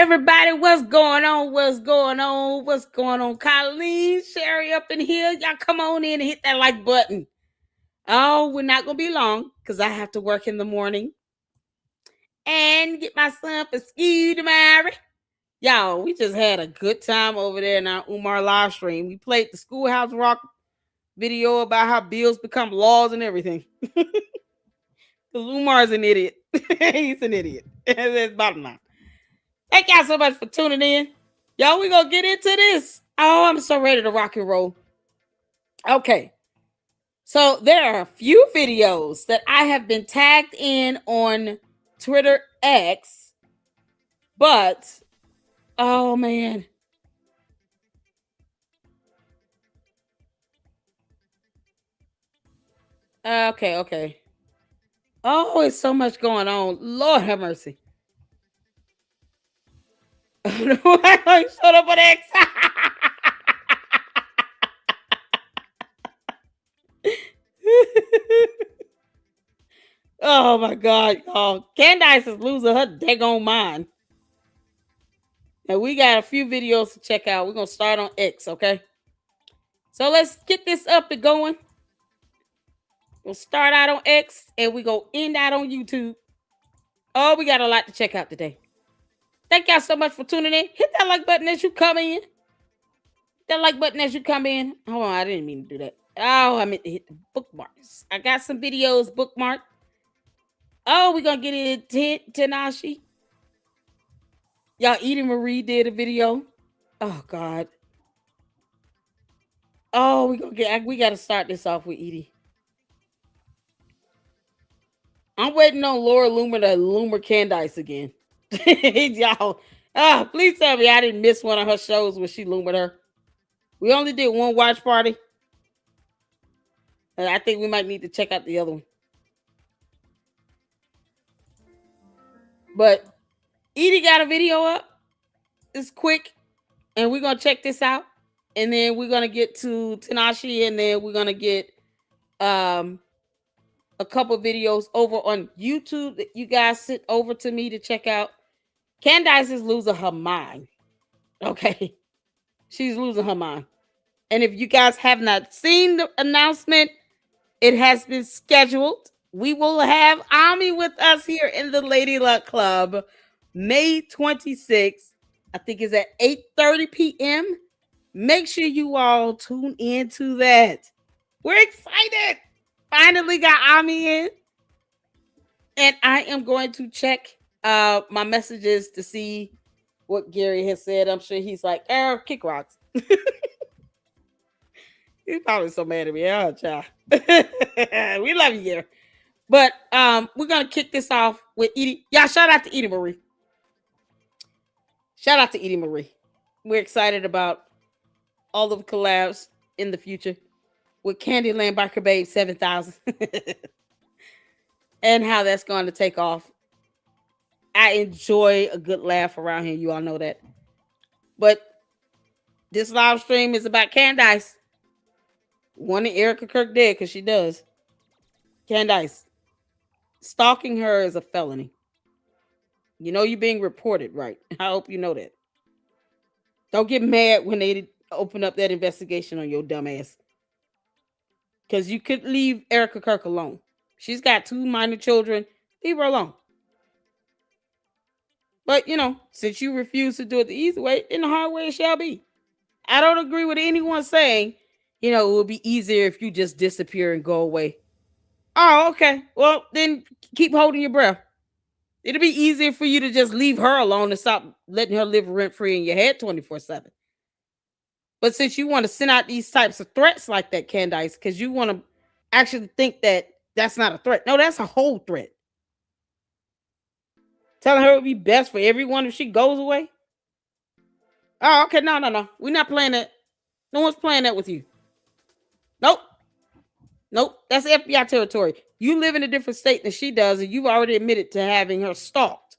everybody, what's going on? What's going on? What's going on? Colleen, Sherry up in here. Y'all come on in and hit that like button. Oh, we're not going to be long because I have to work in the morning and get my son for school tomorrow. Y'all, we just had a good time over there in our Umar live stream. We played the Schoolhouse Rock video about how bills become laws and everything. Because Umar's an idiot. He's an idiot. That's bottom line. Thank y'all so much for tuning in. Y'all, we gonna get into this. Oh, I'm so ready to rock and roll. Okay. So there are a few videos that I have been tagged in on Twitter X, but oh man. Okay. Oh, it's so much going on. Lord have mercy. Shut up on X. Oh my God, y'all. Candace is losing her daggone mind. And we got a few videos to check out. We're going to start on X, okay? So let's get this up and going. We'll start out on X and we go end out on YouTube. Oh, we got a lot to check out today. Thank y'all so much for tuning in. Hit that like button as you come in. Hit that like button as you come in. Hold on, I didn't mean to do that. Oh, I meant to hit the bookmarks. I got some videos bookmarked. Oh, we're going to get it Tanashi. Y'all, Edie Marie did a video. Oh, God. Oh, we got to start this off with Edie. I'm waiting on Laura Loomer to Loomer Candace again. Y'all, please tell me I didn't miss one of her shows where she Loomered her. We only did one watch party. And I think we might need to check out the other one. But Edie got a video up. It's quick. And we're going to check this out. And then we're going to get to Tanashi. And then we're going to get a couple videos over on YouTube that you guys sent over to me to check out. Candace is losing her mind. Okay. She's losing her mind. And if you guys have not seen the announcement, it has been scheduled. We will have Ami with us here in the Lady Luck Club May 26th. I think it's at 8:30 p.m. Make sure you all tune into that. We're excited. Finally got Ami in. And I am going to check my messages to see what Gary has said. I'm sure he's like, kick rocks. He's probably so mad at me. Oh, child. We love you, Gary. But we're going to kick this off with Edie. Y'all, shout out to Edie Marie. Shout out to Edie Marie. We're excited about all of the collabs in the future with Candyland Biker Babe 7000 and how that's going to take off. I enjoy a good laugh around here. You all know that. But this live stream is about Candace. Wanting Erika Kirk dead because she does. Candace, stalking her is a felony. You know you're being reported, right? I hope you know that. Don't get mad when they open up that investigation on your dumb ass. Because you could leave Erika Kirk alone. She's got 2 minor children. Leave her alone. But, since you refuse to do it the easy way, then the hard way it shall be. I don't agree with anyone saying, it would be easier if you just disappear and go away. Oh, okay. Well, then keep holding your breath. It'll be easier for you to just leave her alone and stop letting her live rent-free in your head 24/7. But since you want to send out these types of threats like that, Candace, because you want to actually think that that's not a threat. No, that's a whole threat. Telling her it would be best for everyone if she goes away. Oh, okay. No. We're not playing that. No one's playing that with you. Nope. That's FBI territory. You live in a different state than she does, and you've already admitted to having her stalked.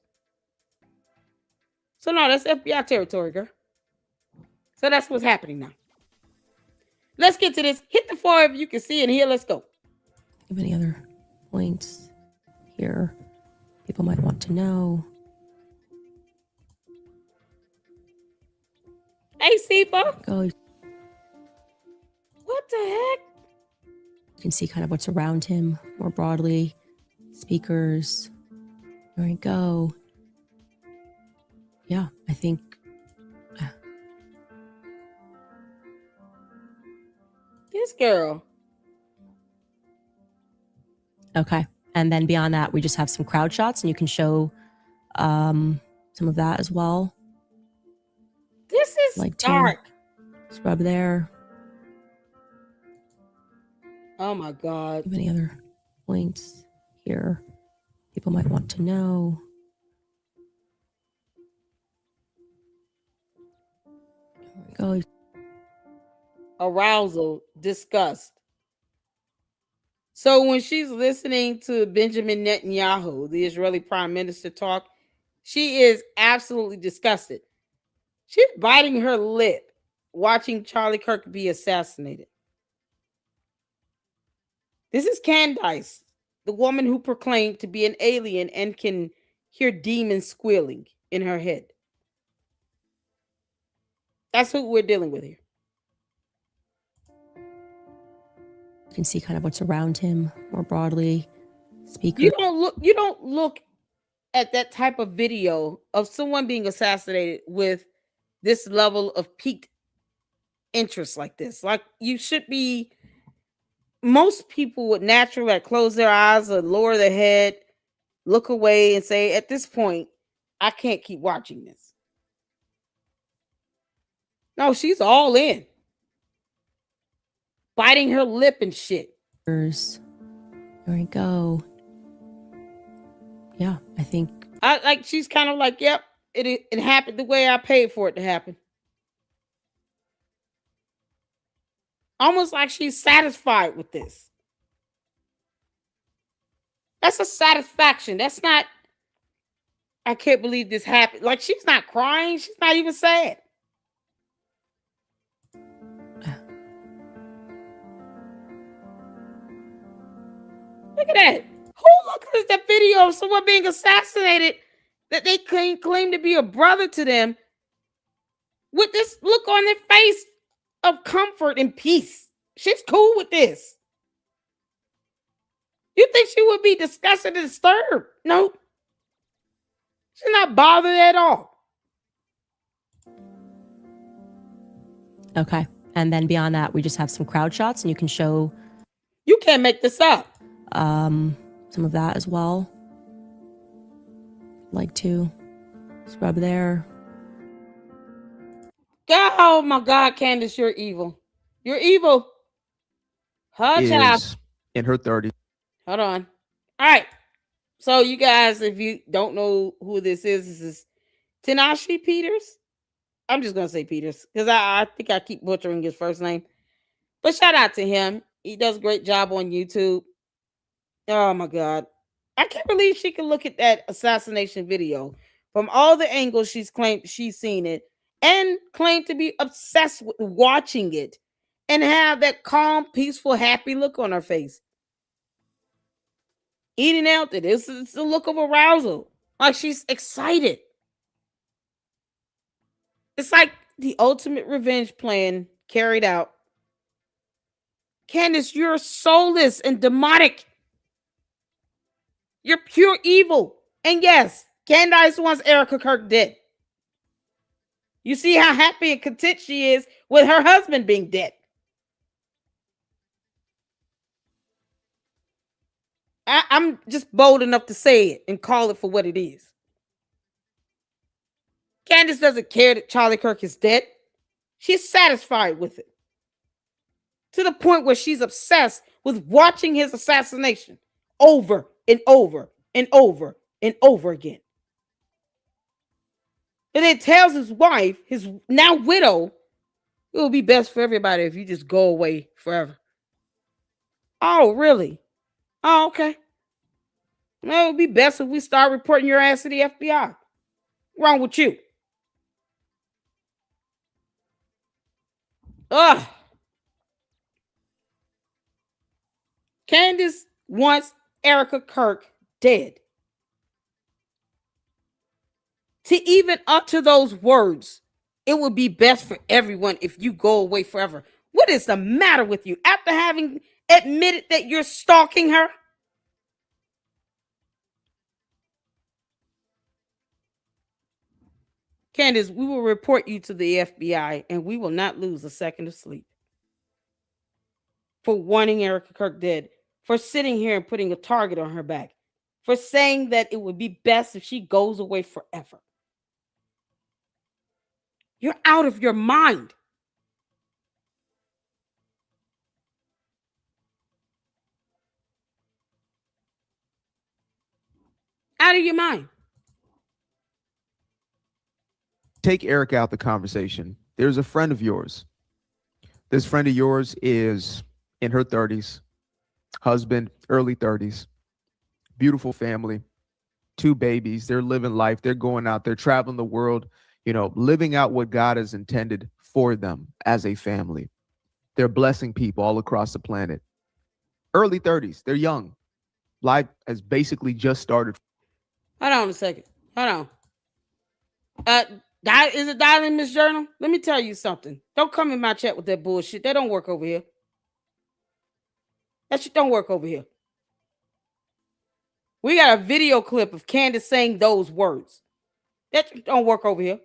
So no, that's FBI territory, girl. So that's what's happening now. Let's get to this. Hit the 4 if you can see it here. Let's go. Have any other points here people might want to know? Hey, Sifa. Go. What the heck? You can see kind of what's around him more broadly. Speakers. There we go. Yeah, I think. This girl. Okay. And then beyond that, we just have some crowd shots, and you can show some of that as well. This is Like dark. Scrub there. Oh my God. Do you have any other points here people might want to know? There we go. Arousal, disgust. So when she's listening to Benjamin Netanyahu, the Israeli prime minister, talk, she is absolutely disgusted. She's biting her lip watching Charlie Kirk be assassinated. This is Candace, the woman who proclaimed to be an alien and can hear demons squealing in her head. That's who we're dealing with here. You can see kind of what's around him more broadly. Speaker. You don't look at that type of video of someone being assassinated with this level of piqued interest like this. Like, you should be, most people would naturally close their eyes or lower their head, look away, and say, at this point, I can't keep watching this. No, she's all in, biting her lip and shit. There we go. Yeah, I think. She's kind of like, yep, it happened the way I paid for it to happen. Almost like she's satisfied with this. That's a satisfaction. That's not, I can't believe this happened. Like, she's not crying. She's not even sad. Look at that. Who looks at that video of someone being assassinated that they claim to be a brother to them with this look on their face of comfort and peace? She's cool with this. You think she would be disgusted and disturbed? No. She's not bothered at all. Okay. And then beyond that, we just have some crowd shots, and you can show. You can't make this up. Some of that as well. Like to scrub there. Oh my God, Candace, you're evil. You're evil. Her child in her 30s. Hold on. All right. So you guys, if you don't know who this is Tanashi Peters. I'm just gonna say Peters because I think I keep butchering his first name. But shout out to him. He does a great job on YouTube. Oh my God. I can't believe she can look at that assassination video from all the angles she's claimed she's seen it and claimed to be obsessed with watching it and have that calm, peaceful, happy look on her face. Eating out there. This is the look of arousal. Like she's excited. It's like the ultimate revenge plan carried out. Candace, you're soulless and demonic. You're pure evil. And yes, Candace wants Erika Kirk dead. You see how happy and content she is with her husband being dead. I'm just bold enough to say it and call it for what it is. Candace doesn't care that Charlie Kirk is dead. She's satisfied with it. To the point where she's obsessed with watching his assassination over and over and over and over again. And then tells his wife, his now widow, it will be best for everybody if you just go away forever. Oh, really? Oh, okay. Well, it would be best if we start reporting your ass to the FBI. What's wrong with you? Ugh. Candace wants Erika Kirk dead. To even utter those words It would be best for everyone if you go away forever. What is the matter with you? After having admitted that you're stalking her? Candace, we will report you to the FBI and we will not lose a second of sleep. For wanting Erika Kirk dead, for sitting here and putting a target on her back, for saying that it would be best if she goes away forever. You're out of your mind. Out of your mind. Take Erika out the conversation. There's a friend of yours. This friend of yours is in her 30s, husband, early 30s, beautiful family, 2 babies. They're living life. They're going out. They're traveling the world, living out what God has intended for them as a family. They're blessing people all across the planet. Early 30s. They're young. Life has basically just started. Hold on a second. Hold on. Is it dialing Miss Journal? Let me tell you something. Don't come in my chat with that bullshit. That don't work over here. That shit don't work over here. We got a video clip of Candace saying those words. That don't work over here.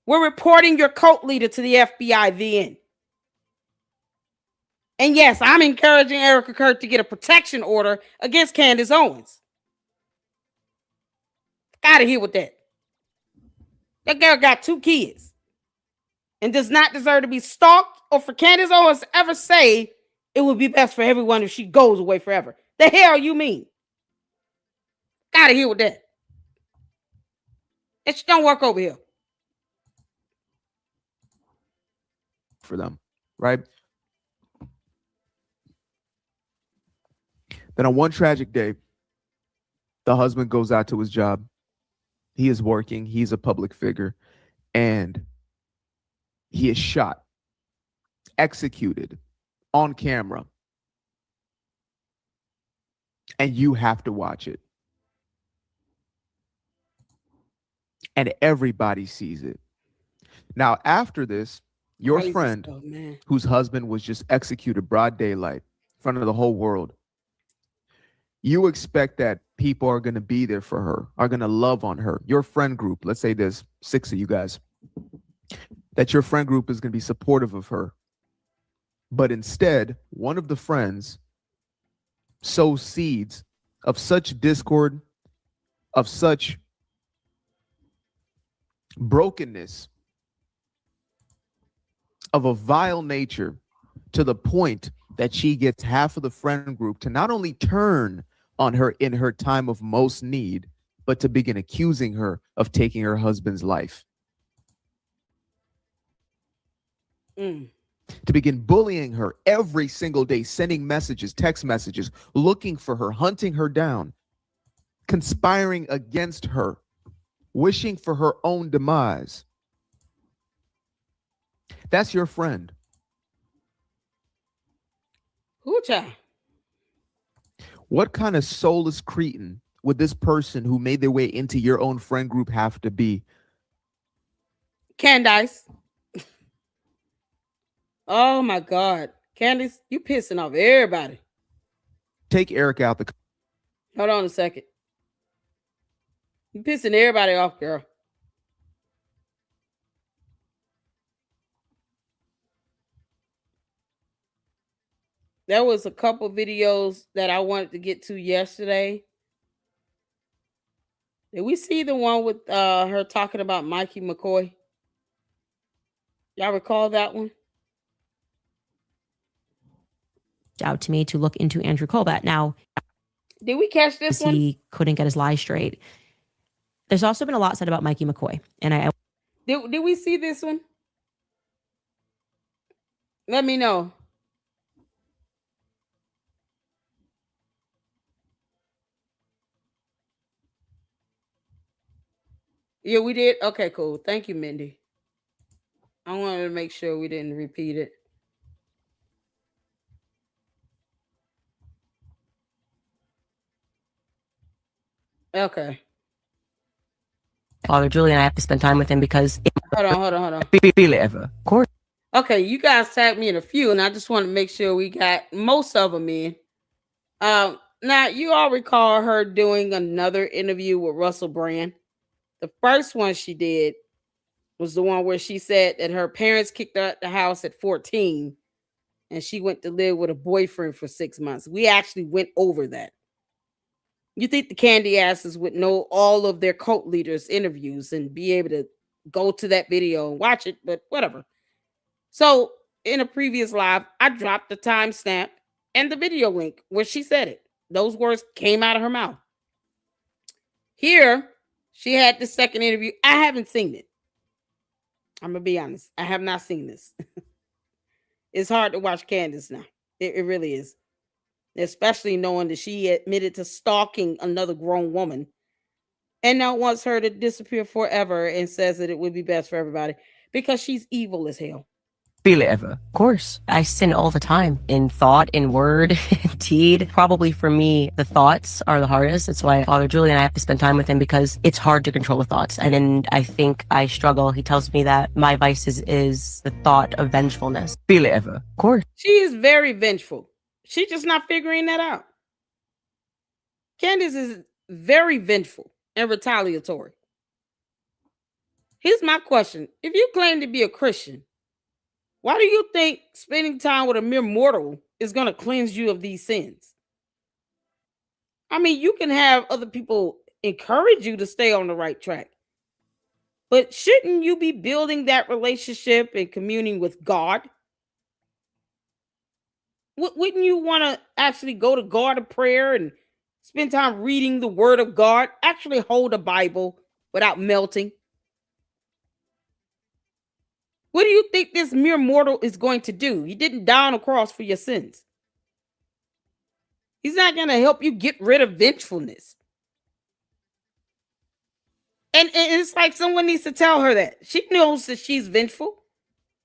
We're reporting your cult leader to the FBI then. And yes, I'm encouraging Erika Kirk to get a protection order against Candace Owens. Out of here with that. That girl got 2 kids and does not deserve to be stalked or for Candace Owens to ever say it would be best for everyone if she goes away forever. The hell you mean? Out of here with that. It don't work over here. For them, right? Then on one tragic day, the husband goes out to his job. He is working. He's a public figure. And he is shot, executed on camera. And you have to watch it. And everybody sees it. Now, after this, your friend, whose husband was just executed broad daylight in front of the whole world, you expect that people are going to be there for her, are going to love on her. Your friend group, let's say there's 6 of you guys, that your friend group is going to be supportive of her. But instead, one of the friends sows seeds of such discord, of such brokenness, of a vile nature, to the point that she gets half of the friend group to not only turn on her in her time of most need, but to begin accusing her of taking her husband's life. To begin bullying her every single day, sending messages, text messages, looking for her, hunting her down, conspiring against her, wishing for her own demise. That's your friend. Hoocha. What kind of soulless cretin would this person who made their way into your own friend group have to be? Candace. Oh my God. Candace, you pissing off everybody. Take Erika out the... Hold on a second. You pissing everybody off, girl. There was a couple videos that I wanted to get to yesterday. Did we see the one with her talking about Mikey McCoy? Y'all recall that one? Out to me to look into Andrew Colbat. Now, did we catch this one? He couldn't get his lies straight. There's also been a lot said about Mikey McCoy, and I did we see this one? Let me know. Yeah, we did. Okay, cool. Thank you, Mindy. I wanted to make sure we didn't repeat it. Okay. Father Julian, I have to spend time with him because... Hold on. Feel it ever. Of course. Okay, you guys tagged me in a few, and I just want to make sure we got most of them in. Now, you all recall her doing another interview with Russell Brand. The first one she did was the one where she said that her parents kicked her out the house at 14, and she went to live with a boyfriend for 6 months. We actually went over that. You think the candy asses would know all of their cult leaders' interviews and be able to go to that video and watch it, but whatever. So in a previous live, I dropped the timestamp and the video link where she said it. Those words came out of her mouth. Here, she had the second interview. I haven't seen it. I'm going to be honest. I have not seen this. It's hard to watch Candace now. It really is. Especially knowing that she admitted to stalking another grown woman and now wants her to disappear forever and says that it would be best for everybody because she's evil as hell. Feel it ever. Of course. I sin all the time in thought, in word, in deed. Probably for me, the thoughts are the hardest. That's why Father Julian, I have to spend time with him because it's hard to control the thoughts. And then I think I struggle. He tells me that my vice is the thought of vengefulness. Feel it ever. Of course. She is very vengeful. She's just not figuring that out. Candace is very vengeful and retaliatory. Here's my question. If you claim to be a Christian, why do you think spending time with a mere mortal is going to cleanse you of these sins? I mean, you can have other people encourage you to stay on the right track, but shouldn't you be building that relationship and communing with God? Wouldn't you want to actually go to God in prayer and spend time reading the Word of God? Actually hold a Bible without melting? What do you think this mere mortal is going to do? He didn't die on a cross for your sins. He's not going to help you get rid of vengefulness. And it's like someone needs to tell her that. She knows that she's vengeful.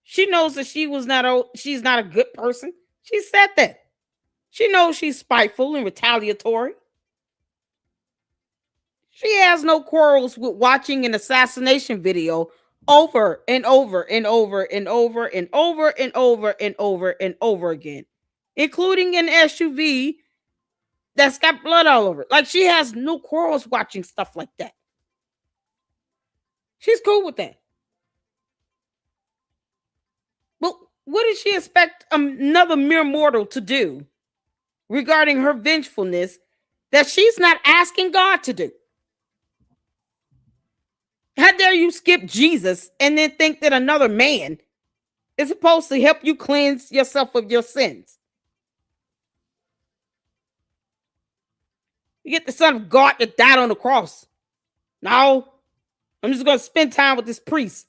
She knows that she's not a good person. She said that. She knows she's spiteful and retaliatory. She has no quarrels with watching an assassination video over and over and over and over and over and over and over and over again, including an SUV that's got blood all over it. Like, she has no quarrels watching stuff like that. She's cool with that. But what does she expect another mere mortal to do regarding her vengefulness that she's not asking God to do? How dare you skip Jesus and then think that another man is supposed to help you cleanse yourself of your sins? You get the Son of God that died on the cross. No, I'm just going to spend time with this priest.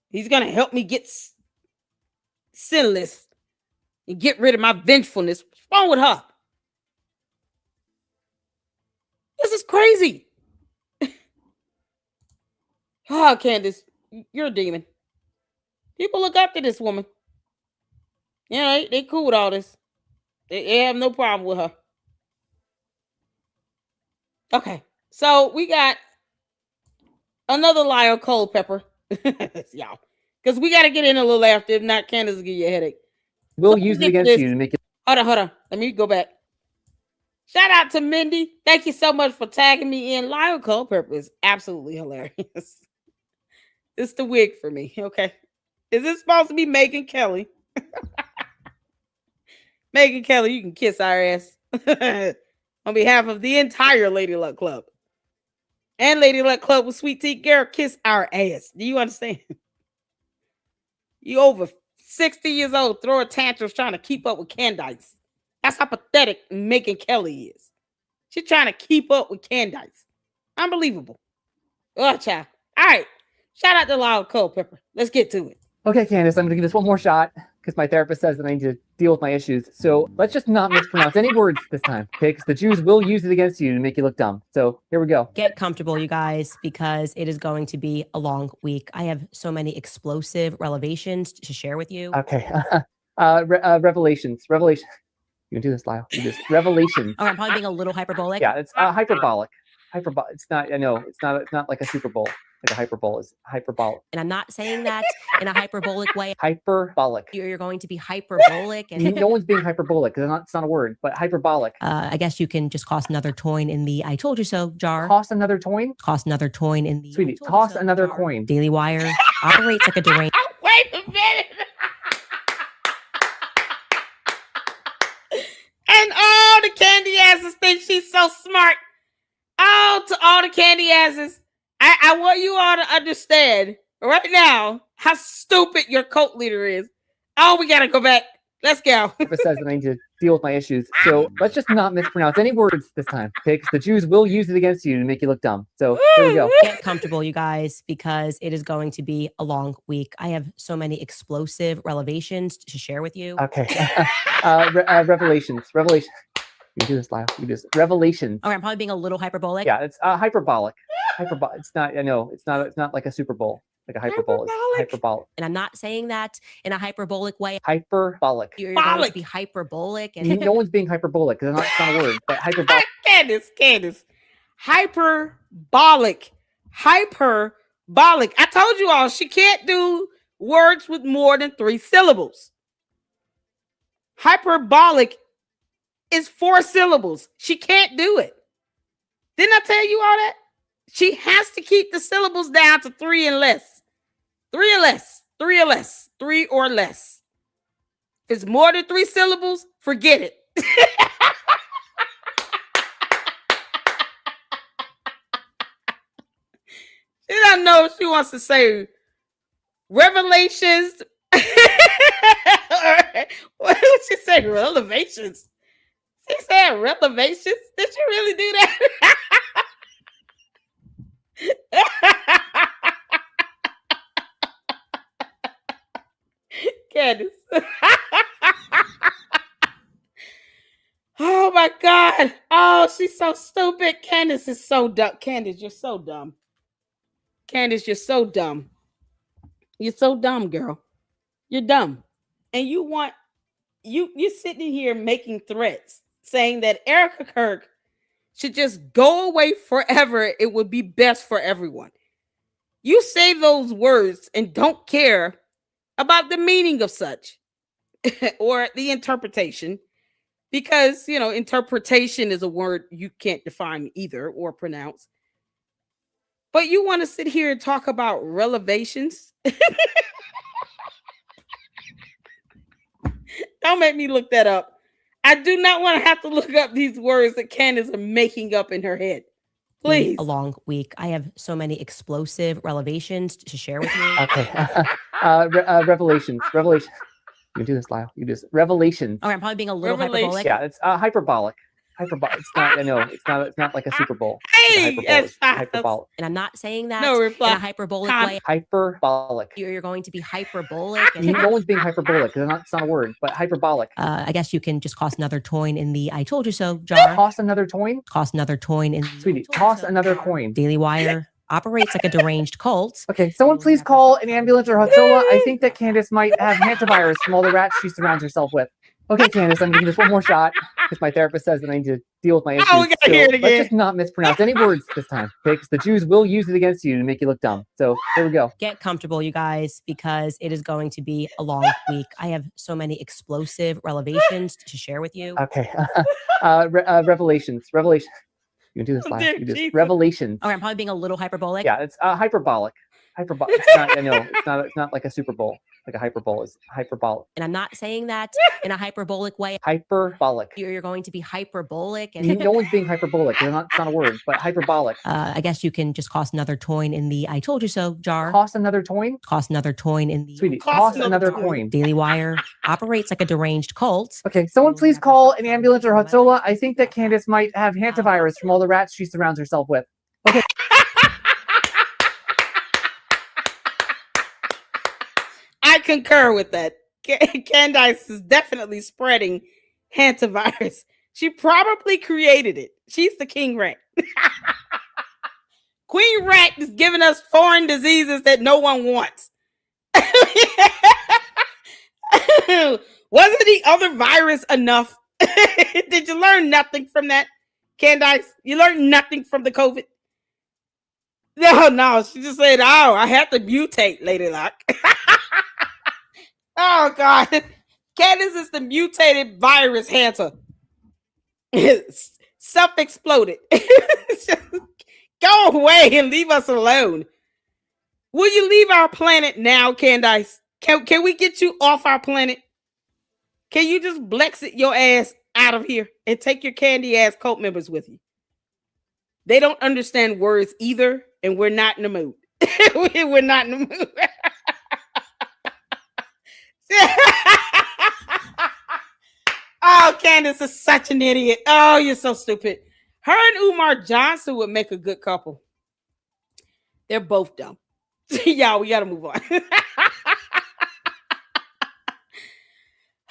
He's going to help me get sinless and get rid of my vengefulness. What's wrong with her? This is crazy. Oh, Candace, you're a demon. People look up to this woman. Yeah, they cool with all this. They have no problem with her. Okay, so we got another liar, cold pepper. Y'all, because we got to get in a little after. If not, Candace will give you a headache. We'll use it against you to make it. Hold on. Let me go back. Shout out to Mindy. Thank you so much for tagging me in. Liar, cold pepper is absolutely hilarious. It's the wig for me. Okay. Is this supposed to be Megyn Kelly? Megyn Kelly, you can kiss our ass. On behalf of the entire Lady Luck Club. And Lady Luck Club with Sweet Tea Girl, kiss our ass. Do you understand? You over 60 years old, throw a tantrum trying to keep up with Candace. That's how pathetic Megyn Kelly is. She's trying to keep up with Candace. Unbelievable. Oh, child. All right. Shout out to Loud Cold Pepper. Let's get to it. Okay, Candace, I'm going to give this one more shot because my therapist says that I need to deal with my issues. So let's just not mispronounce any words this time, okay? Because the Jews will use it against you to make you look dumb. So here we go. Get comfortable, you guys, because it is going to be a long week. I have so many explosive revelations to share with you. Okay. Revelations. You can do this, Lyle. Do this. Revelations. Oh, I'm probably being a little hyperbolic. Yeah, it's hyperbolic. Hyperbolic. It's not. I know. It's not. It's not like a Super Bowl. Like a hyperbole is hyperbolic. And I'm not saying that in a hyperbolic way. Hyperbolic. You're going to be hyperbolic. And No one's being hyperbolic because it's not a word, but hyperbolic. I guess you can just toss another coin in the "I told you so" jar. Toss another coin. Toss another coin in the Sweetie, "I told you toss so" another jar. coin. Daily Wire operates like a deranged. Wait a minute. And all the candy asses think she's so smart. Oh, to all the candy asses, I want you all to understand right now how stupid your cult leader is. Oh, we gotta go back. Let's go. It says that I need to deal with my issues. So let's just not mispronounce any words this time. Okay, because the Jews will use it against you to make you look dumb. So here we go. Get comfortable, you guys, because it is going to be a long week. I have so many explosive revelations to share with you. Okay. Revelations. You do this loud. You do this. Revelations. Okay, I'm probably being a little hyperbolic. Yeah, it's hyperbolic. Hyperbolic. It's not. I know. It's not. It's not like a Super Bowl. Like a hyperbole is hyperbolic. And I'm not saying that in a hyperbolic way. Hyperbolic. You're going to be hyperbolic. And no one's being hyperbolic because it's not a word, but hyperbolic. Candace. Hyperbolic. I told you all she can't do words with more than 3 syllables. Hyperbolic is 4 syllables. She can't do it. Didn't I tell you all that? She has to keep the syllables down to 3 and less. 3 or less. 3 or less. 3 or less. If it's more than 3 syllables, forget it. She doesn't know if she wants to say revelations. What did she say? Revelations. She said revelations. Did she really do that? Candace. Oh my God. Oh, she's so stupid. Candace is so dumb. Candace, you're so dumb. Candace, you're so dumb. You're so dumb, girl. You're dumb. And you're sitting here making threats saying that Erika Kirk should just go away forever. It would be best for everyone. You say those words and don't care about the meaning of such or the interpretation, because, interpretation is a word you can't define either or pronounce. But you want to sit here and talk about revelations? Don't make me look that up. I do not want to have to look up these words that Candace is making up in her head. Please. A long week. I have so many explosive revelations to share with you. Okay. Revelations. You do this loud. You do this. Revelations. Okay, I'm probably being a little hyperbolic. Yeah, it's hyperbolic. Hyperbolic. It's not. I know. It's not. It's not like a Super Bowl. Hey, it's hyperbolic. And I'm not saying that No in reply. a hyperbolic way. Hyperbolic. You're going to be hyperbolic. And No one's being hyperbolic because it's not a word, but hyperbolic. I guess you can just toss another coin in the "I told you so" jar. Toss another coin. Toss another coin in the Sweetie, "I told you toss so" another jar. coin. Daily Wire operates like a deranged cult. Okay, someone please call an ambulance or Hotzola. I think that Candace might have hantavirus from all the rats she surrounds herself with. Okay, Candace, I'm giving this one more shot because my therapist says that I need to deal with my issues. Oh, we gotta hear it again. Let's just not mispronounce any words this time, okay? Because the Jews will use it against you to make you look dumb. So here we go. Get comfortable, you guys, because it is going to be a long week. I have so many explosive revelations to share with you. Okay. Revelations. You can do this loud. You do this. Revelations. Okay, I'm probably being a little hyperbolic. Yeah, it's hyperbolic. It's not. I know. It's not. It's not like a Super Bowl. Like a hyperbole is hyperbolic. And I'm not saying that in a hyperbolic way. Hyperbolic. You're going to be hyperbolic. And no one's being hyperbolic. It's not a word, but hyperbolic. I guess you can just toss another coin in the "I told you so" jar. Toss another coin. Toss another coin in the Sweetie, toss another coin. Daily Wire operates like a deranged cult. Okay, someone please call an ambulance or Hotzola. I think that Candace might have hantavirus from all the rats she surrounds herself with. Okay. I concur with that. Candace is definitely spreading hantavirus. She probably created it. She's the king rat. Queen rat is giving us foreign diseases that no one wants. Wasn't the other virus enough? Did you learn nothing from that? Candace, you learned nothing from the COVID? No. She just said, oh, I have to mutate, Lady Luck. Oh, God. Candace is the mutated virus hunter. Self-exploded. Go away and leave us alone. Will you leave our planet now, Candace? Can we get you off our planet? Can you just Blexit your ass out of here and take your candy ass cult members with you? They don't understand words either, and we're not in the mood. We're not in the mood. Oh, Candace is such an idiot. Oh, you're so stupid. Her and Umar Johnson would make a good couple. They're both dumb. Y'all, we gotta move on.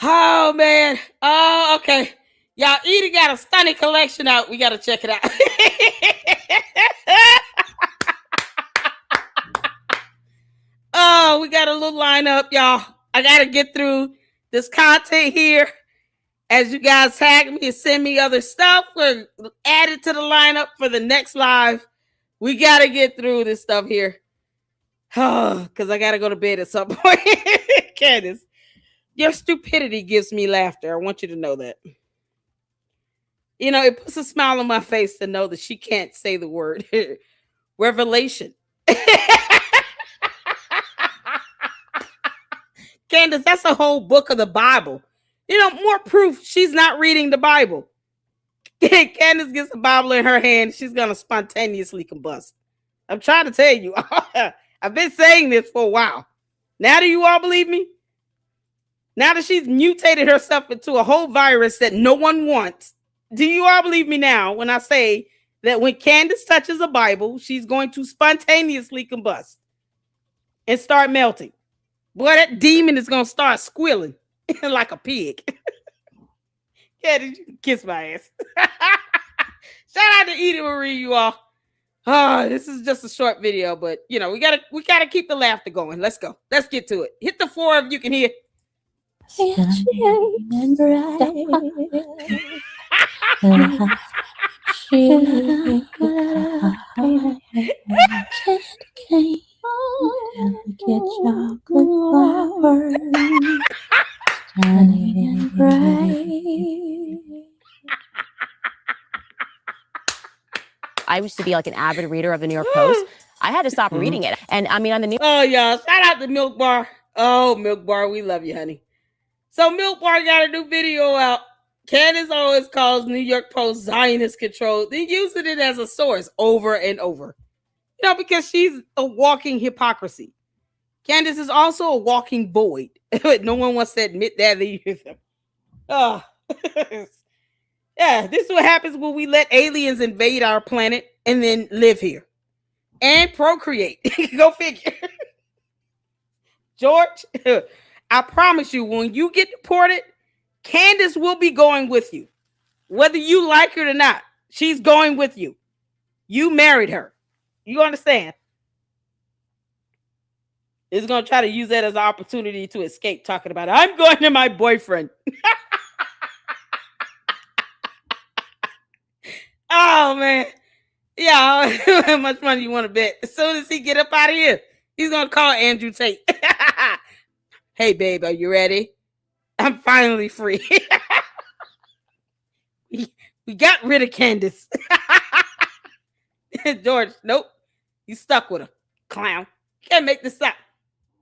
Oh, man. Oh, okay. Y'all, Edie got a stunning collection out. We gotta check it out. Oh, we got a little lineup, y'all. I gotta get through this content here. As you guys tag me and send me other stuff, we're added to the lineup for the next live. We gotta get through this stuff here. Oh, because I gotta go to bed at some point. Candace, your stupidity gives me laughter. I want you to know that. You know, it puts a smile on my face to know that she can't say the word revelation. Candace, that's a whole book of the Bible. You know, more proof she's not reading the Bible. Candace gets the Bible in her hand, she's going to spontaneously combust. I'm trying to tell you. I've been saying this for a while. Now do you all believe me? Now that she's mutated herself into a whole virus that no one wants, do you all believe me now when I say that when Candace touches a Bible, she's going to spontaneously combust and start melting? Boy, that demon is going to start squealing like a pig. Candace, you can kiss my ass. Shout out to Edie Marie, you all. Oh, this is just a short video, but you know, we gotta keep the laughter going. Let's go. Let's get to it. Hit the 4 if you can hear. I used to be like an avid reader of the New York Post. I had to stop reading it. And I mean, on the New Oh, y'all, shout out to Milk Bar. Oh, Milk Bar, we love you, honey. So Milk Bar got a new video out. Candace always calls New York Post Zionist controlled. They're using it as a source over and over. You know, because she's a walking hypocrisy. Candace is also a walking void. No one wants to admit that either. Oh. Yeah, this is what happens when we let aliens invade our planet and then live here and procreate. Go figure. George, I promise you, when you get deported, Candace will be going with you. Whether you like it or not, she's going with you. You married her. You understand? Is going to try to use that as an opportunity to escape talking about it. I'm going to my boyfriend. Oh, man. Yeah, how much money you want to bet? As soon as he get up out of here, he's going to call Andrew Tate. Hey, babe, are you ready? I'm finally free. we got rid of Candace. George, nope. You stuck with her. Clown. Can't make this up.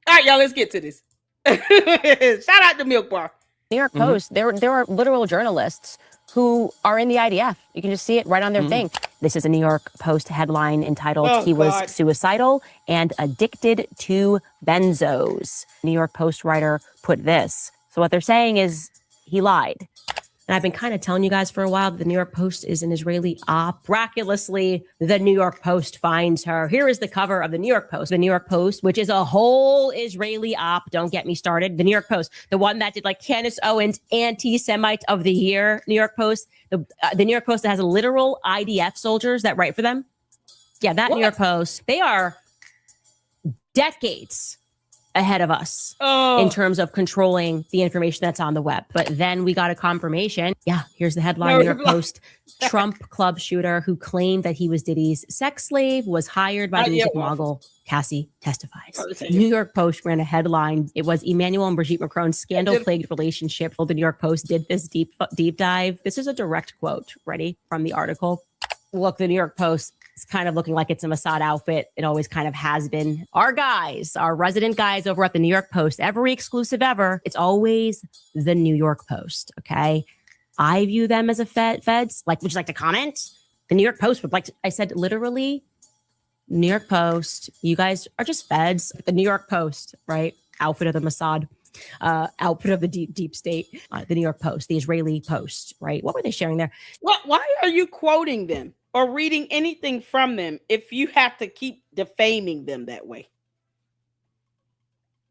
All right, y'all, let's get to this. Shout out to Milk Bar. New York Post, there are literal journalists who are in the IDF. You can just see it right on their thing. This is a New York Post headline entitled, "He was suicidal and addicted to benzos." New York Post writer put this. So what they're saying is he lied. And I've been kind of telling you guys for a while that the New York Post is an Israeli op. Miraculously, the New York Post finds her. Here is the cover of the New York Post. The New York Post, which is a whole Israeli op. Don't get me started. The New York Post, the one that did like Candace Owens, anti-Semite of the year. New York Post, the New York Post that has literal IDF soldiers that write for them. Yeah, that New York Post. They are decades ahead of us Oh, in terms of controlling the information that's on the web. But then we got a confirmation. Yeah, here's the headline, New York Post. Trump club shooter who claimed that he was Diddy's sex slave was hired by the music mogul. Cassie testifies. New York Post ran a headline. It was Emmanuel and Brigitte Macron's scandal-plagued relationship. The New York Post did this deep dive. This is a direct quote, ready, from the article. Look, the New York Post is kind of looking like it's a Mossad outfit. It always kind of has been. Our guys, our resident guys over at the New York Post, every exclusive ever, it's always the New York Post, okay? I view them as a feds. Like, would you like to comment? The New York Post would like to, I said literally, New York Post, you guys are just feds. The New York Post, right? Outfit of the Mossad, outfit of the deep state. The New York Post, the Israeli Post, right? What were they sharing there? Why are you quoting them or reading anything from them if you have to keep defaming them that way?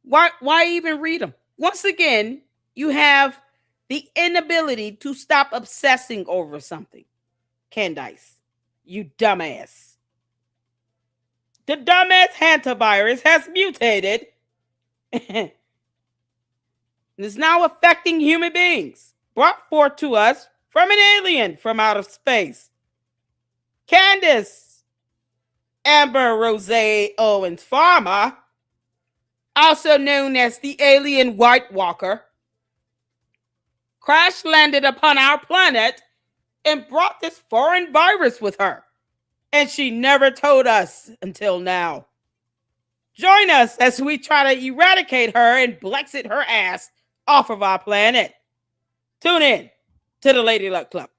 Why even read them? Once again, you have the inability to stop obsessing over something. Candace, you dumbass. The dumbass hantavirus has mutated and is now affecting human beings, brought forth to us from an alien from outer space. Candace Amber Rose Owens Farmer, also known as the alien White Walker, crash landed upon our planet and brought this foreign virus with her. And she never told us until now. Join us as we try to eradicate her and Blexit her ass off of our planet. Tune in to the Lady Luck Club.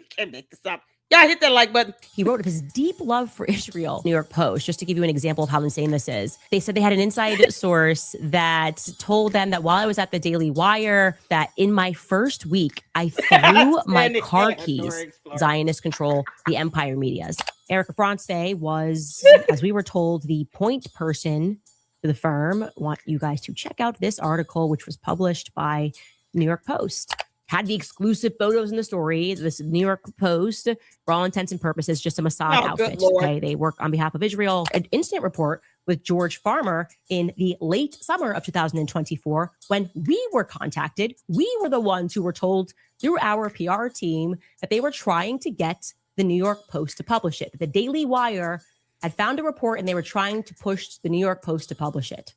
Can't make this up. Y'all hit that like button. He wrote of his deep love for Israel. New York Post, just to give you an example of how insane this is. They said they had an inside source that told them that while I was at the Daily Wire, that in my first week, I threw my car keys, Zionist control, the empire medias. Erika Fronste was, as we were told, the point person for the firm. I want you guys to check out this article, which was published by New York Post. Had the exclusive photos in the story. This New York Post, for all intents and purposes, just a Mossad outfit. Okay, they work on behalf of Israel. An incident report with George Farmer in the late summer of 2024, when we were contacted. We were the ones who were told through our PR team that they were trying to get the New York Post to publish it. The Daily Wire had found a report and they were trying to push the New York Post to publish it.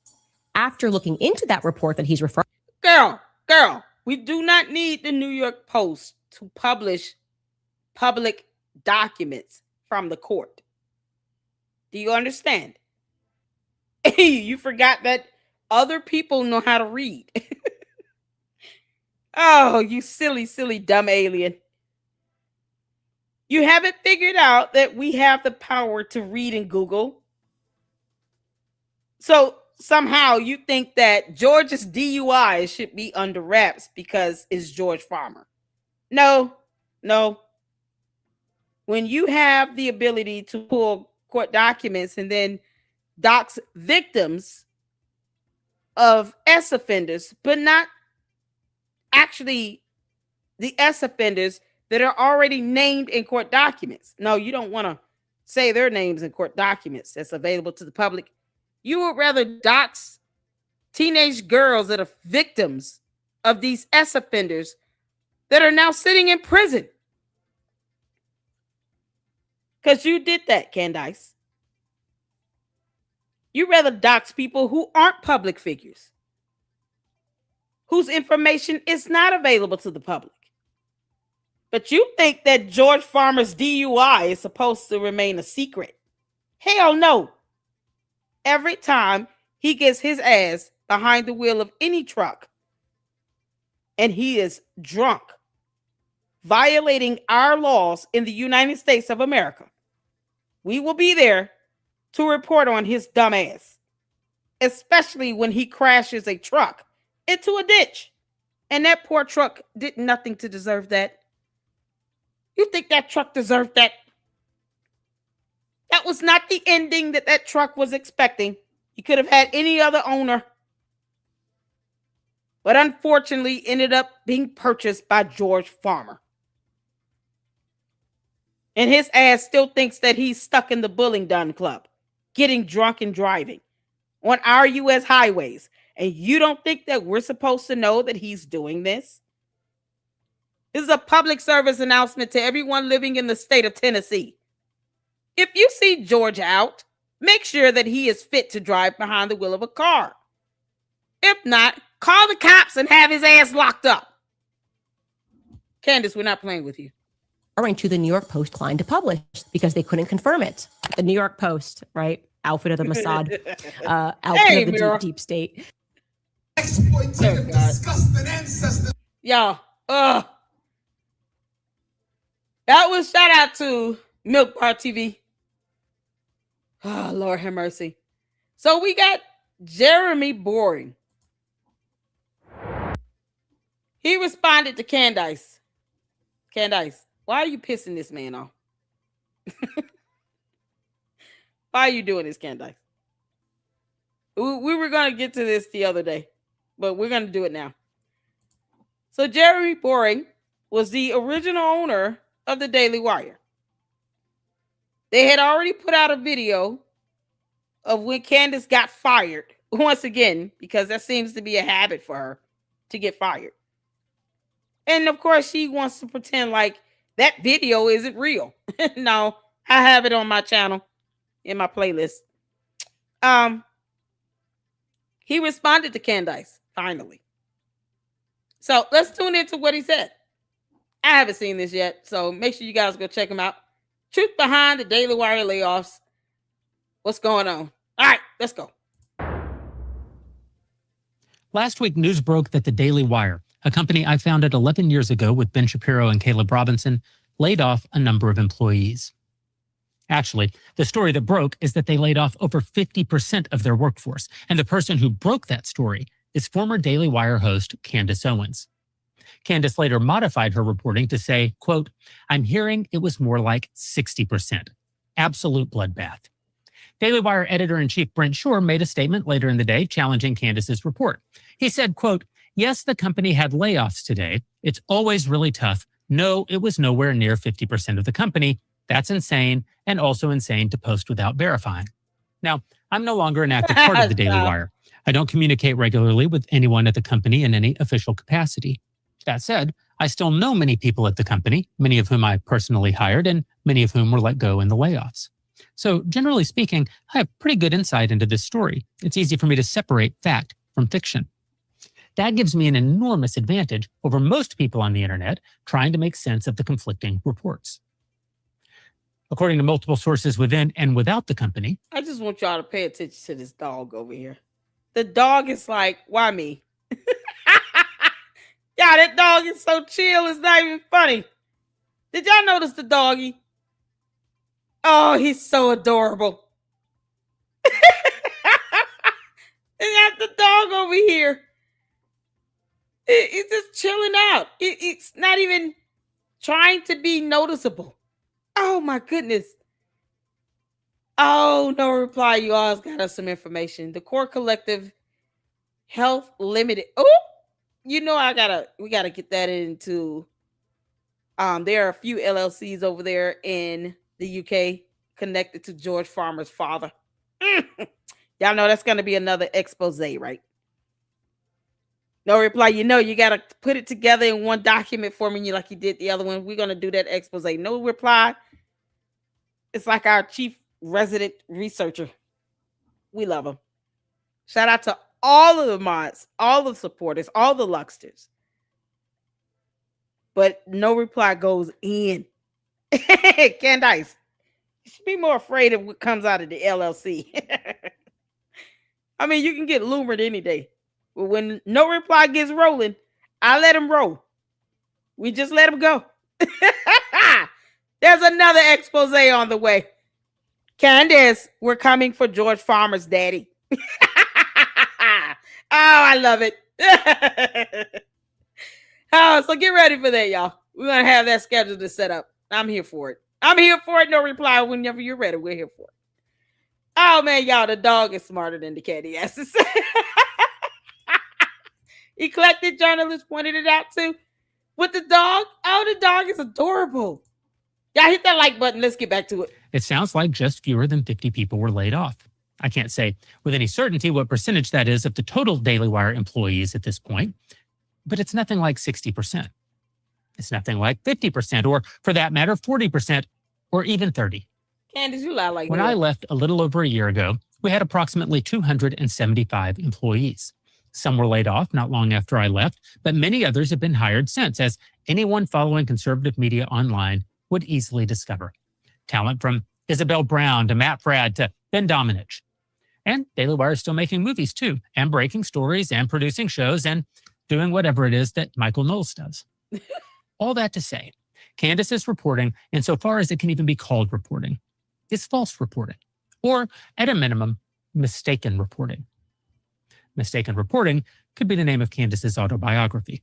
After looking into that report that he's referring, girl. We do not need the New York Post to publish public documents from the court. Do you understand? You forgot that other people know how to read. Oh, you silly, dumb alien. You haven't figured out that we have the power to read in Google. So somehow you think that George's DUI should be under wraps because it's George Farmer. No. When you have the ability to pull court documents and then dox victims of S offenders, but not actually the S offenders that are already named in court documents. No, you don't want to say their names in court documents that's available to the public. You would rather dox teenage girls that are victims of these S offenders that are now sitting in prison. Because you did that, Candace. You rather dox people who aren't public figures, whose information is not available to the public. But you think that George Farmer's DUI is supposed to remain a secret. Hell no. Every time he gets his ass behind the wheel of any truck and he is drunk, violating our laws in the United States of America, we will be there to report on his dumb ass, especially when he crashes a truck into a ditch. And that poor truck did nothing to deserve that. You think that truck deserved that? That was not the ending that truck was expecting. He could have had any other owner. But unfortunately ended up being purchased by George Farmer. And his ass still thinks that he's stuck in the Bullingdon Club, getting drunk and driving. on our U.S. highways. And you don't think that we're supposed to know that he's doing this? This is a public service announcement to everyone living in the state of Tennessee. If you see George out, make sure that he is fit to drive behind the wheel of a car. If not, call the cops and have his ass locked up. Candace, we're not playing with you. To the New York Post declined to publish because they couldn't confirm it. The New York Post, right? Outfit of the Mossad, outfit of the deep state. Exploitative, disgusting ancestors. Y'all, that was shout out to Milk Bar TV. Oh, Lord have mercy. So we got Jeremy Boring. He responded to Candace. Candace, why are you pissing this man off? Why are you doing this, Candace? We were going to get to this the other day, but we're going to do it now. So Jeremy Boring was the original owner of the Daily Wire. They had already put out a video of when Candace got fired, once again, because that seems to be a habit for her to get fired. And of course, she wants to pretend like that video isn't real. No, I have it on my channel in my playlist. He responded to Candace, finally. So let's tune into what he said. I haven't seen this yet, so make sure you guys go check him out. Truth behind the Daily Wire layoffs. What's going on? All right, let's go. Last week, news broke that the Daily Wire, a company I founded 11 years ago with Ben Shapiro and Caleb Robinson, laid off a number of employees. Actually, the story that broke is that they laid off over 50% of their workforce, and the person who broke that story is former Daily Wire host Candace Owens. Candace later modified her reporting to say, quote, "I'm hearing it was more like 60%. Absolute bloodbath." Daily Wire editor-in-chief Brent Shore made a statement later in the day challenging Candace's report. He said, quote, "Yes, the company had layoffs today. It's always really tough. No, it was nowhere near 50% of the company. That's insane, and also insane to post without verifying." Now, I'm no longer an active part of the Daily Wire. I don't communicate regularly with anyone at the company in any official capacity. That said, I still know many people at the company, many of whom I personally hired, and many of whom were let go in the layoffs. So generally speaking, I have pretty good insight into this story. It's easy for me to separate fact from fiction. That gives me an enormous advantage over most people on the internet trying to make sense of the conflicting reports. According to multiple sources within and without the company. I just want y'all to pay attention to this dog over here. The dog is like, why me? Yeah, that dog is so chill, it's not even funny. Did y'all notice the doggy? Oh, he's so adorable. They got the dog over here. It's just chilling out. It's not even trying to be noticeable. Oh, my goodness. Oh, no reply. You always got us some information. The Core Collective Health Limited. Oh, you know, we gotta get that into. There are a few LLCs over there in the UK connected to George Farmer's father. Y'all know that's gonna be another expose, right? No reply. You know, you gotta put it together in one document for me, like you did the other one. We're gonna do that expose. No reply. It's like our chief resident researcher. We love him. Shout out to all of the mods, all the supporters, all the Luxters. But no reply goes in. Candace, you should be more afraid of what comes out of the LLC. I mean, you can get lured any day. But when no reply gets rolling, I let him roll. We just let him go. There's another expose on the way. Candace, we're coming for George Farmer's daddy. Oh, I love it. Oh, so get ready for that, y'all. We're going to have that schedule to set up. I'm here for it. I'm here for it. No reply whenever you're ready. We're here for it. Oh, man, y'all, the dog is smarter than the cat, he has to say. Eclectic journalist pointed it out, too. With the dog, oh, the dog is adorable. Y'all hit that like button. Let's get back to it. It sounds like just fewer than 50 people were laid off. I can't say with any certainty what percentage that is of the total Daily Wire employees at this point, but it's nothing like 60%. It's nothing like 50%, or for that matter, 40%, or even 30%. Candace, you lie like When that. I left a little over a year ago, we had approximately 275 employees. Some were laid off not long after I left, but many others have been hired since, as anyone following conservative media online would easily discover. Talent from Isabel Brown to Matt Fradd to Ben Domenech. And Daily Wire is still making movies too, and breaking stories and producing shows and doing whatever it is that Michael Knowles does. All that to say, Candace's reporting, insofar as it can even be called reporting, is false reporting, or at a minimum, mistaken reporting. Mistaken reporting could be the name of Candace's autobiography.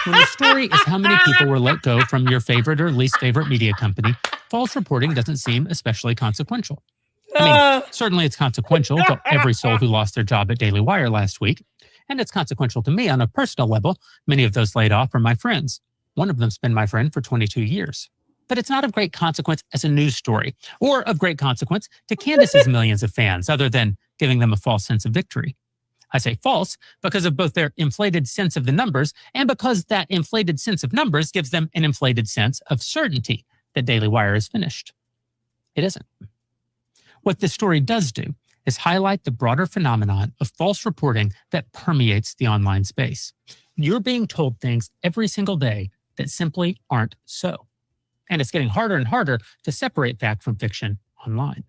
When the story is how many people were let go from your favorite or least favorite media company, false reporting doesn't seem especially consequential. I mean, certainly it's consequential to every soul who lost their job at Daily Wire last week, and it's consequential to me on a personal level. Many of those laid off are my friends. One of them's been my friend for 22 years. But it's not of great consequence as a news story, or of great consequence to Candace's millions of fans, other than giving them a false sense of victory. I say false because of both their inflated sense of the numbers and because that inflated sense of numbers gives them an inflated sense of certainty that Daily Wire is finished. It isn't. What this story does do is highlight the broader phenomenon of false reporting that permeates the online space. You're being told things every single day that simply aren't so. And it's getting harder and harder to separate fact from fiction online.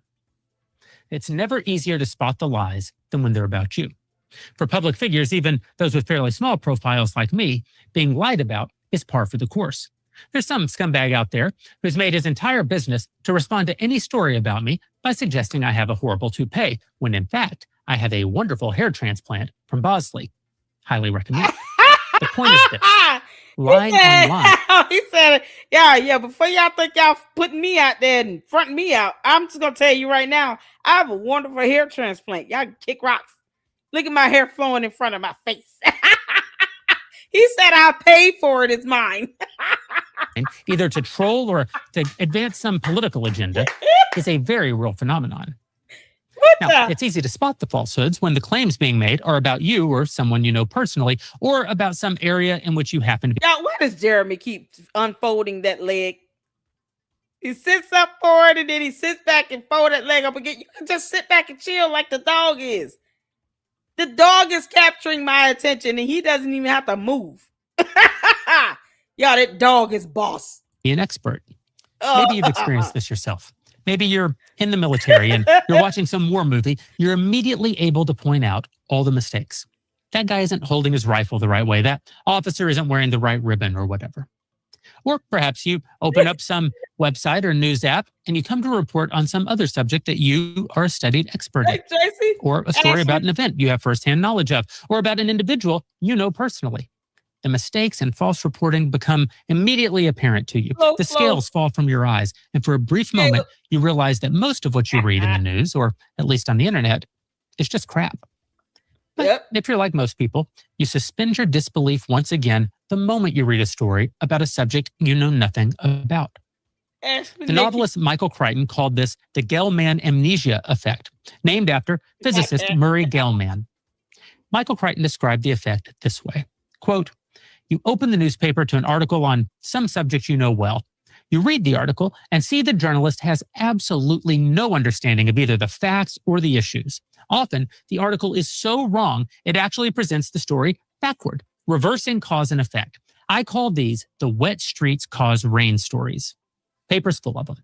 It's never easier to spot the lies than when they're about you. For public figures, even those with fairly small profiles like me, being lied about is par for the course. There's some scumbag out there who's made his entire business to respond to any story about me by suggesting I have a horrible toupee, when in fact, I have a wonderful hair transplant from Bosley. Highly recommend. The point is this. Lying online. He said, yeah, before y'all think y'all putting me out there and fronting me out, I'm just going to tell you right now, I have a wonderful hair transplant. Y'all can kick rocks. Look at my hair flowing in front of my face. He said I'll pay for it. It's mine. Either to troll or to advance some political agenda is a very real phenomenon. Now, it's easy to spot the falsehoods when the claims being made are about you or someone you know personally, or about some area in which you happen to be. Y'all, why does Jeremy keep unfolding that leg? He sits up forward and then he sits back and fold that leg up again. You can just sit back and chill like the dog is. The dog is capturing my attention and he doesn't even have to move. Y'all, that dog is boss. Be an expert. Maybe you've experienced this yourself. Maybe you're in the military and you're watching some war movie. You're immediately able to point out all the mistakes. That guy isn't holding his rifle the right way. That officer isn't wearing the right ribbon or whatever. Or perhaps you open up some website or news app and you come to report on some other subject that you are a studied expert in. Tracy, or a story about an event you have firsthand knowledge of, or about an individual you know personally. The mistakes and false reporting become immediately apparent to you. The scales fall from your eyes, and for a brief moment, you realize that most of what you read in the news, or at least on the internet, is just crap. But if you're like most people, you suspend your disbelief once again the moment you read a story about a subject you know nothing about. The novelist Michael Crichton called this the Gell-Mann amnesia effect, named after physicist Murray Gell-Mann. Michael Crichton described the effect this way, quote, "You open the newspaper to an article on some subject you know well. You read the article and see the journalist has absolutely no understanding of either the facts or the issues. Often, the article is so wrong, it actually presents the story backward, reversing cause and effect. I call these the wet streets cause rain stories. Papers full of them.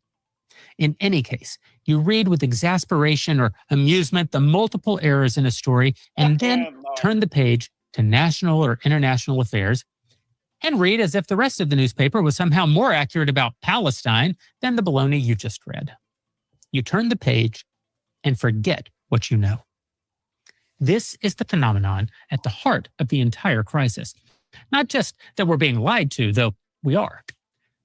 In any case, you read with exasperation or amusement the multiple errors in a story and then turn the page to national or international affairs and read as if the rest of the newspaper was somehow more accurate about Palestine than the baloney you just read. You turn the page and forget what you know. This is the phenomenon at the heart of the entire crisis. Not just that we're being lied to, though we are.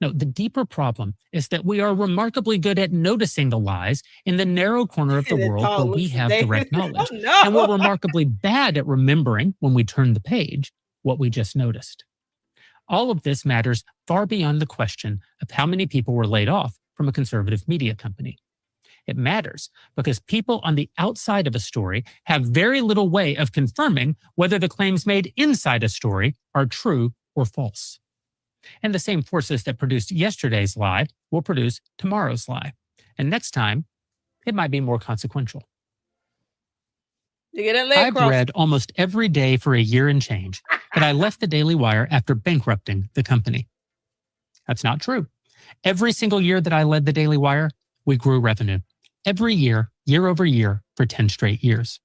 No, the deeper problem is that we are remarkably good at noticing the lies in the narrow corner of the world where we have direct knowledge. And we're remarkably bad at remembering, when we turn the page, what we just noticed. All of this matters far beyond the question of how many people were laid off from a conservative media company. It matters because people on the outside of a story have very little way of confirming whether the claims made inside a story are true or false. And the same forces that produced yesterday's lie will produce tomorrow's lie. And next time, it might be more consequential. You get that leg I've cross. read almost every day for a year and change that I left the Daily Wire after bankrupting the company. That's not true. Every single year that I led the Daily Wire, we grew revenue. Every year, year over year, for 10 straight years.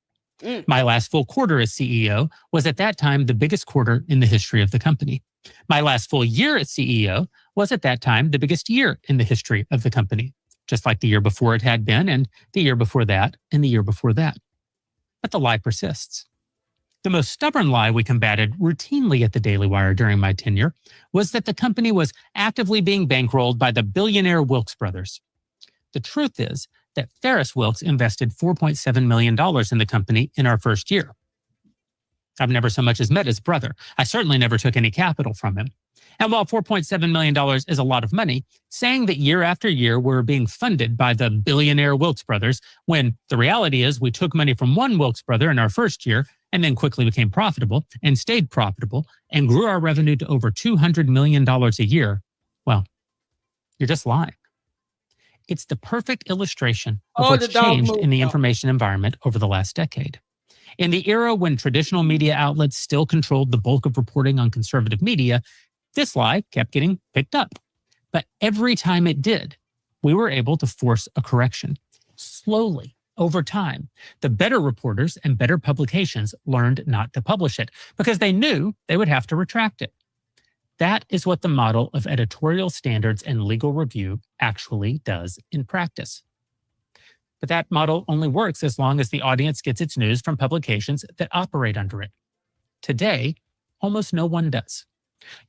My last full quarter as CEO was at that time the biggest quarter in the history of the company. My last full year as CEO was at that time the biggest year in the history of the company, just like the year before it had been, and the year before that, and the year before that. But the lie persists. The most stubborn lie we combated routinely at the Daily Wire during my tenure was that the company was actively being bankrolled by the billionaire Wilkes brothers. The truth is that Ferris Wilkes invested $4.7 million in the company in our first year. I've never so much as met his brother. I certainly never took any capital from him. And while $4.7 million is a lot of money, saying that year after year we're being funded by the billionaire Wilkes brothers, when the reality is we took money from one Wilkes brother in our first year and then quickly became profitable and stayed profitable and grew our revenue to over $200 million a year, well, you're just lying. It's the perfect illustration of what's changed in the information environment over the last decade. In the era when traditional media outlets still controlled the bulk of reporting on conservative media, this lie kept getting picked up. But every time it did, we were able to force a correction. Slowly, over time, the better reporters and better publications learned not to publish it because they knew they would have to retract it. That is what the model of editorial standards and legal review actually does in practice. But that model only works as long as the audience gets its news from publications that operate under it. Today, almost no one does.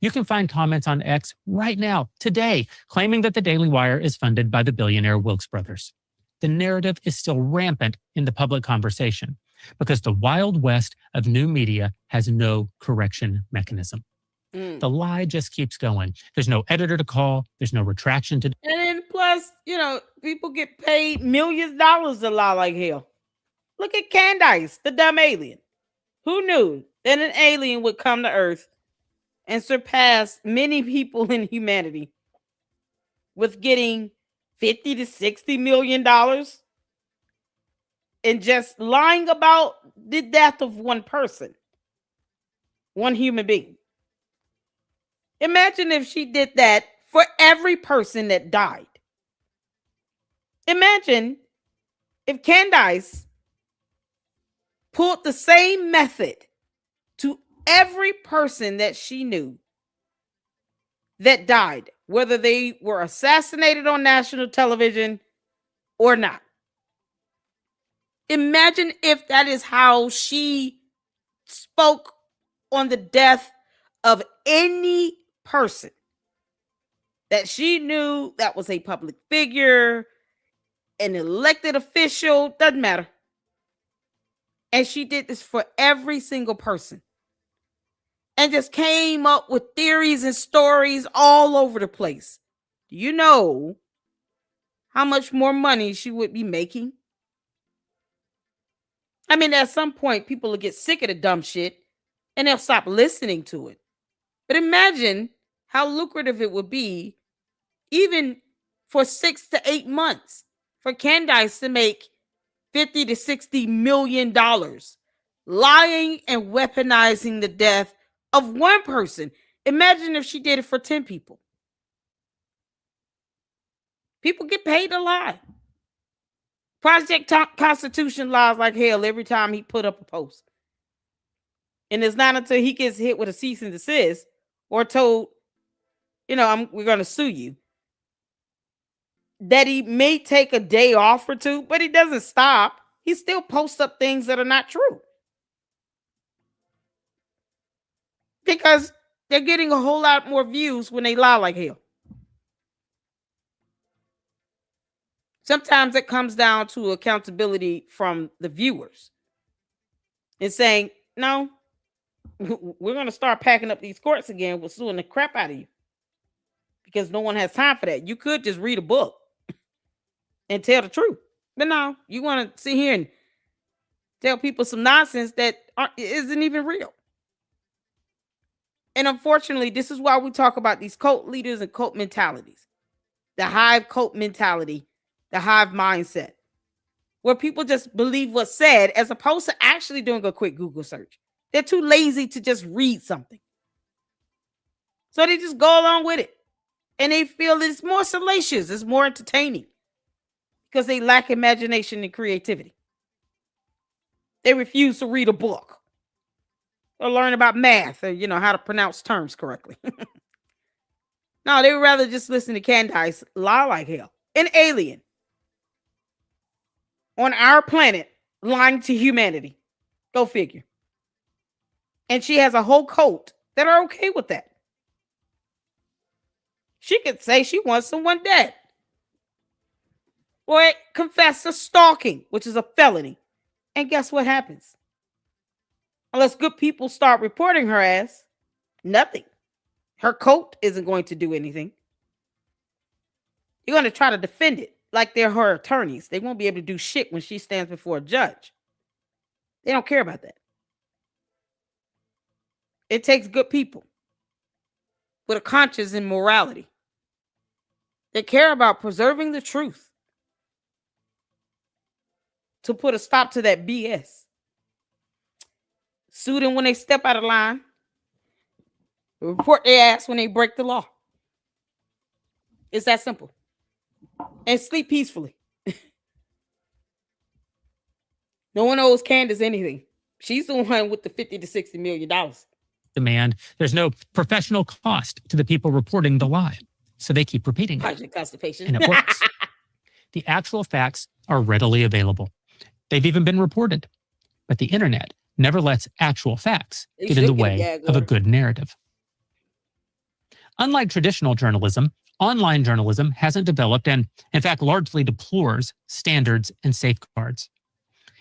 You can find comments on X right now, today, claiming that the Daily Wire is funded by the billionaire Wilkes brothers. The narrative is still rampant in the public conversation because the Wild West of new media has no correction mechanism. The lie just keeps going. There's no editor to call. There's no retraction to... And then plus, people get paid millions of dollars to lie like hell. Look at Candace, the dumb alien. Who knew that an alien would come to Earth and surpass many people in humanity with getting $50 to $60 million and just lying about the death of one person, one human being? Imagine if she did that for every person that died. Imagine if Candace pulled the same method to every person that she knew that died, whether they were assassinated on national television or not. Imagine if that is how she spoke on the death of any person that she knew that was a public figure, an elected official, doesn't matter. And she did this for every single person and just came up with theories and stories all over the place. Do you know how much more money she would be making? I mean, at some point, people will get sick of the dumb shit and they'll stop listening to it. But imagine how lucrative it would be, even for 6 to 8 months, for Candace to make $50 to $60 million lying and weaponizing the death of one person. Imagine if she did it for 10 people. People get paid to lie. Project Constitution lies like hell every time he put up a post. And it's not until he gets hit with a cease and desist or told, we're going to sue you, that he may take a day off or two, but he doesn't stop. He still posts up things that are not true. Because they're getting a whole lot more views when they lie like hell. Sometimes it comes down to accountability from the viewers and saying, no, we're going to start packing up these courts again. We're suing the crap out of you because no one has time for that. You could just read a book and tell the truth. But no, you want to sit here and tell people some nonsense that isn't even real. And unfortunately, this is why we talk about these cult leaders and cult mentalities. The hive cult mentality, the hive mindset, where people just believe what's said as opposed to actually doing a quick Google search. They're too lazy to just read something. So they just go along with it. And they feel it's more salacious, it's more entertaining because they lack imagination and creativity. They refuse to read a book or learn about math or, how to pronounce terms correctly. No, they would rather just listen to Candace lie like hell. An alien on our planet lying to humanity. Go figure. And she has a whole cult that are okay with that. She could say she wants someone dead. Or confess to stalking, which is a felony. And guess what happens? Unless good people start reporting her ass, nothing. Her cult isn't going to do anything. You're going to try to defend it like they're her attorneys. They won't be able to do shit when she stands before a judge. They don't care about that. It takes good people with a conscience and morality. They care about preserving the truth to put a stop to that BS. Sue them when they step out of line. Report their ass when they break the law. It's that simple. And sleep peacefully. No one owes Candace anything. She's the one with the $50 to $60 million. Demand. There's no professional cost to the people reporting the lie. So they keep repeating it. Constipation. And it works. The actual facts are readily available. They've even been reported. But the internet never lets actual facts get in the way of a good narrative. Unlike traditional journalism, online journalism hasn't developed and, in fact, largely deplores standards and safeguards.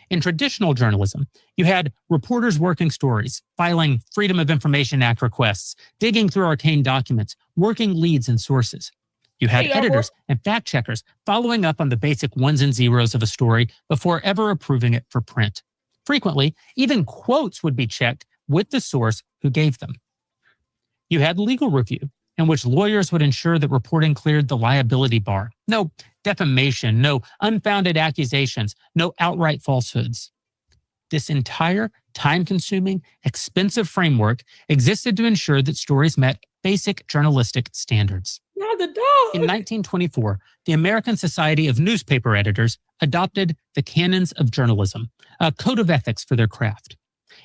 In traditional journalism, you had reporters working stories, filing Freedom of Information Act requests, digging through arcane documents, working leads and sources. You had editors and fact checkers following up on the basic ones and zeros of a story before ever approving it for print. Frequently, even quotes would be checked with the source who gave them. You had legal review, in which lawyers would ensure that reporting cleared the liability bar. No defamation, no unfounded accusations, no outright falsehoods. This entire time-consuming, expensive framework existed to ensure that stories met basic journalistic standards. Not the dog. In 1924, the American Society of Newspaper Editors adopted the canons of journalism, a code of ethics for their craft.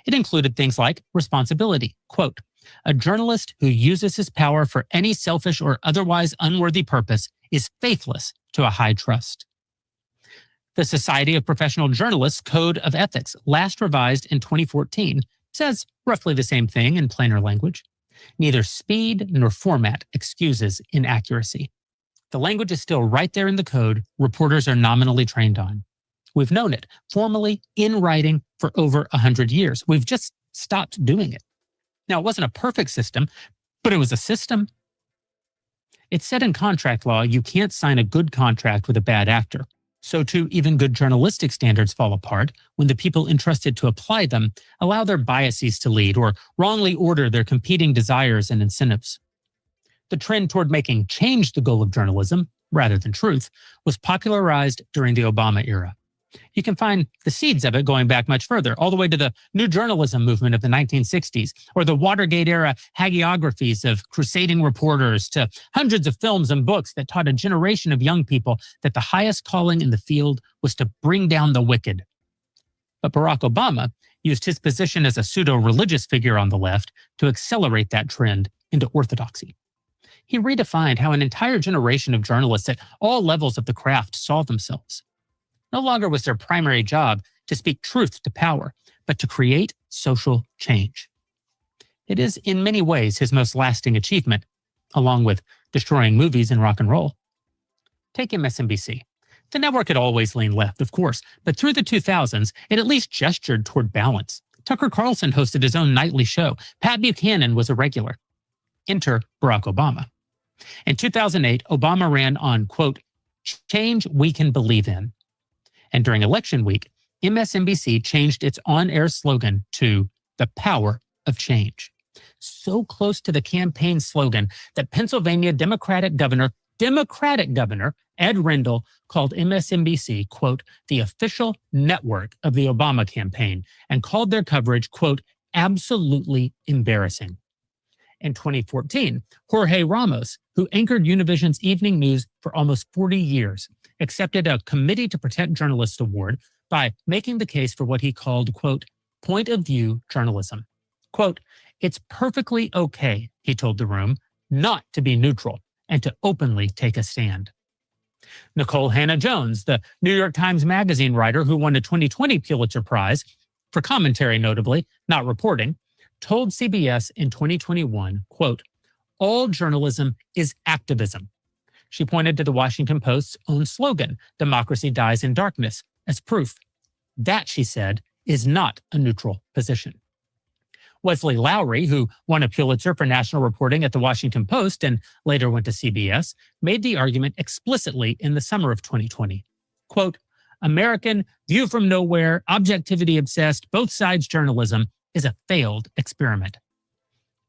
It included things like responsibility, quote, "A journalist who uses his power for any selfish or otherwise unworthy purpose is faithless to a high trust." The Society of Professional Journalists Code of Ethics, last revised in 2014, says roughly the same thing in plainer language. Neither speed nor format excuses inaccuracy. The language is still right there in the code reporters are nominally trained on. We've known it formally in writing for over 100 years. We've just stopped doing it. Now, it wasn't a perfect system, but it was a system. It said in contract law you can't sign a good contract with a bad actor. So too, even good journalistic standards fall apart when the people entrusted to apply them allow their biases to lead or wrongly order their competing desires and incentives. The trend toward making change the goal of journalism, rather than truth, was popularized during the Obama era. You can find the seeds of it going back much further, all the way to the New Journalism movement of the 1960s, or the Watergate-era hagiographies of crusading reporters, to hundreds of films and books that taught a generation of young people that the highest calling in the field was to bring down the wicked. But Barack Obama used his position as a pseudo-religious figure on the left to accelerate that trend into orthodoxy. He redefined how an entire generation of journalists at all levels of the craft saw themselves. No longer was their primary job to speak truth to power, but to create social change. It is in many ways his most lasting achievement, along with destroying movies and rock and roll. Take MSNBC. The network had always leaned left, of course, but through the 2000s, it at least gestured toward balance. Tucker Carlson hosted his own nightly show. Pat Buchanan was a regular. Enter Barack Obama. In 2008, Obama ran on, quote, "change we can believe in." And during election week, MSNBC changed its on-air slogan to "The Power of Change." So close to the campaign slogan that Pennsylvania Democratic Governor Ed Rendell called MSNBC, quote, the official network of the Obama campaign, and called their coverage, quote, absolutely embarrassing. In 2014, Jorge Ramos, who anchored Univision's evening news for almost 40 years, accepted a Committee to Protect Journalists award by making the case for what he called, quote, point of view journalism. Quote, it's perfectly okay, he told the room, not to be neutral and to openly take a stand. Nicole Hannah-Jones, the New York Times Magazine writer who won a 2020 Pulitzer Prize, for commentary notably, not reporting, told CBS in 2021, quote, all journalism is activism. She pointed to the Washington Post's own slogan, democracy dies in darkness, as proof. That, she said, is not a neutral position. Wesley Lowery, who won a Pulitzer for national reporting at the Washington Post and later went to CBS, made the argument explicitly in the summer of 2020. Quote, American, view from nowhere, objectivity-obsessed, both sides journalism is a failed experiment.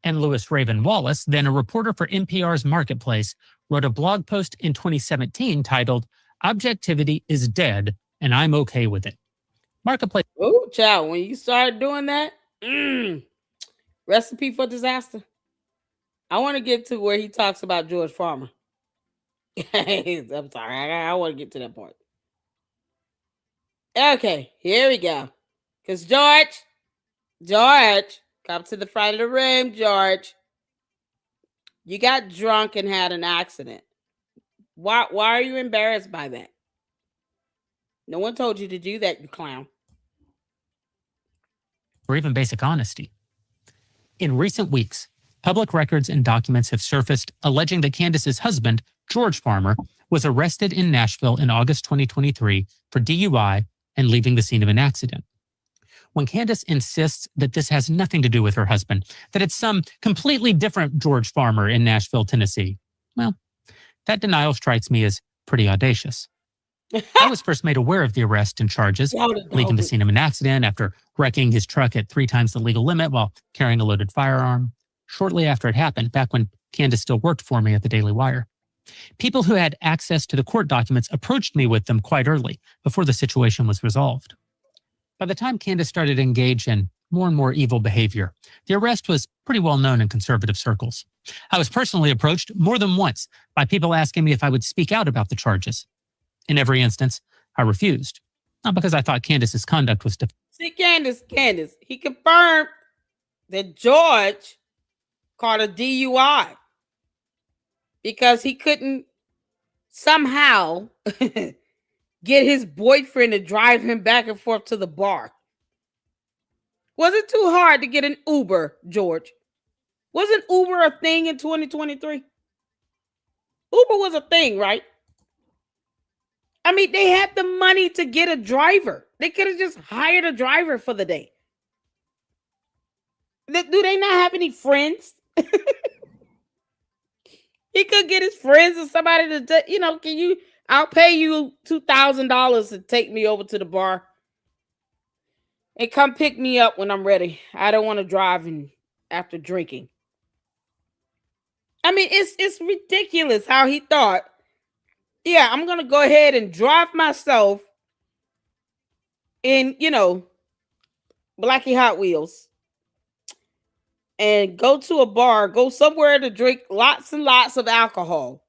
And Louis Raven Wallace, then a reporter for NPR's Marketplace, wrote a blog post in 2017 titled, Objectivity is Dead, and I'm okay with it. Marketplace. Oh, child, when you start doing that, recipe for disaster. I want to get to where he talks about George Farmer. I'm sorry, I want to get to that part. Okay, here we go. Because George, come to the front of the room, George. You got drunk and had an accident. Why are you embarrassed by that? No one told you to do that, you clown. Or even basic honesty. In recent weeks, public records and documents have surfaced alleging that Candace's husband, George Farmer, was arrested in Nashville in August 2023 for DUI and leaving the scene of an accident. When Candace insists that this has nothing to do with her husband, that it's some completely different George Farmer in Nashville, Tennessee, well, that denial strikes me as pretty audacious. I was first made aware of the arrest and charges, leaving the scene of an accident after wrecking his truck at 3 times the legal limit while carrying a loaded firearm, shortly after it happened, back when Candace still worked for me at the Daily Wire. People who had access to the court documents approached me with them quite early, before the situation was resolved. By the time Candace started to engage in more and more evil behavior, the arrest was pretty well known in conservative circles. I was personally approached more than once by people asking me if I would speak out about the charges. In every instance, I refused. Not because I thought Candace's conduct was See, Candace, he confirmed that George caught a DUI because he couldn't somehow get his boyfriend to drive him back and forth to the bar. Was it too hard to get an Uber, George? Wasn't Uber a thing in 2023? Uber was a thing, right? I mean, they had the money to get a driver. They could have just hired a driver for the day. Do they not have any friends? He could get his friends or somebody to, I'll pay you $2,000 to take me over to the bar and come pick me up when I'm ready. I don't want to drive after drinking. I mean, it's ridiculous how he thought, yeah, I'm going to go ahead and drive myself in, Blackie Hot Wheels and go to a bar, go somewhere to drink lots and lots of alcohol,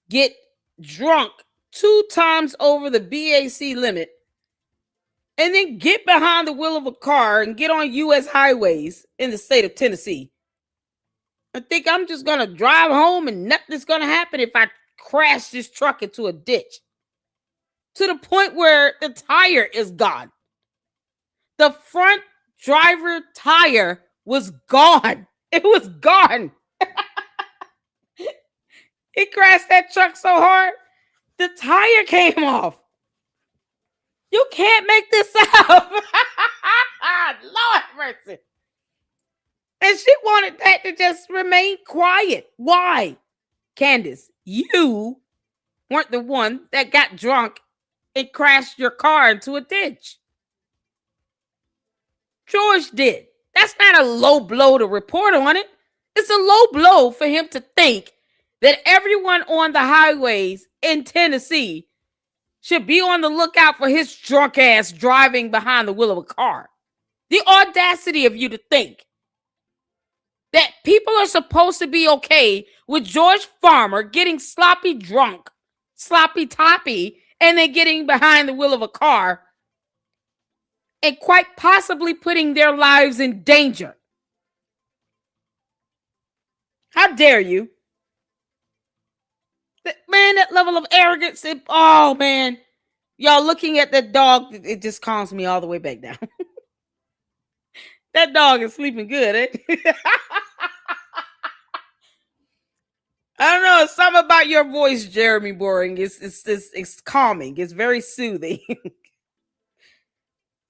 get drunk 2 times over the BAC limit, and then get behind the wheel of a car and get on U.S. highways in the state of Tennessee. I think I'm just going to drive home and nothing's going to happen if I crash this truck into a ditch. To the point where the tire is gone. The front driver tire was gone. It was gone. He crashed that truck so hard, the tire came off. You can't make this up. Lord mercy. And she wanted that to just remain quiet. Why? Candace, you weren't the one that got drunk and crashed your car into a ditch. George did. That's not a low blow to report on it. It's a low blow for him to think that everyone on the highways in Tennessee should be on the lookout for his drunk ass driving behind the wheel of a car. The audacity of you to think that people are supposed to be okay with George Farmer getting sloppy drunk, sloppy toppy, and then getting behind the wheel of a car and quite possibly putting their lives in danger. How dare you? Man, that level of arrogance, oh man. Y'all looking at that dog, it just calms me all the way back down. That dog is sleeping good, eh? I don't know, something about your voice, Jeremy Boring. It's calming. It's very soothing.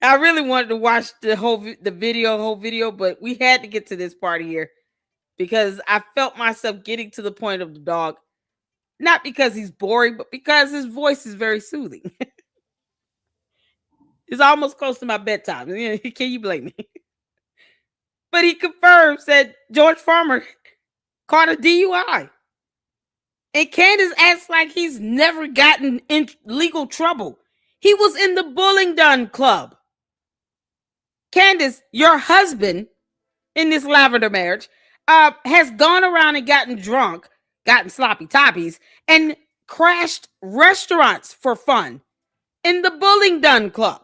I really wanted to watch the whole video, but we had to get to this part here because I felt myself getting to the point of the dog. Not because he's boring, but because his voice is very soothing. It's almost close to my bedtime. Can you blame me? But he confirms that George Farmer caught a DUI. And Candace acts like he's never gotten in legal trouble. He was in the Bullingdon Club. Candace, your husband in this lavender marriage, has gone around and gotten drunk, gotten sloppy toppies, and crashed restaurants for fun in the Bullingdon Club.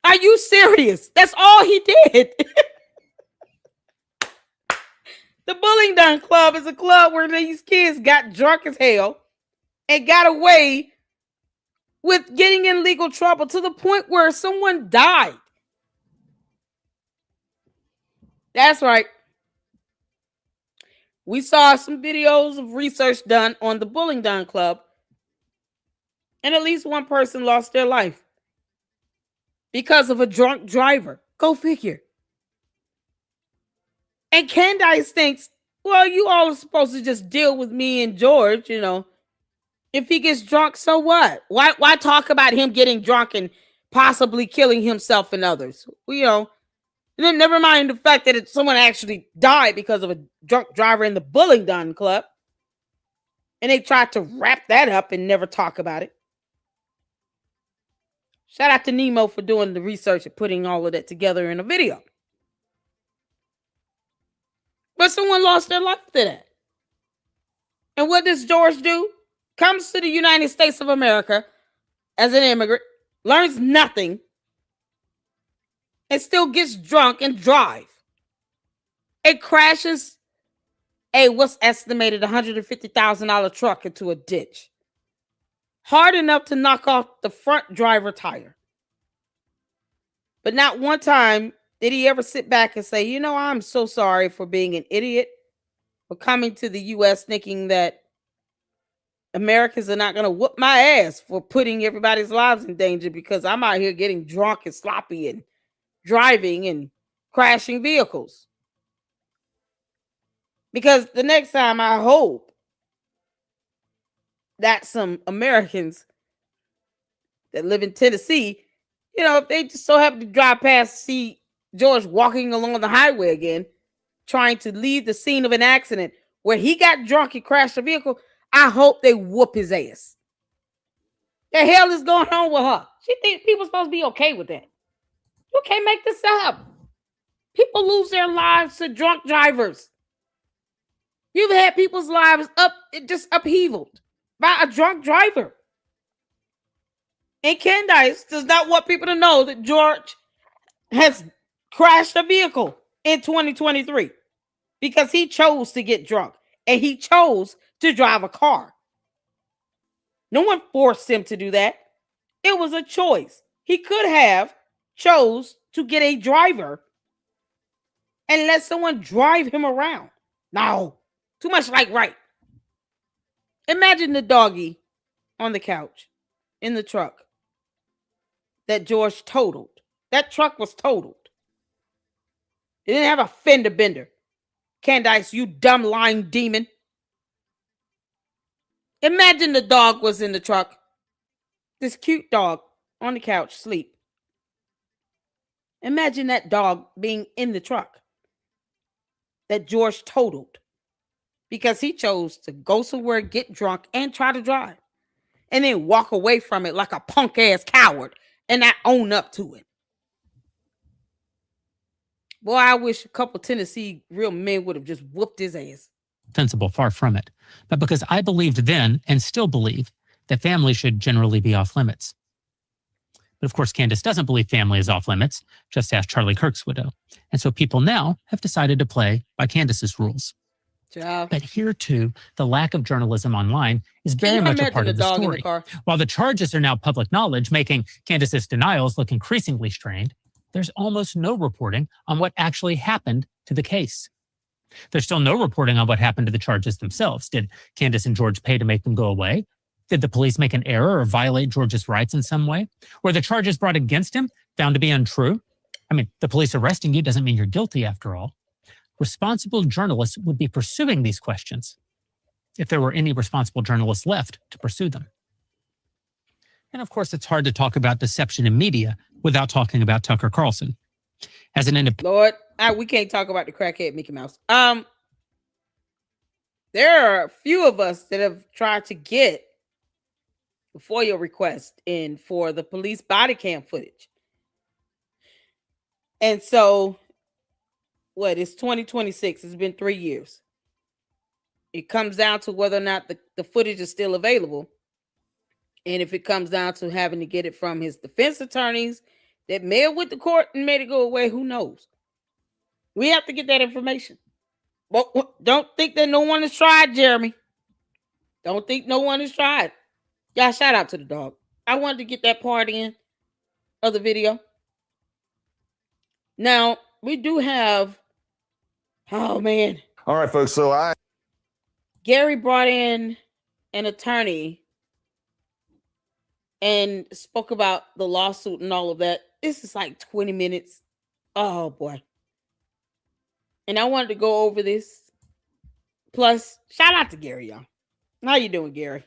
Are you serious? That's all he did. The Bullingdon Club is a club where these kids got drunk as hell and got away with getting in legal trouble to the point where someone died. That's right. We saw some videos of research done on the Bullingdon Club, and at least one person lost their life because of a drunk driver. Go figure. And Candace thinks, well, you all are supposed to just deal with me and George, you know. If he gets drunk, so what? Why talk about him getting drunk and possibly killing himself and others? You know, and then never mind the fact that someone actually died because of a drunk driver in the Bullingdon Club. And they tried to wrap that up and never talk about it. Shout out to Nemo for doing the research and putting all of that together in a video. But someone lost their life to that. And what does George do? Comes to the United States of America as an immigrant, learns nothing, and still gets drunk and drive. It crashes a what's estimated $150,000 truck into a ditch. Hard enough to knock off the front driver tire. But not one time did he ever sit back and say, you know, I'm so sorry for being an idiot, for coming to the U.S. thinking that Americans are not going to whoop my ass for putting everybody's lives in danger because I'm out here getting drunk and sloppy and driving and crashing vehicles. Because the next time, I hope that some Americans that live in Tennessee, you know, if they just so happen to drive past, see George walking along the highway again, trying to leave the scene of an accident where he got drunk and crashed a vehicle, I hope they whoop his ass. The hell is going on with her? She thinks people supposed to be okay with that. You can't make this up. People lose their lives to drunk drivers. You've had people's lives just upheavaled by a drunk driver. And Candace does not want people to know that George has crashed a vehicle in 2023 because he chose to get drunk and he chose to drive a car. No one forced him to do that. It was a choice. He could have chose to get a driver and let someone drive him around. No, too much like right. Imagine the doggy on the couch in the truck that George totaled. That truck was totaled. It didn't have a fender bender. Candace, you dumb lying demon. Imagine the dog was in the truck this cute dog on the couch, sleep. Imagine that dog being in the truck that George totaled because he chose to go somewhere, get drunk, and try to drive, and then walk away from it like a punk ass coward and not own up to it. Boy, I wish a couple Tennessee real men would have just whooped his ass. Defensible, far from it. But because I believed then and still believe that family should generally be off limits. But of course, Candace doesn't believe family is off limits. Just ask Charlie Kirk's widow. And so people now have decided to play by Candace's rules. Child. But here, too, the lack of journalism online is very much a part of the story. While the charges are now public knowledge, making Candace's denials look increasingly strained, there's almost no reporting on what actually happened to the case. There's still no reporting on what happened to the charges themselves. Did Candace and George pay to make them go away? Did the police make an error or violate George's rights in some way? Were the charges brought against him found to be untrue? I mean, the police arresting you doesn't mean you're guilty after all. Responsible journalists would be pursuing these questions if there were any responsible journalists left to pursue them. And of course, it's hard to talk about deception in media without talking about Tucker Carlson. As an Lord, we can't talk about the crackhead Mickey Mouse. There are a few of us that have tried to get a FOIA request in for the police body cam footage. And so, it's 2026. It's been 3 years. It comes down to whether or not the footage is still available. And if it comes down to having to get it from his defense attorneys that may have went to court and made it go away, who knows? We have to get that information. But don't think that no one has tried, Jeremy. Don't think no one has tried. Yeah, shout out to the dog. I wanted to get that part in of the video. Now, we do have, oh man. All right, folks. So Gary brought in an attorney and spoke about the lawsuit and all of that. This is like 20 minutes. Oh boy. And I wanted to go over this. Plus, shout out to Gary, y'all. How you doing, Gary?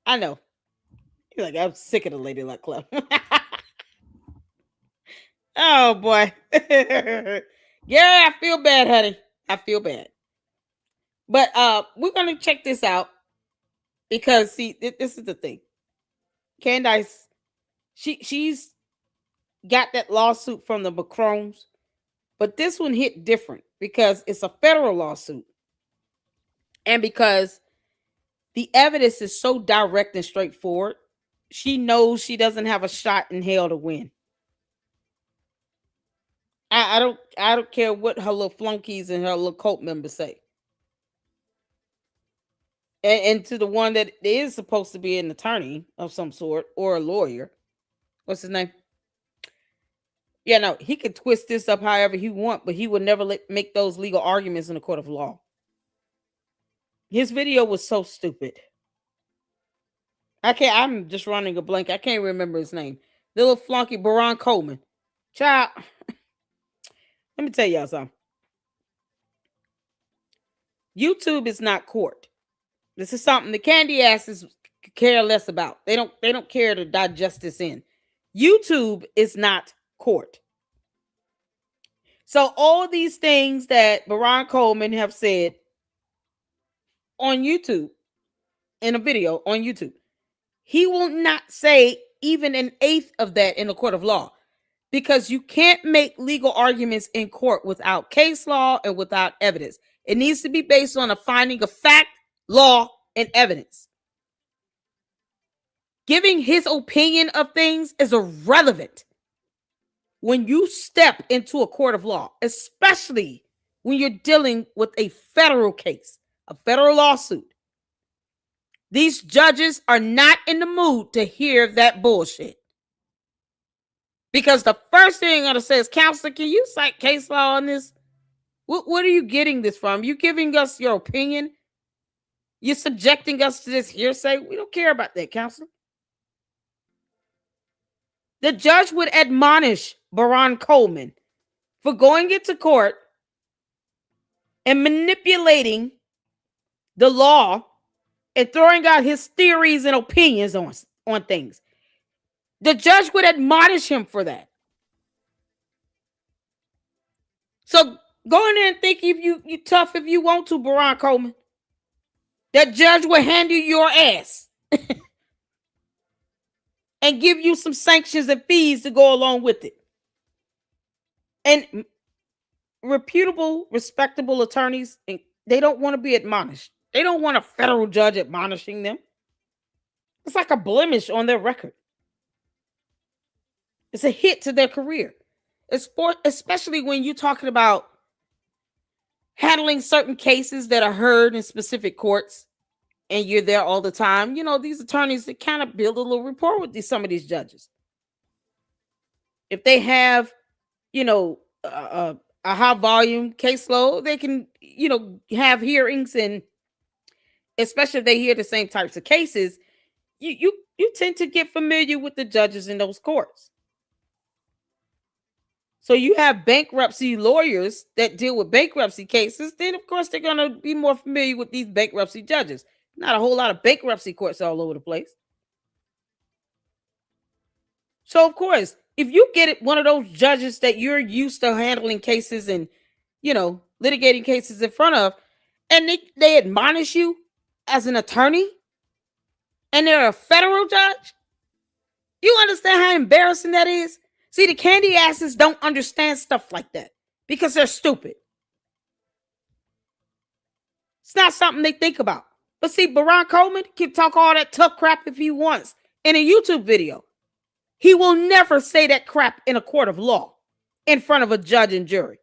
I know. You're like, I'm sick of the Lady Luck Club. Oh boy. Gary, I feel bad, honey. I feel bad. But we're gonna check this out because see, this is the thing. Candace, she's got that lawsuit from the Macrones, but this one hit different because it's a federal lawsuit. And because the evidence is so direct and straightforward, she knows she doesn't have a shot in hell to win. I don't care what her little flunkies and her little cult members say. And to the one that is supposed to be an attorney of some sort or a lawyer, what's his name? Yeah, no, he could twist this up however he wants, but he would never make those legal arguments in a court of law. His video was so stupid. I'm just running a blank. I can't remember his name. The little flunky, Baron Coleman. Child, let me tell y'all something. YouTube is not court. This is something the candy asses care less about. They don't care to digest this in. YouTube is not court. So all these things that Baron Coleman have said on YouTube, in a video on YouTube, he will not say even an eighth of that in a court of law, because you can't make legal arguments in court without case law and without evidence. It needs to be based on a finding of fact, law, and evidence. Giving his opinion of things is irrelevant when you step into a court of law, especially when you're dealing with a federal case, a federal lawsuit. These judges are not in the mood to hear that bullshit. Because the first thing I'm going to say is, counselor, can you cite case law on this? What are you getting this from? You giving us your opinion? You're subjecting us to this hearsay? We don't care about that, counselor. The judge would admonish Baron Coleman for going into court and manipulating the law and throwing out his theories and opinions on things. The judge would admonish him for that. So go in there and think if you tough if you want to, Baron Coleman. That judge will handle your ass and give you some sanctions and fees to go along with it. And reputable, respectable attorneys, they don't want to be admonished. They don't want a federal judge admonishing them. It's like a blemish on their record. It's a hit to their career. Especially when you're talking about handling certain cases that are heard in specific courts and you're there all the time. You know, these attorneys, they kind of build a little rapport with some of these judges. If they have, you know, a high volume caseload, they can, you know, have hearings, and especially if they hear the same types of cases, you tend to get familiar with the judges in those courts. So you have bankruptcy lawyers that deal with bankruptcy cases, then of course they're going to be more familiar with these bankruptcy judges. Not a whole lot of bankruptcy courts all over the place. So of course, if you get one of those judges that you're used to handling cases and, you know, litigating cases in front of, and they admonish you as an attorney, and they're a federal judge, you understand how embarrassing that is? See, the candy asses don't understand stuff like that because they're stupid. It's not something they think about. But see, Baron Coleman can talk all that tough crap if he wants in a YouTube video. He will never say that crap in a court of law in front of a judge and jury.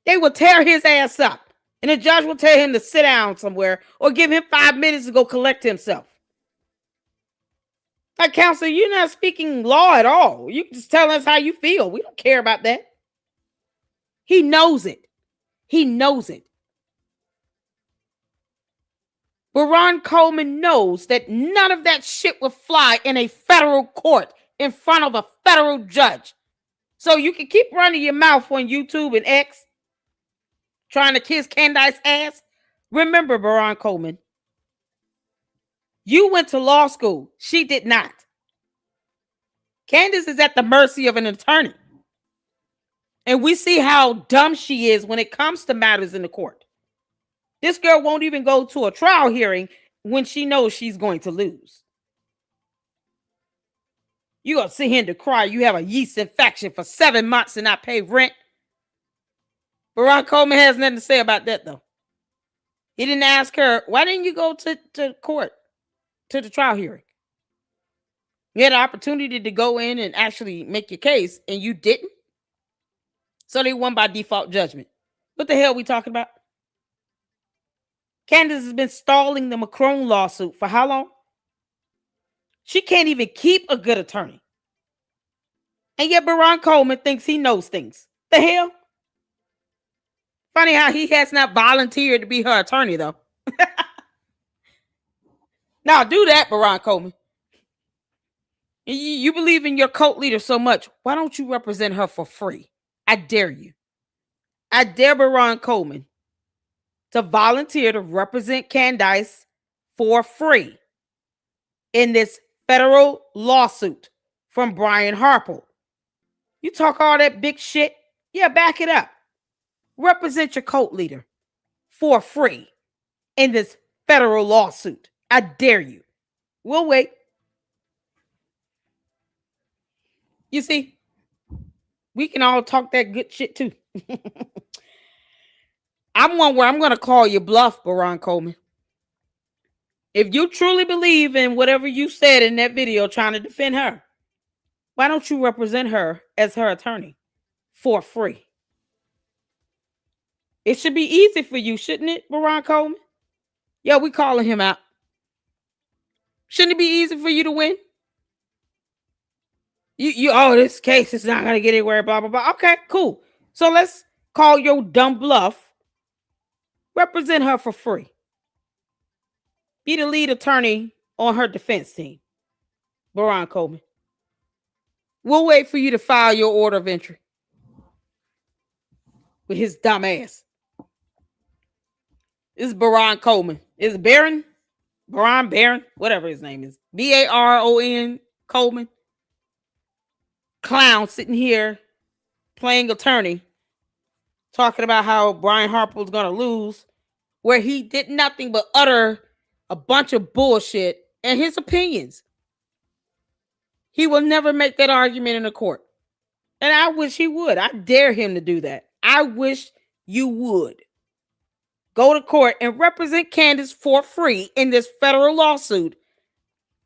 They will tear his ass up, and the judge will tell him to sit down somewhere or give him 5 minutes to go collect himself. Like, counselor, you're not speaking law at all. You can just tell us how you feel. We don't care about that. He knows it. He knows it. Baron Coleman knows that none of that shit will fly in a federal court in front of a federal judge. So you can keep running your mouth on YouTube and X, trying to kiss Candace's ass. Remember, Baron Coleman, you went to law school. She did not. Candace is at the mercy of an attorney. And we see how dumb she is when it comes to matters in the court. This girl won't even go to a trial hearing when she knows she's going to lose. You're going to sit here and decry you have a yeast infection for 7 months and not pay rent. Baron Coleman has nothing to say about that, though. He didn't ask her, why didn't you go to court, to the trial hearing? You had an opportunity to go in and actually make your case, and you didn't? So they won by default judgment. What the hell are we talking about? Candace has been stalling the Macron lawsuit for how long? She can't even keep a good attorney. And yet Baron Coleman thinks he knows things. The hell? Funny how he has not volunteered to be her attorney, though. Now, do that, Baron Coleman. You believe in your cult leader so much. Why don't you represent her for free? I dare you. I dare Baron Coleman to volunteer to represent Candace for free in this federal lawsuit from Brian Harper. You talk all that big shit. Yeah, back it up. Represent your cult leader for free in this federal lawsuit. I dare you. We'll wait. You see, we can all talk that good shit too. I'm one where I'm going to call you bluff, Baron Coleman. If you truly believe in whatever you said in that video trying to defend her, why don't you represent her as her attorney for free? It should be easy for you, shouldn't it, Baron Coleman? Yeah, we calling him out. Shouldn't it be easy for you to win? Oh, this case is not going to get anywhere, blah, blah, blah. Okay, cool. So let's call your dumb bluff. Represent her for free. Be the lead attorney on her defense team, Baron Coleman. We'll wait for you to file your order of entry with his dumb ass. This is Baron Coleman. Is it Baron? Baron, whatever his name is, Baron Coleman, clown sitting here playing attorney, talking about how Brian Harper was going to lose, where he did nothing but utter a bunch of bullshit and his opinions. He will never make that argument in a court. And I wish he would. I dare him to do that. I wish you would. Go to court and represent Candace for free in this federal lawsuit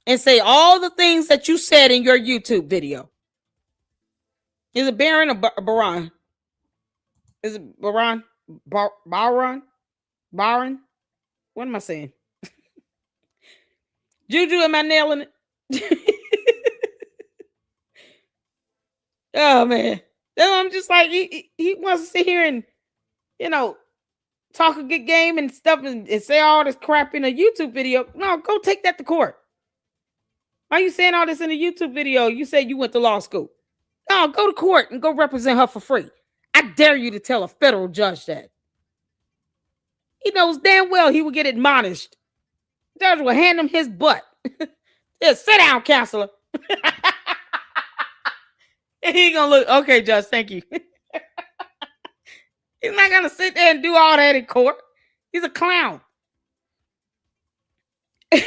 and say all the things that you said in your YouTube video. Is it Baron or Baron? Is it Baron? Baron? What am I saying? Juju, am I nailing it? Oh, man. I'm just like, he wants to sit here and, talk a good game and stuff and say all this crap in a YouTube video. No, go take that to court. Why are you saying all this in a YouTube video? You said you went to law school. No, go to court and go represent her for free. I dare you to tell a federal judge that. He knows damn well he will get admonished. The judge will hand him his butt. Just sit down, counselor. And he gonna look, okay, Judge, thank you. He's not gonna sit there and do all that in court. He's a clown. Is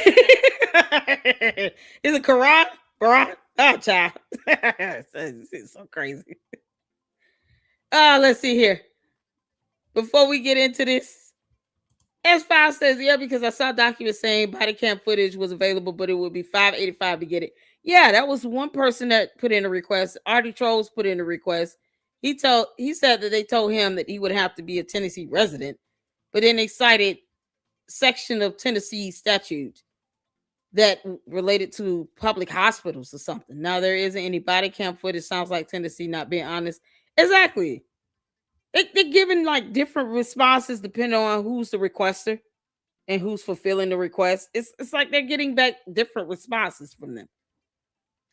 it Quran? Oh, child. It's so crazy. Let's see here. Before we get into this, S5 says, yeah, because I saw documents saying body cam footage was available, but it would be $585 to get it. Yeah, that was one person that put in a request. Artie Trolls put in a request. He said that they told him that he would have to be a Tennessee resident, but then they cited section of Tennessee statute that related to public hospitals or something. Now there isn't any body cam footage. Sounds like Tennessee not being honest. Exactly. They're giving like different responses depending on who's the requester and who's fulfilling the request. It's like they're getting back different responses from them.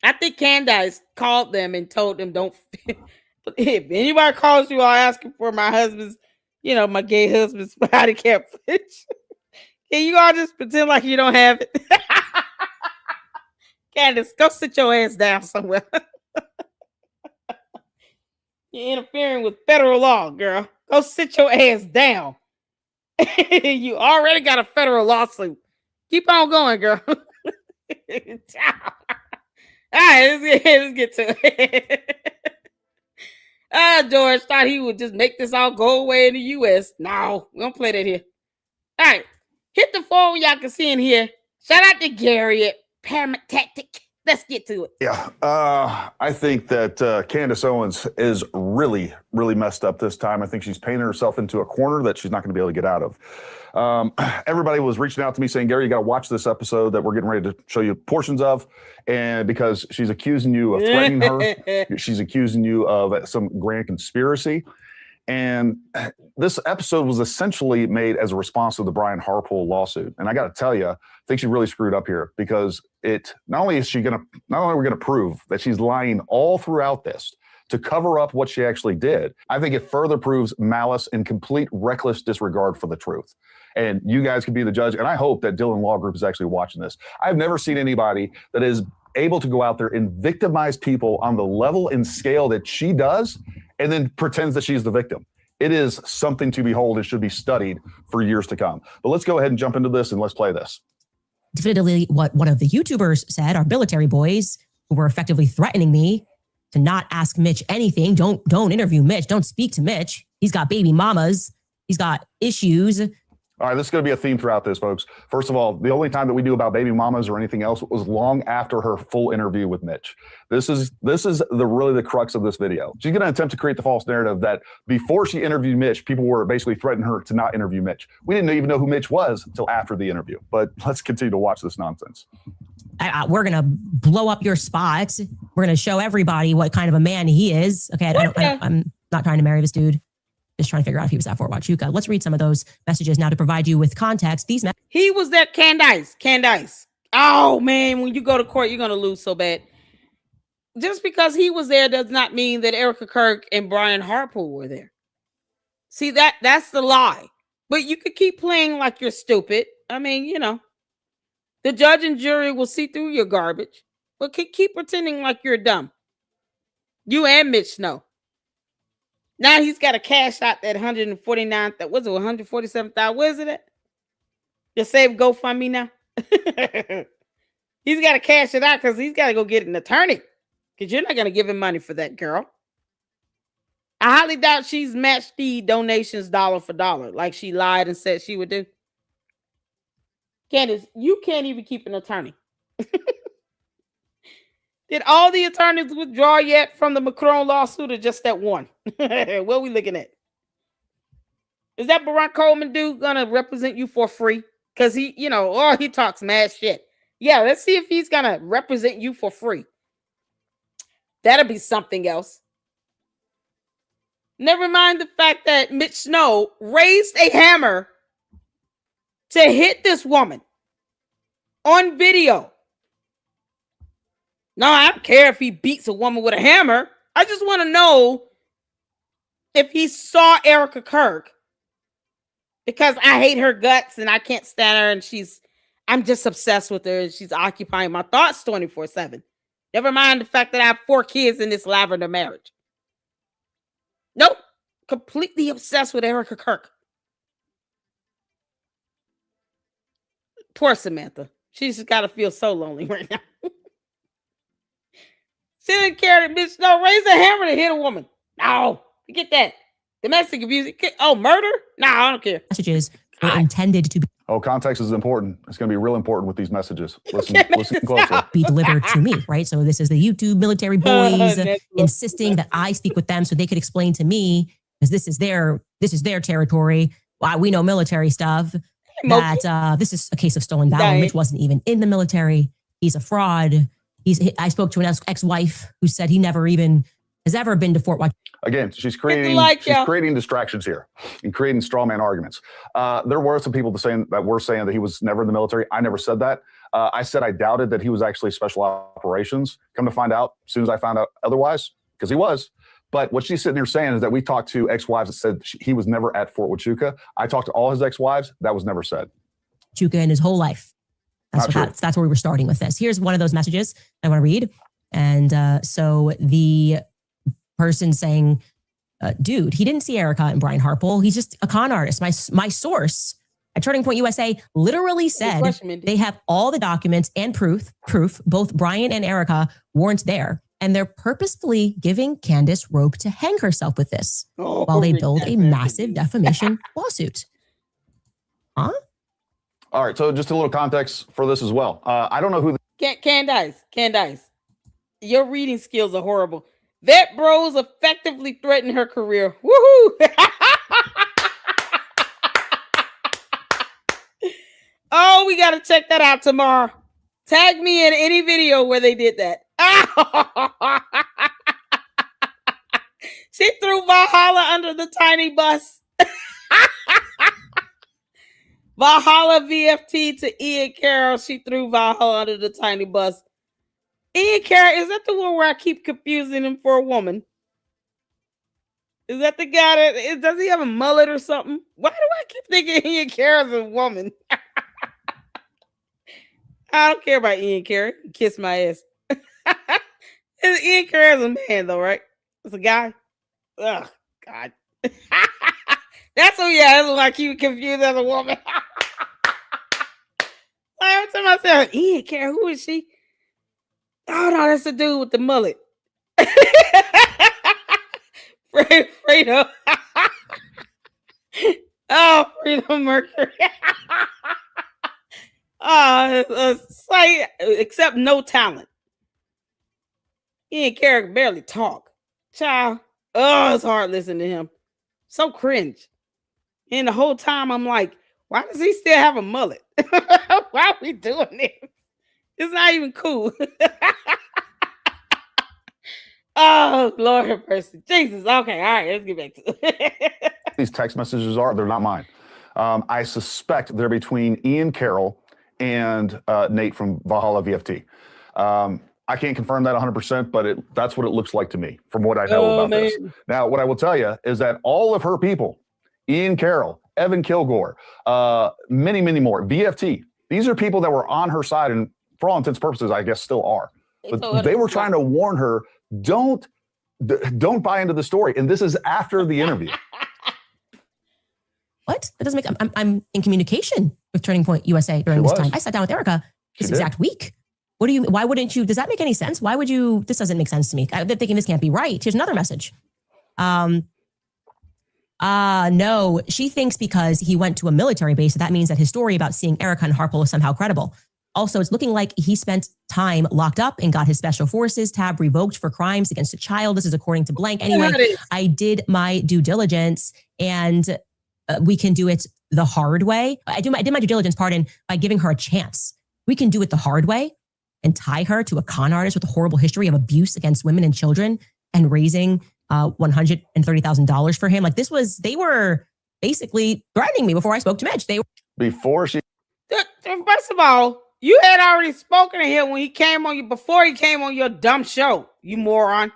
I think Candace called them and told them, don't, if anybody calls you, I'll ask for my husband's, my gay husband's body cam footage. Can you all just pretend like you don't have it? Candace, go sit your ass down somewhere. You're interfering with federal law, girl. Go sit your ass down. You already got a federal lawsuit. Keep on going, girl. All right, let's get to it. George thought he would just make this all go away in the U.S. No, we don't play that here. All right, hit the phone. Y'all can see in here. Shout out to Gary at Paramount Tactic. Let's get to it. Yeah, I think that Candace Owens is really, really messed up this time. I think she's painted herself into a corner that she's not going to be able to get out of. Everybody was reaching out to me saying, Gary, you got to watch this episode that we're getting ready to show you portions of. And because she's accusing you of threatening her, she's accusing you of some grand conspiracy. And this episode was essentially made as a response to the Brian Harper lawsuit. And I got to tell you, I think she really screwed up here because not only are we going to prove that she's lying all throughout this to cover up what she actually did, I think it further proves malice and complete reckless disregard for the truth. And you guys can be the judge. And I hope that Dylan Law Group is actually watching this. I've never seen anybody that is able to go out there and victimize people on the level and scale that she does and then pretends that she's the victim. It is something to behold and should be studied for years to come. But let's go ahead and jump into this and let's play this. Definitively what one of the YouTubers said, our military boys who were effectively threatening me to not ask Mitch anything. Don't interview Mitch. Don't speak to Mitch. He's got baby mamas. He's got issues. All right, this is going to be a theme throughout this, folks. First of all, the only time that we do about baby mamas or anything else was long after her full interview with Mitch. This is really the crux of this video. She's going to attempt to create the false narrative that before she interviewed Mitch, people were basically threatening her to not interview Mitch. We didn't even know who Mitch was until after the interview. But let's continue to watch this nonsense. We're going to blow up your spot. We're going to show everybody what kind of a man he is. Okay, I'm not trying to marry this dude. Just trying to figure out if he was at Fort Huachuca. Let's read some of those messages now to provide you with context. He was there, Candace. Oh, man, when you go to court, you're going to lose so bad. Just because he was there does not mean that Erika, Kirk, and Brian Harper were there. See, that's the lie. But you could keep playing like you're stupid. I mean, The judge and jury will see through your garbage, but keep pretending like you're dumb. You and Mitch Snow. Now he's got to cash out that 149. Was it 147,000? What is it at? Just save GoFundMe now. He's got to cash it out because he's got to go get an attorney. Because you're not going to give him money for that, girl. I highly doubt she's matched the donations dollar for dollar like she lied and said she would do. Candace, you can't even keep an attorney. Did all the attorneys withdraw yet from the Macron lawsuit or just that one? What are we looking at? Is that Barack Coleman dude gonna represent you for free? Because he, he talks mad shit. Yeah, let's see if he's gonna represent you for free. That'll be something else. Never mind the fact that Mitch Snow raised a hammer to hit this woman on video. No, I don't care if he beats a woman with a hammer. I just want to know if he saw Erika Kirk, because I hate her guts and I can't stand her, and I'm just obsessed with her, and she's occupying my thoughts 24/7. Never mind the fact that I have 4 kids in this lavender marriage. Nope. Completely obsessed with Erika Kirk. Poor Samantha. She's just got to feel so lonely right now. She didn't care that Mitch Snow raised a hammer to hit a woman. No, forget that. Domestic abuse. Oh, murder? No, I don't care. Messages are intended to Oh, context is important. It's going to be real important with these messages. Listen closer. be delivered to me, right? So this is the YouTube military boys insisting that I speak with them so they could explain to me, because this is their territory. Why we know military stuff. That this is a case of stolen valor. Mitch wasn't even in the military. He's a fraud. I spoke to an ex-wife who said he never even has ever been to Fort Watch. Again, she's creating distractions here and creating straw man arguments. There were some people saying that he was never in the military. I never said that. I said I doubted that he was actually special operations. Come to find out, as soon as I found out otherwise, because he was. But what she's sitting here saying is that we talked to ex-wives that said he was never at Fort Huachuca. I talked to all his ex-wives. That was never said. Huachuca in his whole life. That's where we were starting with this. Here's one of those messages I want to read. And so the person saying, dude, he didn't see Erika and Brian Harpole. He's just a con artist. My source at Turning Point USA literally said they have all the documents and proof. Both Brian and Erika weren't there. And they're purposefully giving Candace rope to hang herself with this while they build a massive defamation lawsuit. Huh? All right. So just a little context for this as well. I don't know who. Candace, your reading skills are horrible. Vet bros effectively threatened her career. Woohoo! Oh, we got to check that out tomorrow. Tag me in any video where they did that. She threw Valhalla under the tiny bus. Valhalla VFT to Ian Carroll. She threw Valhalla under the tiny bus. Ian Carroll, is that the one where I keep confusing him for a woman? Is that the guy that does he have a mullet or something? Why do I keep thinking Ian Carroll's a woman? I don't care about Ian Carroll. Kiss my ass. Ian Carroll's a man, though, right? It's a guy. Oh, God. That's what I keep confused as a woman. Every time I say Ian Carroll, who is she? Oh, no, that's the dude with the mullet. Fredo. Oh, Freedom Mercury. Except no talent. Ian Carroll barely talk. Child. Oh, it's hard listening to him. So cringe. And the whole time I'm like, why does he still have a mullet? Why are we doing this? It's not even cool. Oh, Lord have mercy. Jesus. Okay, all right, let's get back to it. These text messages they're not mine. I suspect they're between Ian Carroll and Nate from Valhalla VFT. I can't confirm that 100%, but that's what it looks like to me from what I know about this. Now, what I will tell you is that all of her people, Ian Carroll, Evan Kilgore, many, many more, VFT, These are people that were on her side and for all intents and purposes, I guess still are. But they were trying to warn her, don't buy into the story. And this is after the interview. What? That doesn't make. I'm in communication with Turning Point USA during this time. I sat down with Erika this exact week. What do you? Why wouldn't you? Does that make any sense? Why would you? This doesn't make sense to me. I've been thinking this can't be right. Here's another message. No, she thinks because he went to a military base, that means that his story about seeing Erika and Harpole is somehow credible. Also, it's looking like he spent time locked up and got his special forces tab revoked for crimes against a child. This is according to blank. Anyway, I did my due diligence, and we can do it the hard way. I did my due diligence, by giving her a chance. We can do it the hard way and tie her to a con artist with a horrible history of abuse against women and children and raising $130,000 for him. Like they were basically threatening me before I spoke to Mitch. First of all, you had already spoken to him before he came on your dumb show, you moron.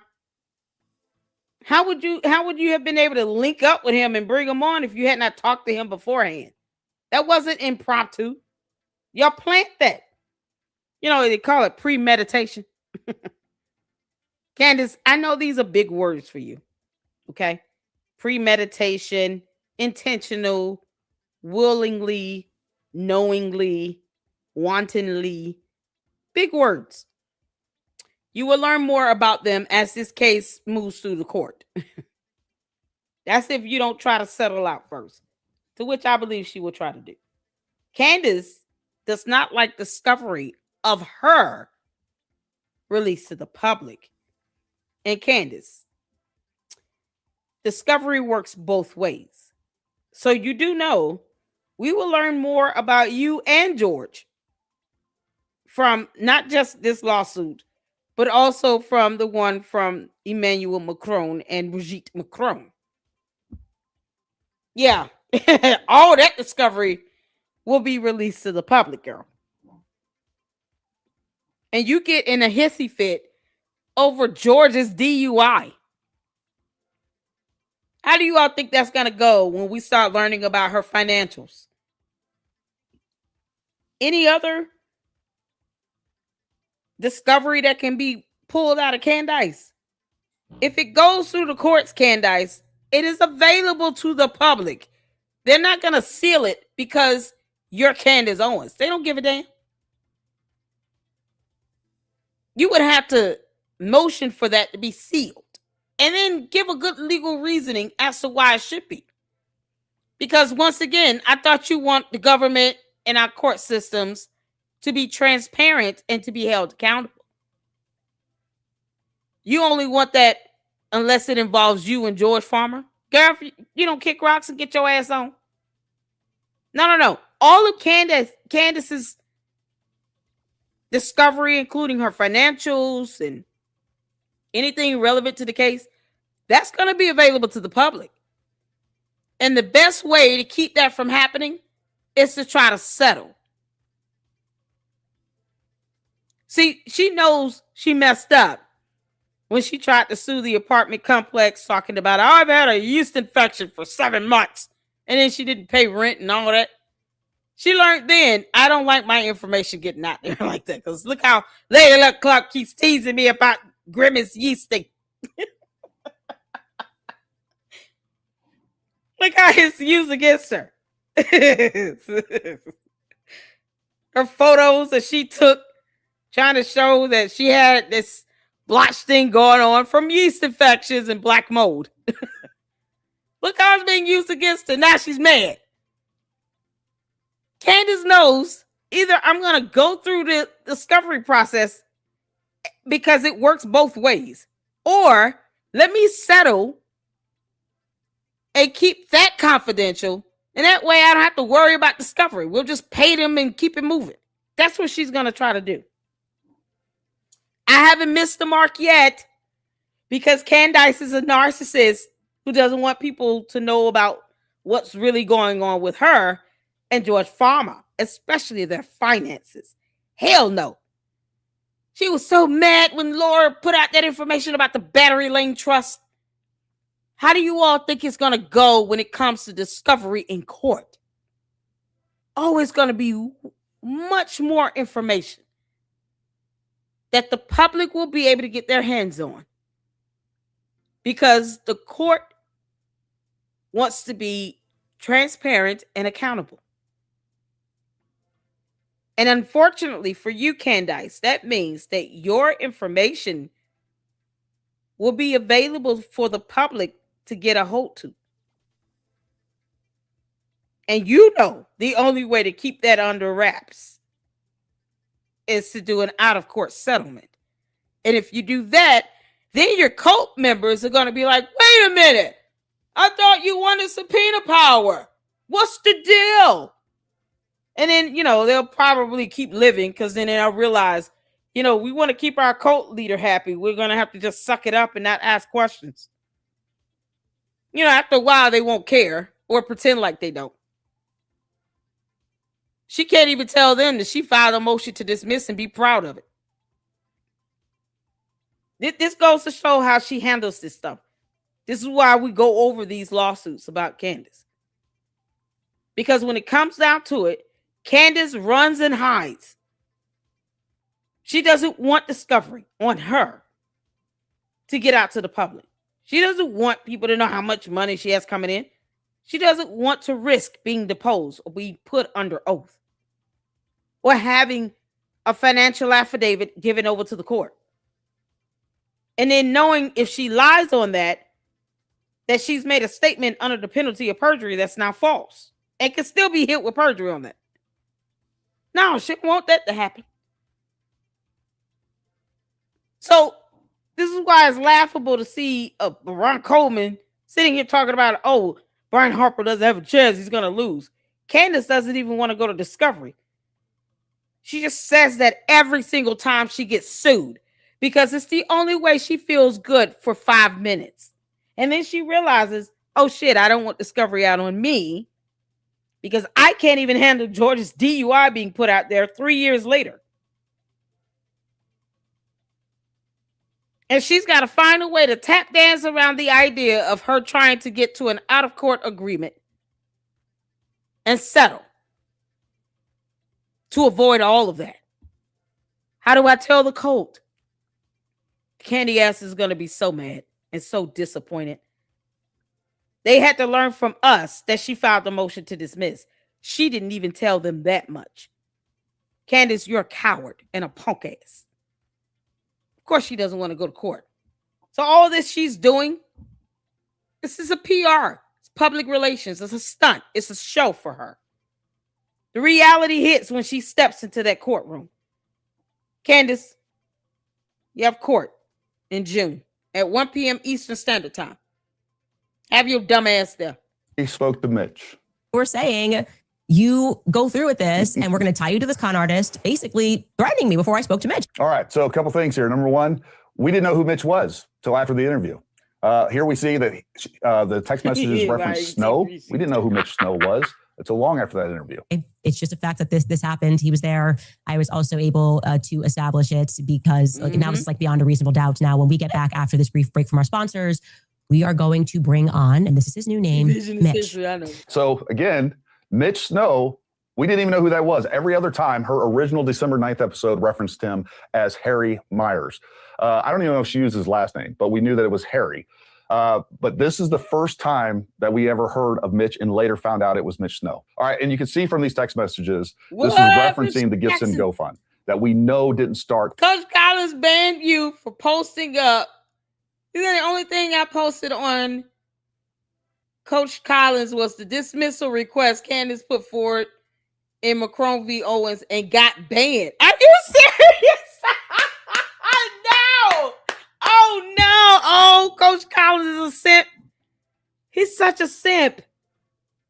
How would you have been able to link up with him and bring him on if you had not talked to him beforehand? That wasn't impromptu. Y'all planned that. You know, they call it premeditation. Candace, I know these are big words for you. Okay? Premeditation, intentional, willingly, knowingly, wantonly. Big words. You will learn more about them as this case moves through the court. That's if you don't try to settle out first, to which I believe she will try to do. Candace does not like discovery of her released to the public. And Candace, discovery works both ways. So you do know we will learn more about you and George from not just this lawsuit, but also from the one from Emmanuel Macron and Brigitte Macron. Yeah, all that discovery will be released to the public, girl. And you get in a hissy fit over George's DUI. How do you all think that's going to go when we start learning about her financials? Any other discovery that can be pulled out of Candace? If it goes through the courts, Candace, it is available to the public. They're not going to seal it because you're Candace Owens. They don't give a damn. You would have to motion for that to be sealed and then give a good legal reasoning as to why it should be. Because once again, I thought you want the government and our court systems to be transparent and to be held accountable. You only want that unless it involves you and George Farmer. Girl, you don't kick rocks and get your ass on. No. All of Candace's discovery, including her financials and anything relevant to the case, that's going to be available to the public. And the best way to keep that from happening is to try to settle. See, she knows she messed up when she tried to sue the apartment complex talking about, I've had a yeast infection for 7 months. And then she didn't pay rent and all that. She learned then, I don't like my information getting out there like that. Because look how Lady Luck Clark keeps teasing me about Grimace yeasting. Look how it's used against her. Her photos that she took trying to show that she had this blotch thing going on from yeast infections and black mold. Look how it's being used against her. Now she's mad. Candace knows either I'm going to go through the discovery process because it works both ways, or let me settle and keep that confidential. And that way I don't have to worry about discovery. We'll just pay them and keep it moving. That's what she's going to try to do. I haven't missed the mark yet because Candace is a narcissist who doesn't want people to know about what's really going on with her and George Farmer, especially their finances. Hell no. She was so mad when Laura put out that information about the Battery Lane Trust. How do you all think it's going to go when it comes to discovery in court? Oh, it's going to be much more information that the public will be able to get their hands on, because the court wants to be transparent and accountable. And unfortunately for you, Candace, that means that your information will be available for the public to get a hold to. And you know the only way to keep that under wraps is to do an out-of-court settlement. And if you do that, then your cult members are going to be like, wait a minute, I thought you wanted subpoena power. What's the deal? And then, they'll probably keep living, because then they'll realize, we want to keep our cult leader happy. We're going to have to just suck it up and not ask questions. After a while, they won't care or pretend like they don't. She can't even tell them that she filed a motion to dismiss and be proud of it. This goes to show how she handles this stuff. This is why we go over these lawsuits about Candace. Because when it comes down to it, Candace runs and hides. She doesn't want discovery on her to get out to the public. She doesn't want people to know how much money she has coming in. She doesn't want to risk being deposed or being put under oath or having a financial affidavit given over to the court. And then knowing if she lies on that she's made a statement under the penalty of perjury that's now false and can still be hit with perjury on that. No, she won't want that to happen. So this is why it's laughable to see Ron Coleman sitting here talking about, oh, Brian Harper doesn't have a chance, he's going to lose. Candace doesn't even want to go to discovery. She just says that every single time she gets sued, because it's the only way she feels good for 5 minutes. And then she realizes, oh shit, I don't want discovery out on me, because I can't even handle George's DUI being put out there 3 years later. And she's got to find a way to tap dance around the idea of her trying to get to an out-of-court agreement and settle to avoid all of that. How do I tell the cult? Candy ass is going to be so mad and so disappointed. They had to learn from us that she filed a motion to dismiss. She didn't even tell them that much. Candace, you're a coward and a punk ass. Of course, she doesn't want to go to court. So all this she's doing, this is a PR. It's public relations. It's a stunt. It's a show for her. The reality hits when she steps into that courtroom. Candace, you have court in June at 1 p.m. Eastern Standard Time. Have your dumb ass there. He spoke to Mitch. We're saying you go through with this and we're going to tie you to this con artist, basically threatening me before I spoke to Mitch. All right. So a couple things here. Number one, we didn't know who Mitch was till after the interview. Here we see that the text messages reference Snow. We didn't know who Mitch Snow was until long after that interview. It's just a fact that this happened. He was there. I was also able to establish it because now it's like beyond a reasonable doubt. Now, when we get back after this brief break from our sponsors, we are going to bring on, and this is his new name, Mitch. So again, Mitch Snow, we didn't even know who that was. Every other time, her original December 9th episode referenced him as Harry Myers. I don't even know if she used his last name, but we knew that it was Harry. But this is the first time that we ever heard of Mitch and later found out it was Mitch Snow. All right, and you can see from these text messages, this is referencing the Gibson Go Fund that we know didn't start. Coach Collins banned you for posting up. The only thing I posted on Coach Collins was the dismissal request Candace put forward in Macron v. Owens and got banned. Are you serious? No. Oh, no. Oh, Coach Collins is a simp. He's such a simp.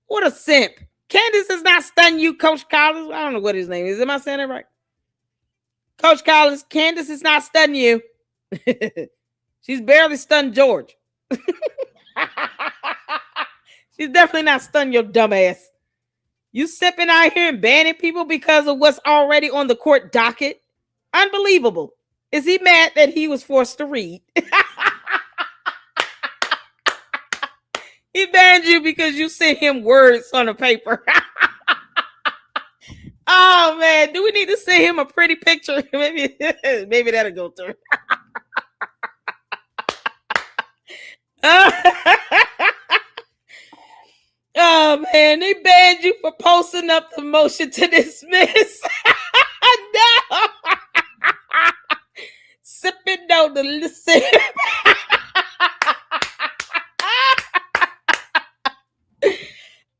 What a simp. Candace is not stunning you, Coach Collins. I don't know what his name is. Am I saying it right? Coach Collins, Candace is not stunning you. She's barely stunned George. She's definitely not stunning your dumb ass. You sipping out here and banning people because of what's already on the court docket? Unbelievable. Is he mad that he was forced to read? He banned you because you sent him words on a paper. Oh man, do we need to send him a pretty picture? Maybe that'll go through. Oh man, they banned you for posting up the motion to dismiss. No. Sipping down the listen.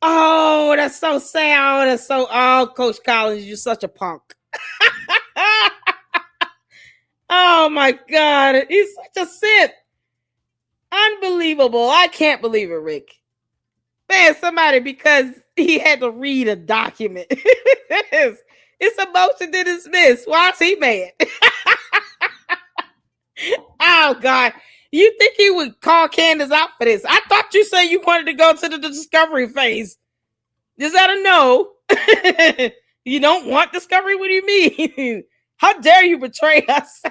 Oh, that's so sad. That's so. Oh, Coach Collins, you're such a punk. Oh my God, he's such a simp. Unbelievable. I can't believe it, Rick. Man, somebody, because he had to read a document. It's a motion to dismiss. Why is he mad? Oh God. You think he would call Candace out for this? I thought you said you wanted to go to the discovery phase. Is that a no? You don't want discovery? What do you mean? How dare you betray us?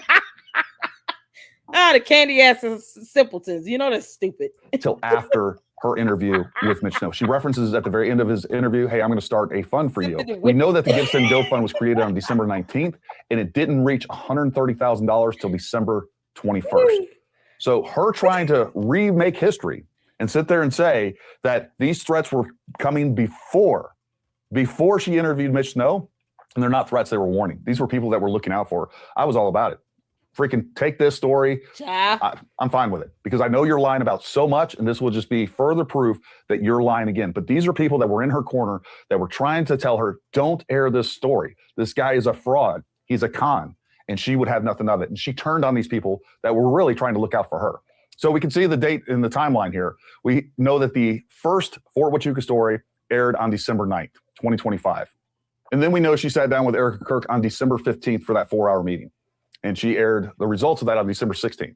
The candy ass simpletons. You know that's stupid. Until after her interview with Mitch Snow. She references at the very end of his interview, hey, I'm going to start a fund for you. We know that the Give, Send, Go fund was created on December 19th, and it didn't reach $130,000 till December 21st. So her trying to remake history and sit there and say that these threats were coming before she interviewed Mitch Snow, and they're not threats, they were warning. These were people that were looking out for her. I was all about it. Freaking take this story. I'm fine with it because I know you're lying about so much, and this will just be further proof that you're lying again. But these are people that were in her corner that were trying to tell her, don't air this story. This guy is a fraud. He's a con. And she would have nothing of it. And she turned on these people that were really trying to look out for her. So we can see the date in the timeline here. We know that the first Fort Huachuca story aired on December 9th, 2025. And then we know she sat down with Erika Kirk on December 15th for that 4-hour meeting. And she aired the results of that on December 16th.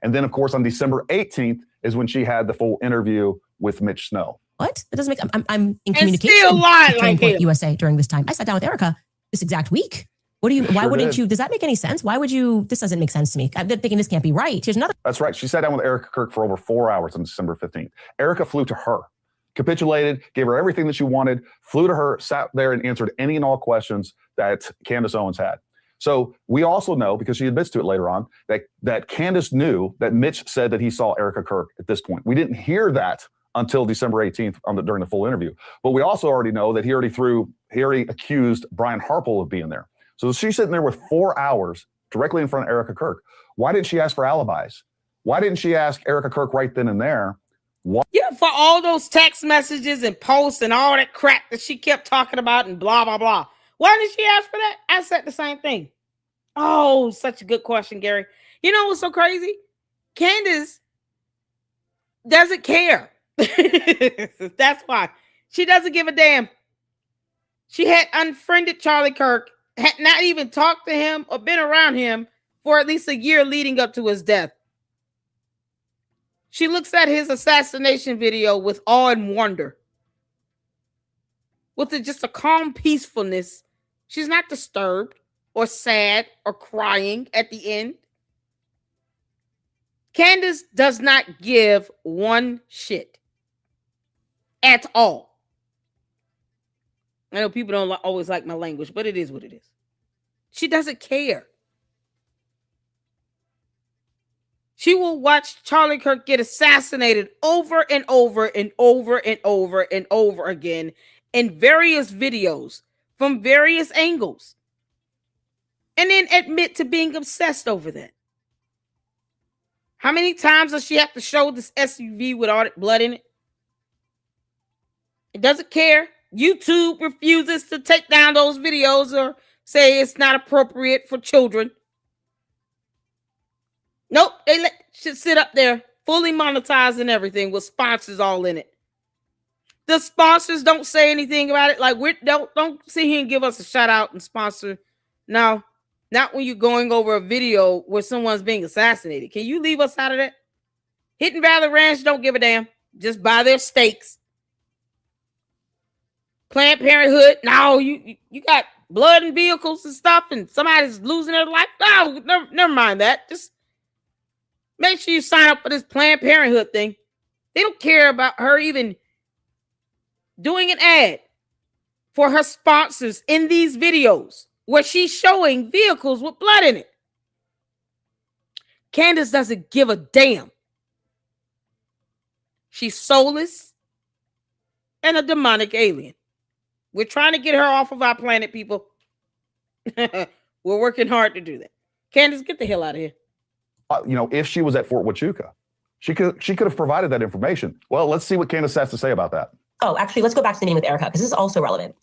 And then, of course, on December 18th is when she had the full interview with Mitch Snow. What? That doesn't make. I'm in communication still lying with like him. USA during this time. I sat down with Erika this exact week. What do you? Why wouldn't you? Does that make any sense? Why would you? This doesn't make sense to me. I'm thinking this can't be right. Here's another. That's right. She sat down with Erika Kirk for over 4 hours on December 15th. Erika flew to her, capitulated, gave her everything that she wanted, flew to her, sat there and answered any and all questions that Candace Owens had. So we also know, because she admits to it later on, that Candace knew that Mitch said that he saw Erika Kirk at this point. We didn't hear that until December 18th during the full interview. But we also already know that he already accused Brian Harple of being there. So she's sitting there with 4 hours directly in front of Erika Kirk. Why didn't she ask for alibis? Why didn't she ask Erika Kirk right then and there? Yeah, for all those text messages and posts and all that crap that she kept talking about and blah, blah, blah. Why did she ask for that? I said the same thing. Oh, such a good question, Gary. You know what's so crazy? Candace doesn't care. That's why. She doesn't give a damn. She had unfriended Charlie Kirk, had not even talked to him or been around him for at least a year leading up to his death. She looks at his assassination video with awe and wonder. With just a calm peacefulness. She's not disturbed or sad or crying at the end. Candace does not give one shit at all. I know people don't always like my language, but it is what it is. She doesn't care. She will watch Charlie Kirk get assassinated over and over and over and over and over again in various videos from various angles. And then admit to being obsessed over that. How many times does she have to show this SUV with all that blood in it? It doesn't care. YouTube refuses to take down those videos or say it's not appropriate for children. Nope, they let shit sit up there, fully monetized and everything with sponsors all in it. The sponsors don't say anything about it. Like, don't sit here and give us a shout out and sponsor. No, not when you're going over a video where someone's being assassinated. Can you leave us out of that? Hidden Valley Ranch don't give a damn. Just buy their steaks. Planned Parenthood, no, you got blood and vehicles and stuff, and somebody's losing their life. No, never mind that. Just make sure you sign up for this Planned Parenthood thing. They don't care about her even doing an ad. for her sponsors in these videos where she's showing vehicles with blood in it. Candace doesn't give a damn. She's soulless and a demonic alien. We're trying to get her off of our planet, people. We're working hard to do that. Candace, get the hell out of here. If she was at Fort Huachuca, she could have provided that information. Well, let's see what Candace has to say about that. Oh, actually, let's go back to the meeting with Erika, because this is also relevant.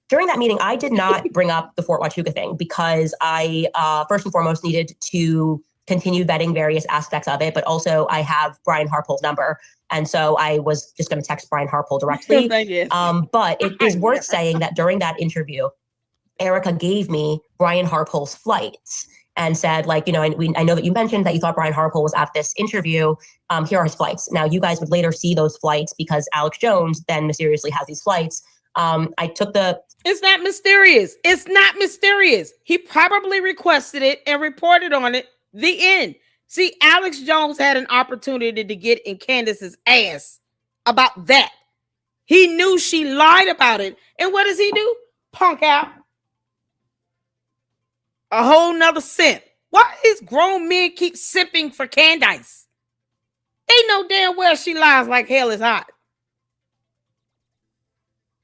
During that meeting, I did not bring up the Fort Huachuca thing because I, first and foremost, needed to continue vetting various aspects of it, but also I have Brian Harpole's number. And so I was just going to text Brian Harpole directly. But it is worth saying that during that interview, Erika gave me Brian Harpole's flights and said, like, I know that you mentioned that you thought Brian Harpole was at this interview. Here are his flights. Now, you guys would later see those flights because Alex Jones then mysteriously has these flights. I took the... It's not mysterious. It's not mysterious. He probably requested it and reported on it. The end. See, Alex Jones had an opportunity to get in Candace's ass about that. He knew she lied about it. And what does he do? Punk out. A whole nother simp. Why is grown men keep simping for Candace? They know damn well she lies like hell is hot.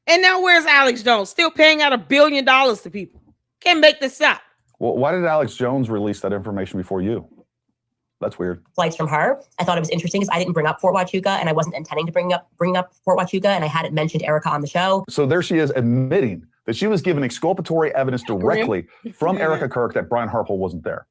And now where's Alex Jones? Still paying out $1 billion to people. Can't make this up. Well, why did Alex Jones release that information before you? That's weird. Flights from her. I thought it was interesting because I didn't bring up Fort Huachuca and I wasn't intending to bring up Fort Huachuca, and I hadn't mentioned Erika on the show. So there she is admitting that she was given exculpatory evidence directly from Erika Kirk that Brian Harpole wasn't there.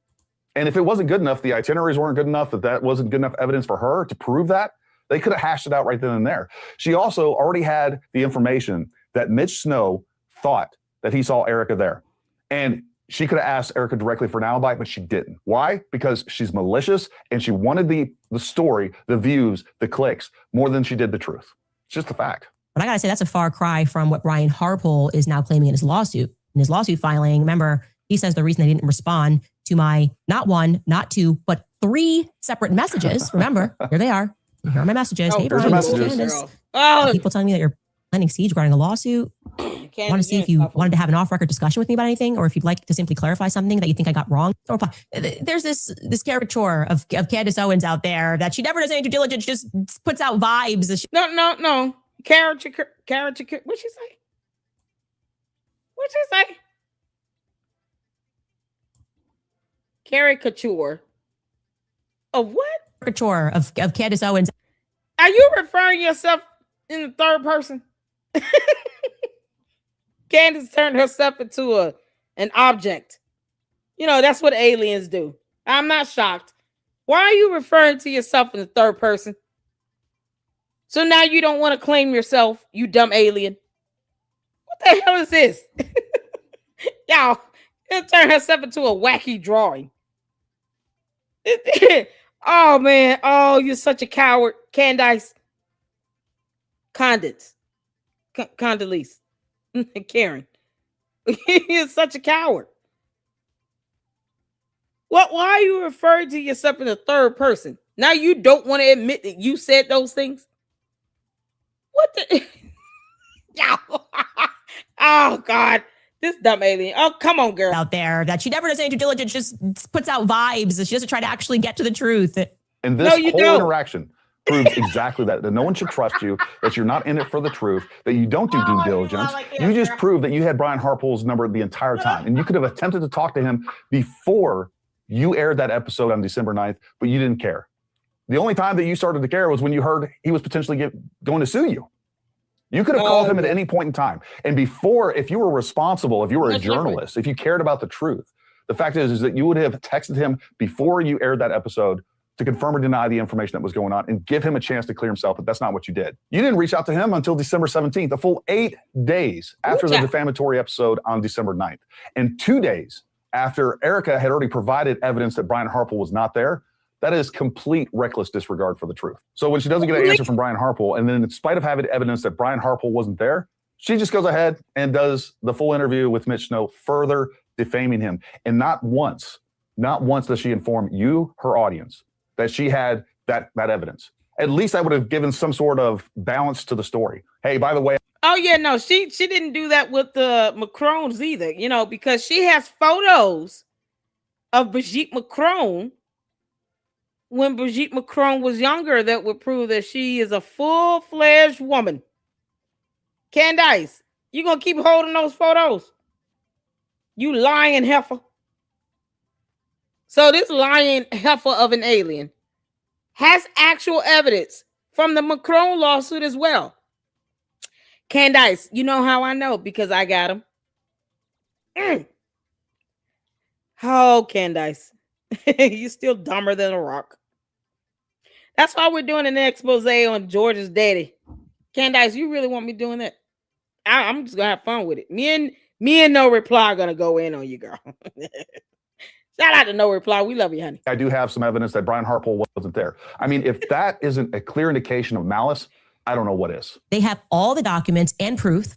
And if it wasn't good enough, the itineraries weren't good enough, that wasn't good enough evidence for her to prove that, they could have hashed it out right then and there. She also already had the information that Mitch Snow thought that he saw Erika there. And she could have asked Erika directly for an alibi, but she didn't. Why? Because she's malicious and she wanted the story, the views, the clicks, more than she did the truth. It's just a fact. But I got to say, that's a far cry from what Brian Harpole is now claiming in his lawsuit. In his lawsuit filing, remember, he says the reason they didn't respond to my not one, not two, but 3 separate messages. Remember, here they are. Here are my messages. Hey, Brian, Candace. People telling me that you're planning siege regarding a lawsuit. I want to see if you wanted to have an off-record discussion with me about anything, or if you'd like to simply clarify something that you think I got wrong. There's this caricature of Candace Owens out there that she never does any due diligence, just puts out vibes. No. Caricature. What'd she say? Caricature of what? Caricature of Candace Owens. Are you referring yourself in the third person? Candace turned herself into an object. That's what aliens do. I'm not shocked. Why are you referring to yourself in the third person? So now you don't want to claim yourself, you dumb alien. What the hell is this? Y'all, it'll turn herself into a wacky drawing. Oh, man. Oh, you're such a coward. Candace. Condemnation. Karen. You're such a coward. Why are you referring to yourself in the third person? Now you don't want to admit that you said those things? What the? Oh, God. This dumb alien. Oh, come on, girl. Out there that she never does any due diligence, just puts out vibes. She doesn't try to actually get to the truth. And this whole interaction proves exactly that no one should trust you, that you're not in it for the truth, that you don't do due diligence. You just proved that you had Brian Harpole's number the entire time. And you could have attempted to talk to him before you aired that episode on December 9th, but you didn't care. The only time that you started to care was when you heard he was potentially going to sue you. You could have called him at any point in time. And before, if you were responsible, if you were a journalist, if you cared about the truth, the fact is that you would have texted him before you aired that episode to confirm or deny the information that was going on and give him a chance to clear himself, but that's not what you did. You didn't reach out to him until December 17th, a full 8 days after the defamatory episode on December 9th. And 2 days after Erika had already provided evidence that Brian Harpole was not there. That is complete reckless disregard for the truth. So when she doesn't get an answer from Brian Harpole, and then in spite of having evidence that Brian Harpole wasn't there, she just goes ahead and does the full interview with Mitch Snow, further defaming him. And not once does she inform you, her audience, that she had that evidence. At least I would have given some sort of balance to the story. Hey, by the way. Oh yeah, no, she didn't do that with the Macrons either, you know, because she has photos of Brigitte Macron when Brigitte Macron was younger that would prove that she is a full-fledged woman. Candace, you gonna keep holding those photos? You lying heifer. So this lying heifer of an alien has actual evidence from the Macron lawsuit as well. Candace, you know how I know? Because I got him. Oh, Candace, you still dumber than a rock. That's why we're doing an expose on George's daddy. Candace, you really want me doing that? I'm just gonna have fun with it. Me and No Reply are gonna go in on you, girl. Shout out to No Reply. We love you, honey. I do have some evidence that Brian Hartpole wasn't there. I mean, if that isn't a clear indication of malice, I don't know what is. They have all the documents and proof.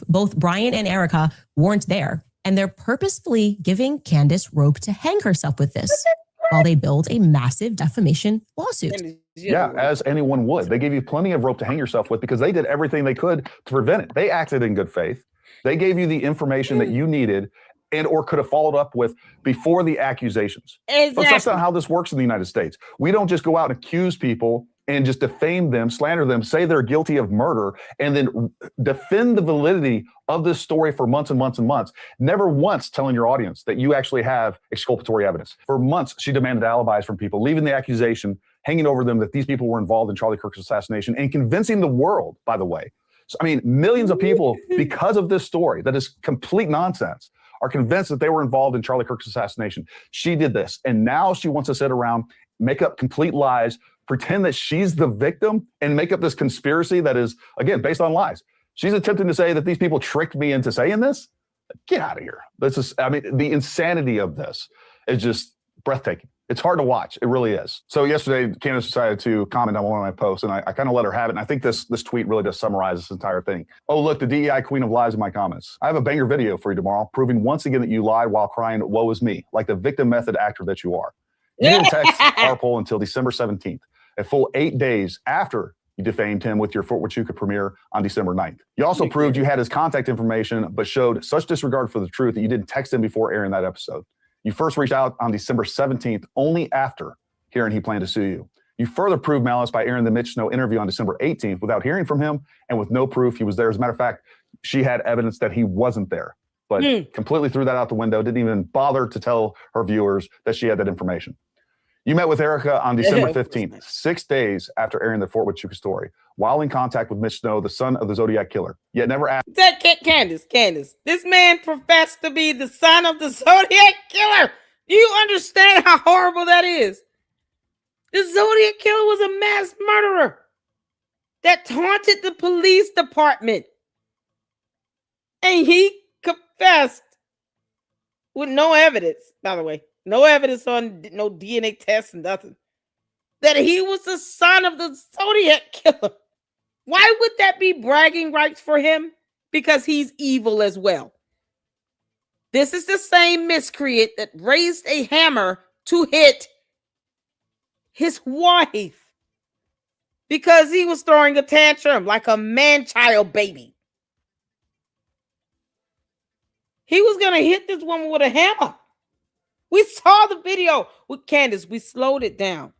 Both Brian and Erika weren't there. And they're purposefully giving Candace rope to hang herself with this while they build a massive defamation lawsuit. Yeah, as anyone would. They gave you plenty of rope to hang yourself with because they did everything they could to prevent it. They acted in good faith. They gave you the information that you needed and or could have followed up with before the accusations. Exactly. But that's not how this works in the United States. We don't just go out and accuse people and just defame them, slander them, say they're guilty of murder, and then defend the validity of this story for months and months and months, never once telling your audience that you actually have exculpatory evidence. For months, she demanded alibis from people, leaving the accusation hanging over them that these people were involved in Charlie Kirk's assassination and convincing the world, by the way. So, I mean, millions of people, because of this story that is complete nonsense, are convinced that they were involved in Charlie Kirk's assassination. She did this, and now she wants to sit around, make up complete lies, pretend that she's the victim, and make up this conspiracy that is, again, based on lies. She's attempting to say that these people tricked me into saying this. Get out of here. This is, I mean, the insanity of this is just breathtaking. It's hard to watch. It really is. So yesterday, Candace decided to comment on one of my posts, and I kind of let her have it. And I think this tweet really does summarize this entire thing. Oh, look, the DEI queen of lies in my comments. I have a banger video for you tomorrow, proving once again that you lied while crying, woe is me, like the victim method actor that you are. You didn't text Harpole until December 17th, a full 8 days after you defamed him with your Fort Huachuca premiere on December 9th. You also proved you had his contact information, but showed such disregard for the truth that you didn't text him before airing that episode. You first reached out on December 17th, only after hearing he planned to sue you. You further proved malice by airing the Mitch Snow interview on December 18th without hearing from him and with no proof he was there. As a matter of fact, she had evidence that he wasn't there, but completely threw that out the window, didn't even bother to tell her viewers that she had that information. You met with Erika on December 15th, 6 days after airing the Fort Huachuca story, while in contact with Mitch Snow, the son of the Zodiac Killer, yet never asked. Candace, this man professed to be the son of the Zodiac Killer. Do you understand how horrible that is? The Zodiac Killer was a mass murderer that taunted the police department. And he confessed with no evidence, by the way. No evidence on no DNA tests and nothing. That he was the son of the Zodiac Killer. Why would that be bragging rights for him? Because he's evil as well. This is the same miscreant that raised a hammer to hit his wife because he was throwing a tantrum like a man-child baby. He was going to hit this woman with a hammer. We saw the video with Candace. We slowed it down.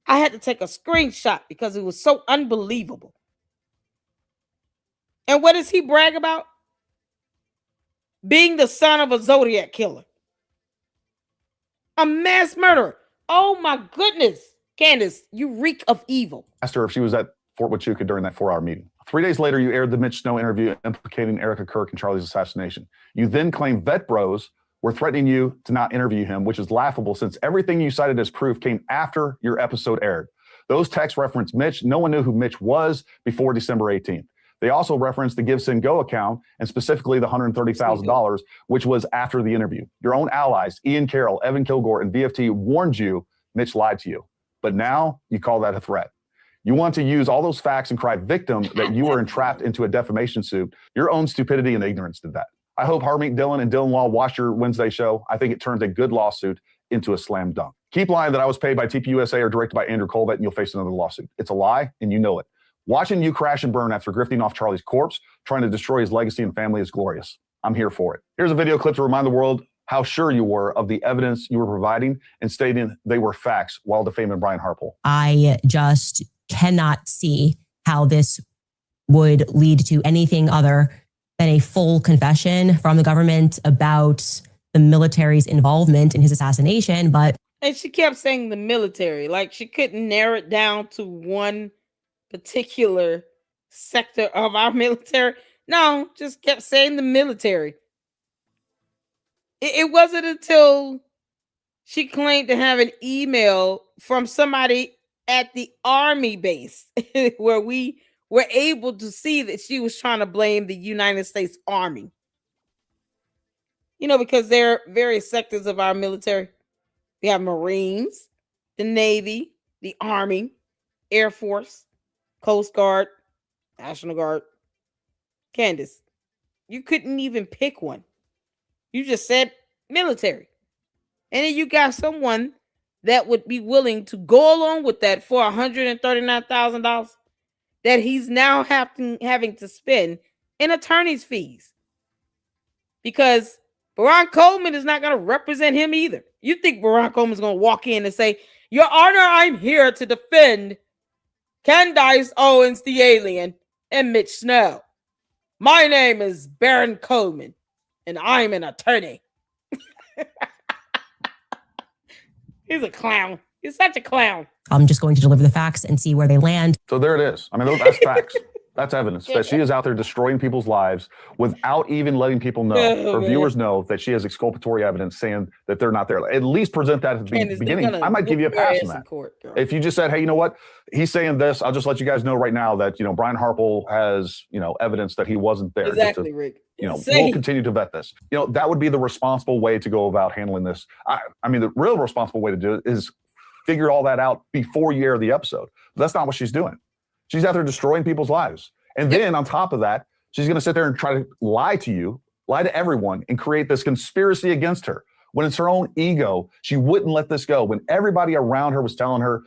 I had to take a screenshot because it was so unbelievable. And what does he brag about? Being the son of a Zodiac Killer. A mass murderer. Oh my goodness. Candace, you reek of evil. Asked her if she was at Fort Huachuca during that 4-hour meeting. 3 days later, you aired the Mitch Snow interview implicating Erika, Kirk, and Charlie's assassination. You then claimed vet bros were threatening you to not interview him, which is laughable since everything you cited as proof came after your episode aired. Those texts referenced Mitch. No one knew who Mitch was before December 18th. They also referenced the Give, Send, Go account and specifically the $130,000, which was after the interview. Your own allies, Ian Carroll, Evan Kilgore, and VFT warned you Mitch lied to you. But now you call that a threat. You want to use all those facts and cry victim that you were entrapped into a defamation suit. Your own stupidity and ignorance did that. I hope Harmeet Dillon and Dylan Law watch your Wednesday show. I think it turns a good lawsuit into a slam dunk. Keep lying that I was paid by TPUSA or directed by Andrew Colvett and you'll face another lawsuit. It's a lie and you know it. Watching you crash and burn after grifting off Charlie's corpse, trying to destroy his legacy and family is glorious. I'm here for it. Here's a video clip to remind the world how sure you were of the evidence you were providing and stating they were facts while defaming Brian Harpole. I just cannot see how this would lead to anything other than a full confession from the government about the military's involvement in his assassination. And she kept saying the military, like she couldn't narrow it down to one particular sector of our military. No, just kept saying the military. It wasn't until she claimed to have an email from somebody at the Army base where we were able to see that she was trying to blame the United States Army. You know, because there are various sectors of our military. We have Marines, the Navy, the Army, Air Force, Coast Guard, National Guard. Candace, you couldn't even pick one. You just said military. And then you got someone that would be willing to go along with that for $139,000 that he's now having to spend in attorney's fees. Because Baron Coleman is not going to represent him either. You think Baron Coleman is going to walk in and say, Your Honor, I'm here to defend Candace Owens, the alien, and Mitch Snow. My name is Baron Coleman, and I'm an attorney. He's a clown. He's such a clown. I'm just going to deliver the facts and see where they land. So there it is. I mean, that's facts. That's evidence that she is out there destroying people's lives without even letting people know, or viewers know, that she has exculpatory evidence saying that they're not there. At least present that at the beginning. I might give you a pass on that. If you just said, hey, you know what? He's saying this. I'll just let you guys know right now that, Brian Harpole has, evidence that he wasn't there. Exactly, Rick. We'll continue to vet this. That would be the responsible way to go about handling this. I mean, the real responsible way to do it is figure all that out before you air the episode. But that's not what she's doing. She's out there destroying people's lives. And then on top of that, she's going to sit there and try to lie to you, lie to everyone, and create this conspiracy against her. When it's her own ego, she wouldn't let this go. When everybody around her was telling her,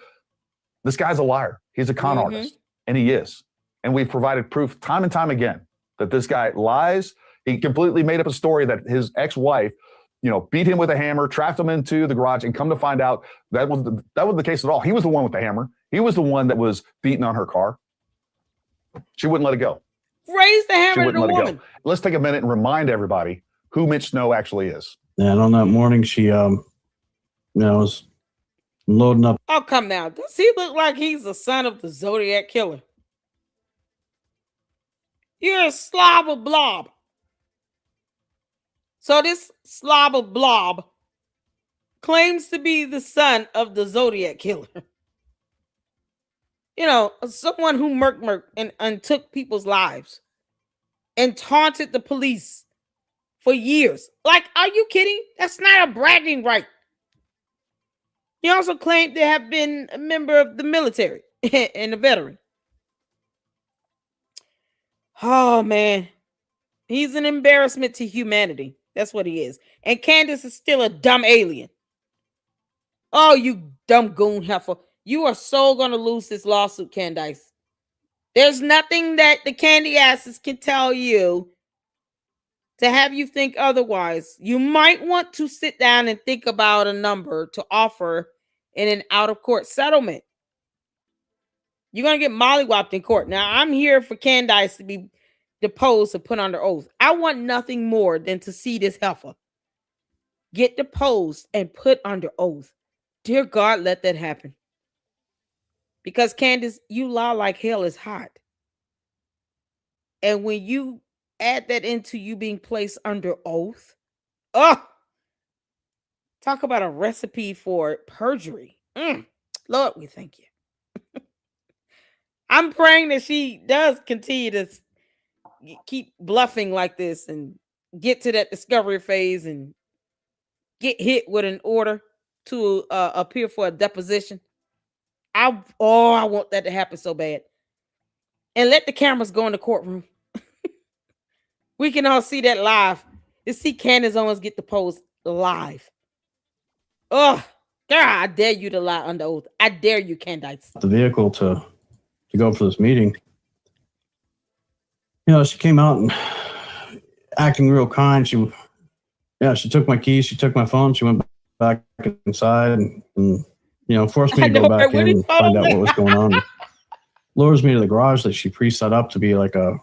this guy's a liar. He's a con artist. And he is. And we've provided proof time and time again that this guy lies. He completely made up a story that his ex-wife, beat him with a hammer, trapped him into the garage, and come to find out that wasn't the case at all. He was the one with the hammer. He was the one that was beating on her car. She wouldn't let it go. Raise the hammer to the woman. Let's take a minute and remind everybody who Mitch Snow actually is. And on that morning, she, was loading up. Oh, come now. Does he look like he's the son of the Zodiac Killer? You're a slobber blob. So this slobber blob claims to be the son of the Zodiac Killer. Someone who murked and took people's lives and taunted the police for years. Like, are you kidding? That's not a bragging right. He also claimed to have been a member of the military and a veteran. Oh, man. He's an embarrassment to humanity. That's what he is. And Candace is still a dumb alien. Oh, you dumb goon heifer. You are so going to lose this lawsuit, Candace. There's nothing that the candy asses can tell you to have you think otherwise. You might want to sit down and think about a number to offer in an out-of-court settlement. You're going to get mollywopped in court. Now, I'm here for Candace to be deposed and put under oath. I want nothing more than to see this heifer get deposed and put under oath. Dear God, let that happen. Because Candace, you lie like hell is hot. And when you add that into you being placed under oath, talk about a recipe for perjury. Lord, we thank you. I'm praying that she does continue to keep bluffing like this and get to that discovery phase and get hit with an order to appear for a deposition. I want that to happen so bad. And let the cameras go in the courtroom. We can all see that live. To see Candace Owens get deposed live. Oh, girl, I dare you to lie under oath. I dare you, Candace. The vehicle to go for this meeting. she came out and acting real kind. She took my keys, she took my phone, she went back inside and forced me to go back in and find out what was going on. Lures me to the garage that she pre-set up to be like a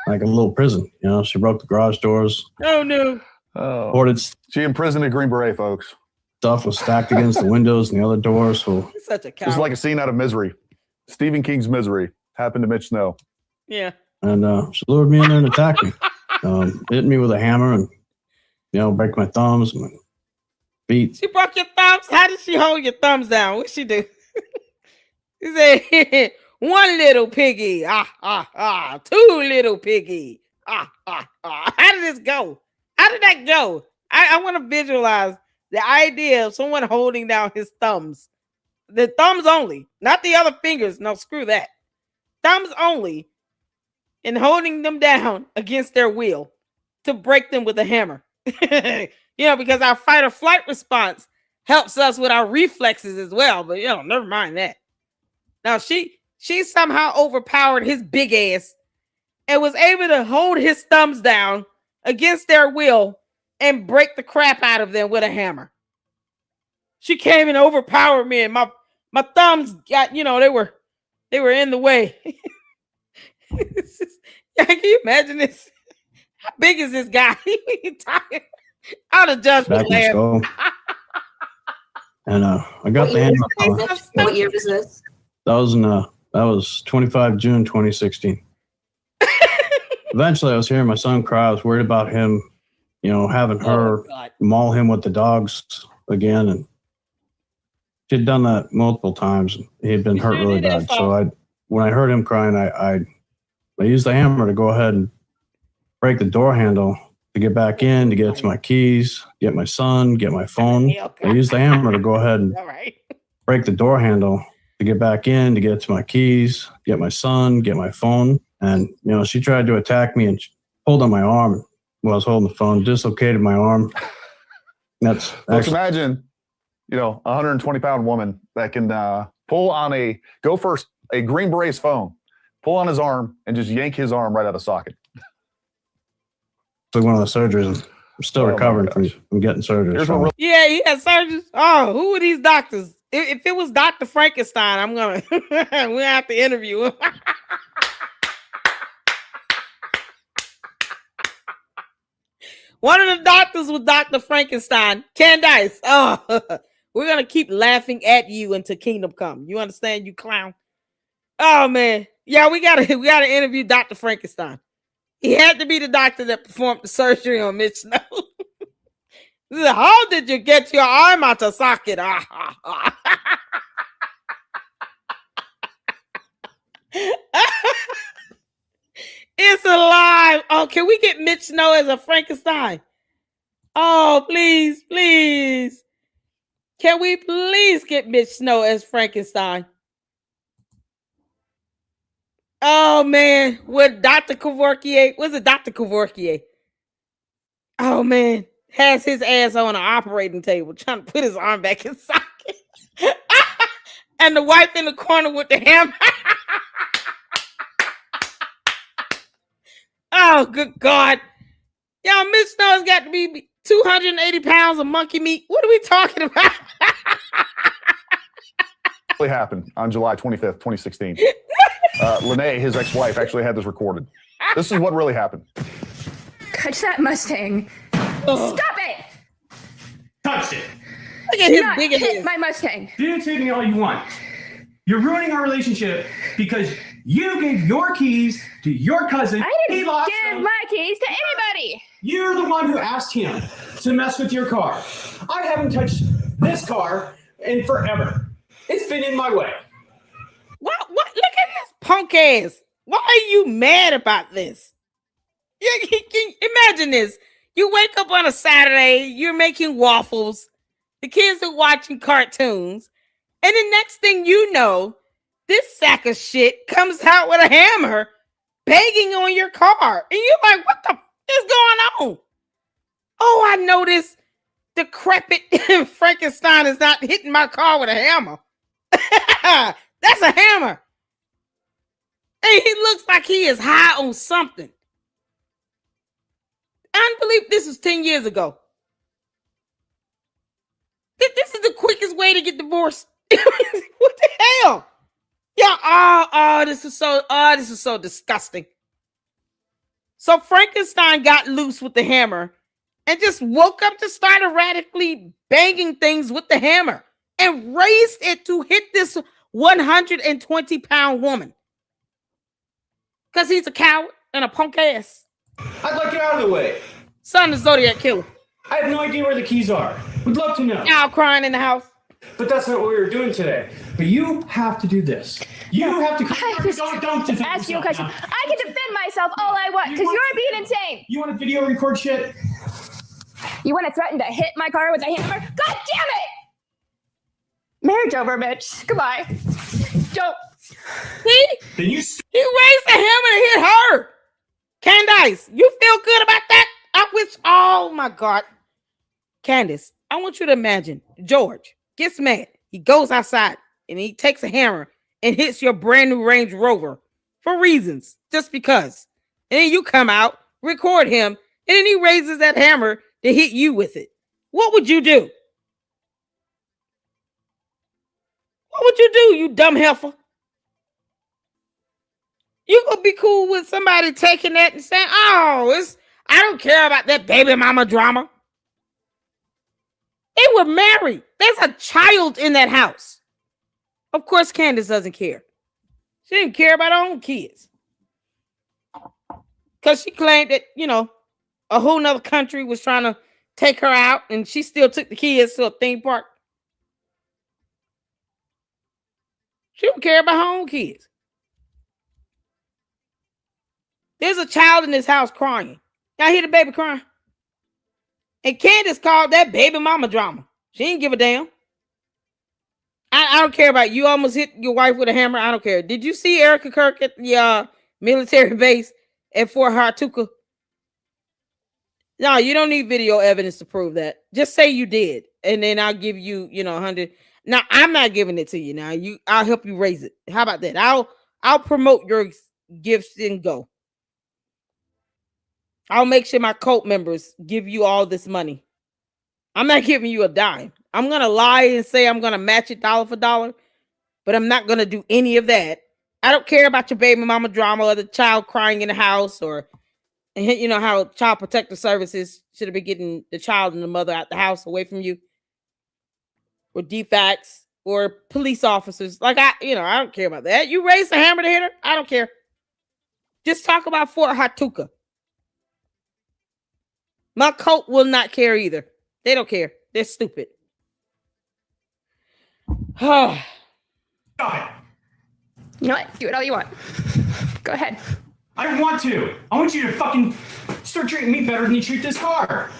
little prison. She broke the garage doors. Oh no! Hoarded She imprisoned a Green Beret, folks. Stuff was stacked against the windows and the other doors. So He's such a coward. It's like a scene out of Misery. Stephen King's Misery happened to Mitch Snow. Yeah. And she lured me in there and attacked me. Hit me with a hammer and break my thumbs, my feet. She broke your thumbs. How did she hold your thumbs down? What she do? She said, "One little piggy, two little piggy, How did this go? How did that go? I want to visualize the idea of someone holding down his thumbs. The thumbs only, not the other fingers. No, screw that. Thumbs only, and holding them down against their will to break them with a hammer. Because our fight or flight response helps us with our reflexes as well. But never mind that. Now she somehow overpowered his big ass and was able to hold his thumbs down against their will and break the crap out of them with a hammer. She came and overpowered me, and my thumbs got, they were in the way. Can you imagine this? How big is this guy? Out of judgment land. And I got the hammer. What year was this? That was 25 June 2016. Eventually, I was hearing my son cry. I was worried about him, having her maul him with the dogs again. And she had done that multiple times. He had been hurt really bad. So when I heard him crying, I used the hammer to go ahead and break the door handle to get back in, to get to my keys, get my son, get my phone. I used the hammer to go ahead and break the door handle to get back in, to get to my keys, get my son, get my phone. And, she tried to attack me and pulled on my arm while I was holding the phone, dislocated my arm. Let's imagine, a 120-pound woman that can pull on a Green Beret's phone, pull on his arm, and just yank his arm right out of socket. It's like one of the surgeries. I'm still recovering from getting surgery. So. Yeah, he had surgeries. Oh, who are these doctors? If it was Dr. Frankenstein, we'll have to interview him. One of the doctors was Dr. Frankenstein. Candace. Oh, we're gonna keep laughing at you until kingdom come. You understand, you clown? Oh man. Yeah, we gotta interview Dr. Frankenstein. He had to be the doctor that performed the surgery on Mitch Snow. How did you get your arm out of socket? It's alive. Oh, can we get Mitch Snow as a Frankenstein? Oh, please, please. Can we please get Mitch Snow as Frankenstein? Oh, man. With Dr. Kevorkian. Was it Dr. Kevorkian? Oh, man. Has his ass on an operating table trying to put his arm back in socket. And the wife in the corner with the hammer. Oh, good God. Y'all, Mitch Snow's got to be 280 pounds of monkey meat. What are we talking about? It happened on July 25th, 2016. Lene, his ex-wife, actually had this recorded. This is what really happened. Touch that Mustang. Oh. Stop it! Touched it. Look at his big hit ass. my Mustang. Dude, take me all you want. You're ruining our relationship because you gave your keys to your cousin. I didn't give my keys to anybody. You're the one who asked him to mess with your car. I haven't touched this car in forever. It's been in my way. What? Look at this punk ass. Why are you mad about this? Imagine this. You wake up on a Saturday, you're making waffles, the kids are watching cartoons, and the next thing you know, this sack of shit comes out with a hammer banging on your car. And you're like, what the is going on? Oh, I noticed decrepit Frankenstein is not hitting my car with a hammer. That's a hammer. And he looks like he is high on something. Unbelievable. This was 10 years ago. This is the quickest way to get divorced. What the hell? Yeah, this is so disgusting. So Frankenstein got loose with the hammer and just woke up to start erratically banging things with the hammer and raised it to hit this 120-pound woman. Because he's a coward and a punk ass. I'd like it out of the way. Son of Zodiac Killer. I have no idea where the keys are. Would love to know. Y'all crying in the house. But that's not what we were doing today. But you have to do this. You have to. Don't defend ask you a question. now. I can defend myself all I want because you're being insane. You want to video record shit? You want to threaten to hit my car with a hammer? God damn it! Marriage over, Mitch. Goodbye. Don't. See? Then you. He raised the hammer and hit her. Candace, you feel good about that? I wish. Oh my God. Candace, I want you to imagine George gets mad. He goes outside and he takes a hammer and hits your brand new Range Rover for reasons, just because. And then you come out, record him, and then he raises that hammer to hit you with it. What would you do? What would you do, you dumb heifer? You gonna be cool with somebody taking that and saying, I don't care about that baby mama drama. They were married. There's a child in that house. Of course, Candace doesn't care. She didn't care about her own kids. Because she claimed that, a whole nother country was trying to take her out, and she still took the kids to a theme park. She don't care about her own kids. There's a child in this house crying. Y'all hear the baby crying? And Candace called that baby mama drama. She didn't give a damn. I don't care about you almost hit your wife with a hammer. I don't care. Did you see Erika Kirk at the military base at Fort Hartuka? No, you don't need video evidence to prove that. Just say you did, and then I'll give you, 100. Now I'm not giving it to you. Now I'll help you raise it. How about that? I'll promote your gifts and go. I'll make sure my cult members give you all this money. I'm not giving you a dime. I'm going to lie and say I'm going to match it dollar for dollar, but I'm not going to do any of that. I don't care about your baby mama drama or the child crying in the house, or, how Child Protective Services should have been getting the child and the mother out the house away from you, or defects, or police officers. Like, I don't care about that. You raised the hammer to hit her. I don't care. Just talk about Fort Hartuka. My cult will not care either. They don't care. They're stupid. You know what? Do it all you want. Go ahead. I don't want to. I want you to fucking start treating me better than you treat this car.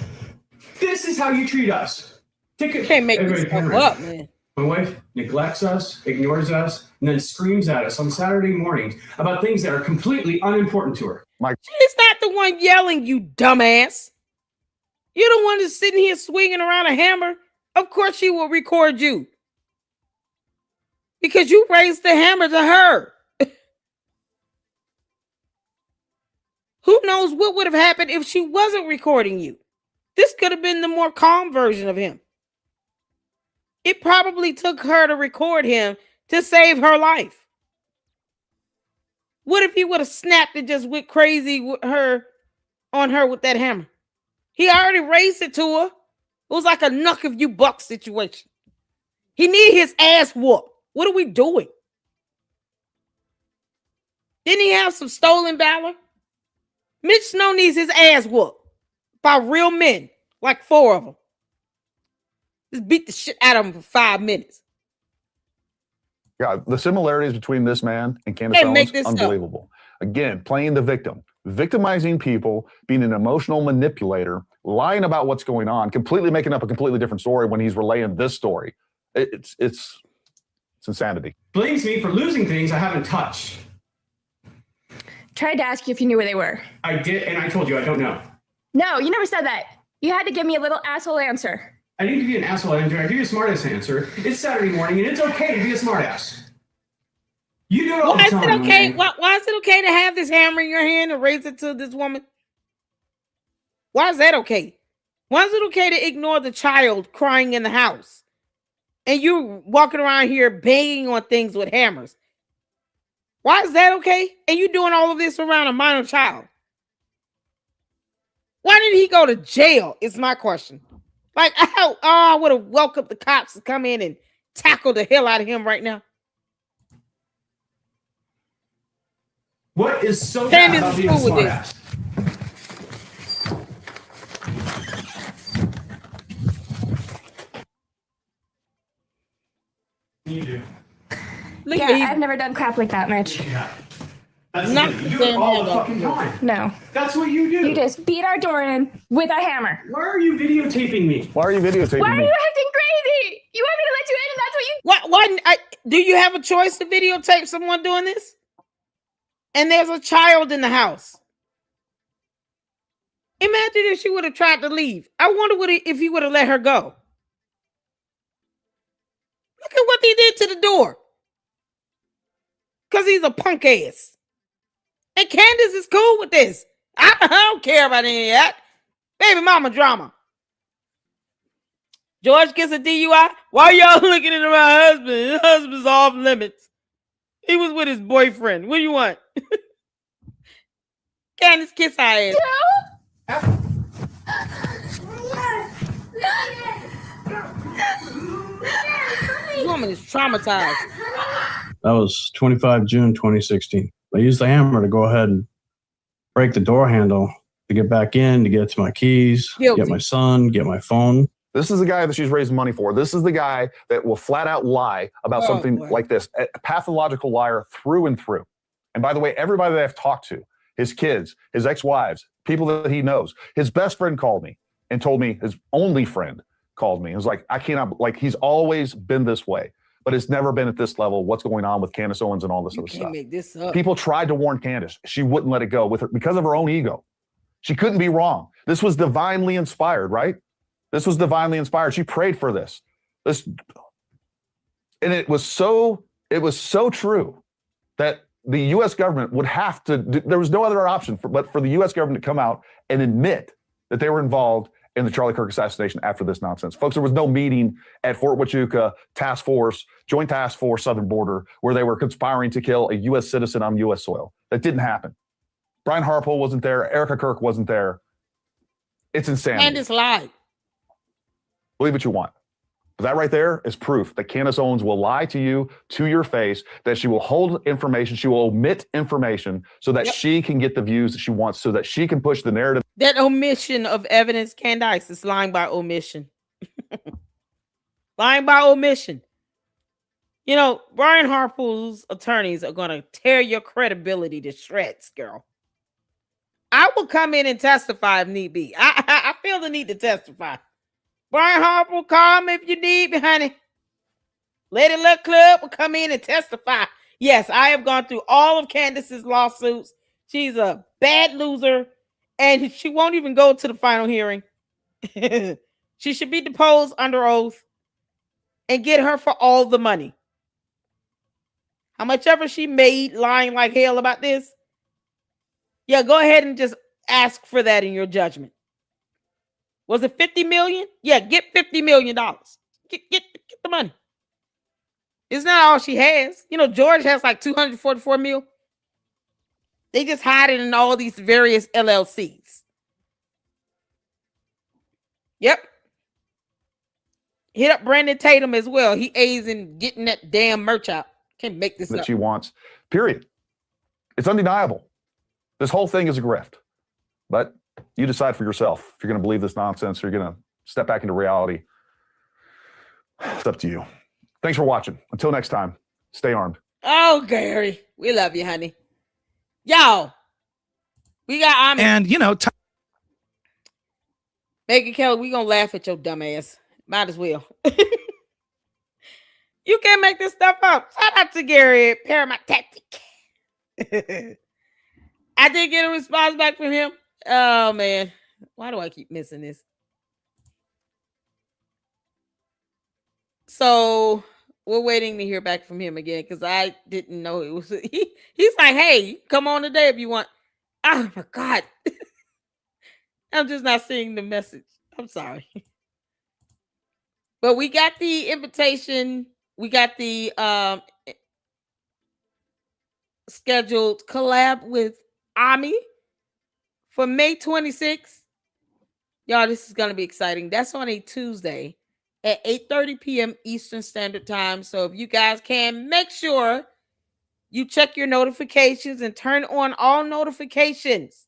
This is how you treat us. Can't make this stuff up, man. My wife neglects us, ignores us, and then screams at us on Saturday mornings about things that are completely unimportant to her. She's not the one yelling, you dumbass. You're the one that's sitting here swinging around a hammer. Of course she will record you. Because you raised the hammer to her. Who knows what would have happened if she wasn't recording you? This could have been the more calm version of him. It probably took her to record him to save her life. What if he would have snapped and just went crazy with her with that hammer? He already raised it to her. It was like a knuck if you buck situation. He need his ass whooped. What are we doing? Didn't he have some stolen valor? Mitch Snow needs his ass whooped by real men, like 4 of them. Just beat the shit out of him for 5 minutes. Yeah, the similarities between this man and Candace Owens, unbelievable. Again, playing the victim, victimizing people, being an emotional manipulator, lying about what's going on, completely making up a completely different story when he's relaying this story. It's insanity. Blames me for losing things I haven't touched. Tried to ask you if you knew where they were. I did, and I told you I don't know. No, you never said that. You had to give me a little asshole answer. I didn't give you an asshole answer. I give you a smartass answer. It's Saturday morning, and it's okay to be a smartass. You do it all Why the is time. it okay? Man. Why is it okay to have this hammer in your hand and raise it to this woman? Why is that okay? Why is it okay to ignore the child crying in the house? And you walking around here banging on things with hammers. Why is that okay? And you doing all of this around a minor child. Why didn't he go to jail? Is my question. Like, I would have welcomed the cops to come in and tackle the hell out of him right now. What is so Candace bad about is being a cool with smart this. ass? You do. Look Yeah, at him. I've never done crap like that, Mitch. Yeah. That's Not the thing. the You do it damn all the hand fucking up. time. No. That's what you do. You just beat our door in with a hammer. Why are you videotaping me? Why are you videotaping Why are me? you acting crazy? You want me to let you in and that's what you... Why do you have a choice to videotape someone doing this? And there's a child in the house. Imagine if she would have tried to leave. I wonder if he would have let her go. Look at what he did to the door. Because he's a punk ass. And Candace is cool with this. I don't care about any of that. Baby mama drama. George gets a DUI. Why y'all looking at my husband? His husband's off limits. He was with his boyfriend. What do you want? Candace, kiss her ass. This woman is traumatized. That was 25 June 2016. I used the hammer to go ahead and break the door handle to get back in, to get to my keys, Guilty. get my son, get my phone. This is the guy that she's raising money for. This is the guy that will flat out lie about something boy. like this. A pathological liar through and through. And by the way, everybody that I've talked to, his kids, his ex-wives, people that he knows, his best friend called me and told me, his only friend called me. It was like, I cannot, like, he's always been this way, but it's never been at this level. What's going on with Candace Owens and all this You other can't stuff. make this up. People tried to warn Candace. She wouldn't let it go with her because of her own ego. She couldn't be wrong. This was divinely inspired, right? This was divinely inspired. She prayed for this. And it was so true that the U.S. government would have to, there was no other option but for the U.S. government to come out and admit that they were involved in the Charlie Kirk assassination after this nonsense. Folks, there was no meeting at Fort Huachuca Task Force, Joint Task Force Southern Border, where they were conspiring to kill a U.S. citizen on U.S. soil. That didn't happen. Brian Harpole wasn't there. Erika Kirk wasn't there. It's insanity. Candace lied. Believe what you want. But that right there is proof that Candace Owens will lie to you to your face, that she will hold information, she will omit information so that she can get the views that she wants, so that she can push the narrative. That omission of evidence, Candace, is lying by omission. Lying by omission. You know, Brian Harpole's attorneys are going to tear your credibility to shreds, girl. I will come in and testify if need be. I feel the need to testify. Brian Harpole, call me if you need me, honey. Lady Luck Club will come in and testify. Yes, I have gone through all of Candace's lawsuits. She's a bad loser, and she won't even go to the final hearing. She should be deposed under oath and get her for all the money. How much ever she made lying like hell about this, yeah, go ahead and just ask for that in your judgment. Was it $50 million? Yeah, get $50 million. Get the money. It's not all she has. You know, George has like $244 million. They just hide it in all these various LLCs. Yep. Hit up Brandon Tatum as well. He aids in getting that damn merch out. Can't make this that up. she wants, period. It's undeniable. This whole thing is a grift. But you decide for yourself if you're going to believe this nonsense or you're going to step back into reality. It's up to you. Thanks for watching. Until next time, stay armed. Oh, Gary, we love you, honey. Y'all, we got and you know, Megan Kelly, we gonna laugh at your dumb ass. Might as well. You can't make this stuff up. Shout out to Gary at Paramount Tactic. I did get a response back from him. Oh man, why do I keep missing this? So we're waiting to hear back from him again because I didn't know it was. He's like, hey, come on today if you want. Oh my God. I'm just not seeing the message. I'm sorry. But we got the invitation. We got the scheduled collab with Ami for May 26th. Y'all, this is going to be exciting. That's on a Tuesday at 8:30 p.m. Eastern Standard Time. So if you guys can, make sure you check your notifications and turn on all notifications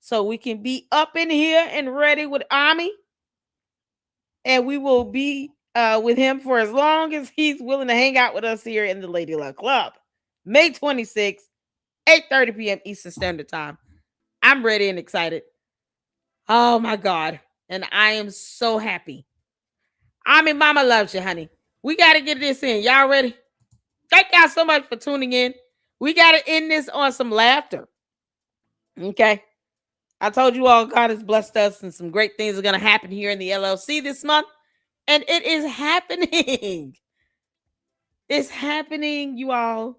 so we can be up in here and ready with Ami. And we will be with him for as long as he's willing to hang out with us here in the Lady Luck Club. May 26th, 8:30 p.m. Eastern Standard Time. I'm ready and excited. Oh my God. And I am so happy. Ami Mama loves you, honey. We got to get this in. Y'all ready? Thank y'all so much for tuning in. We got to end this on some laughter. Okay. I told you all God has blessed us and some great things are going to happen here in the LLC this month. And it is happening. It's happening, you all.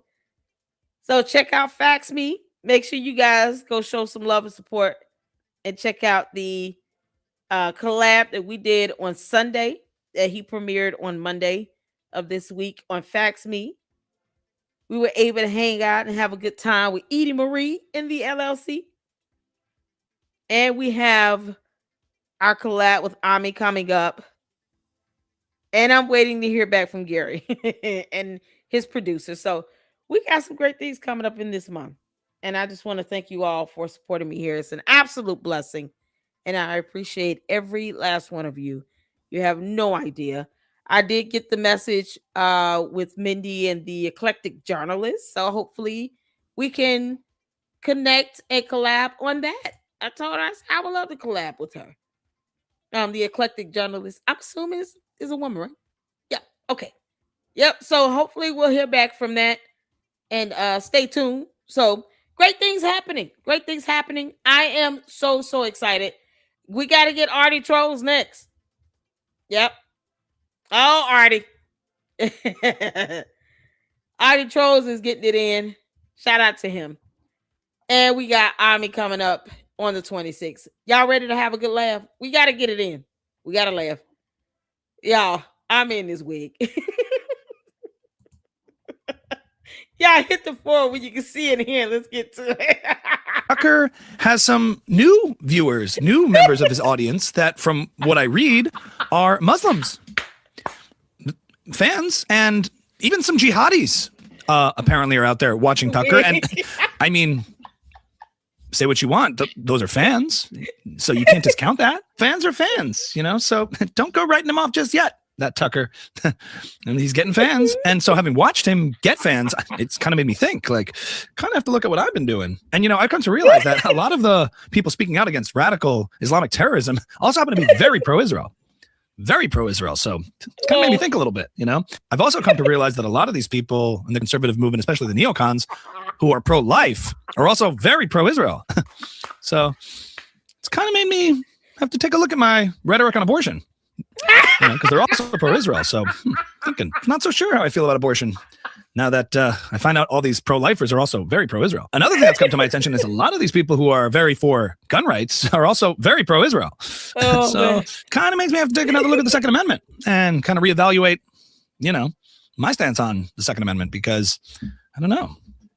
So check out Fax Me. Make sure you guys go show some love and support and check out the collab that we did on Sunday that he premiered on Monday of this week on Fax Me. We were able to hang out and have a good time with Edie Marie in the LLC. And we have our collab with Ami coming up. And I'm waiting to hear back from Gary and his producer. So we got some great things coming up in this month. And I just want to thank you all for supporting me here. It's an absolute blessing. And I appreciate every last one of you. You have no idea. I did get the message with Mindy and the Eclectic Journalist. So hopefully we can connect and collab on that. I told her I would love to collab with her. The Eclectic Journalist. I'm assuming is a woman, right? Yeah. Okay. Yep. So hopefully we'll hear back from that. And stay tuned. So great things happening. Great things happening. I am so excited. We got to get Artie Trolls next. Yep. Oh, Artie. Artie Trolls is getting it in. Shout out to him. And we got Ami coming up on the 26th. Y'all ready to have a good laugh? We got to get it in. We got to laugh. Y'all, I'm in this wig. Y'all hit the floor where you can see it here. Let's get to it. Tucker has some new viewers, new members of his audience that, from what I read, are Muslims, fans, and even some jihadis apparently are out there watching Tucker. And I mean, say what you want. Those are fans. So you can't discount that. Fans are fans, you know, so don't go writing them off just yet. That Tucker, and he's getting fans. And so having watched him get fans, it's kind of made me think, like, kind of have to look at what I've been doing. And, you know, I've come to realize that a lot of the people speaking out against radical Islamic terrorism also happen to be very pro-Israel. Very pro-Israel. So it's kind of made me think a little bit, you know. I've also come to realize that a lot of these people in the conservative movement, especially the neocons, who are pro-life, are also very pro-Israel. So it's kind of made me have to take a look at my rhetoric on abortion. You know, because they're also pro-Israel. So thinking, not so sure how I feel about abortion now that I find out all these pro-lifers are also very pro-Israel. Another thing that's come to my attention is a lot of these people who are very for gun rights are also very pro-Israel. Oh, so kind of makes me have to take another look at the Second Amendment and kind of reevaluate, you know, my stance on the Second Amendment, because I don't know,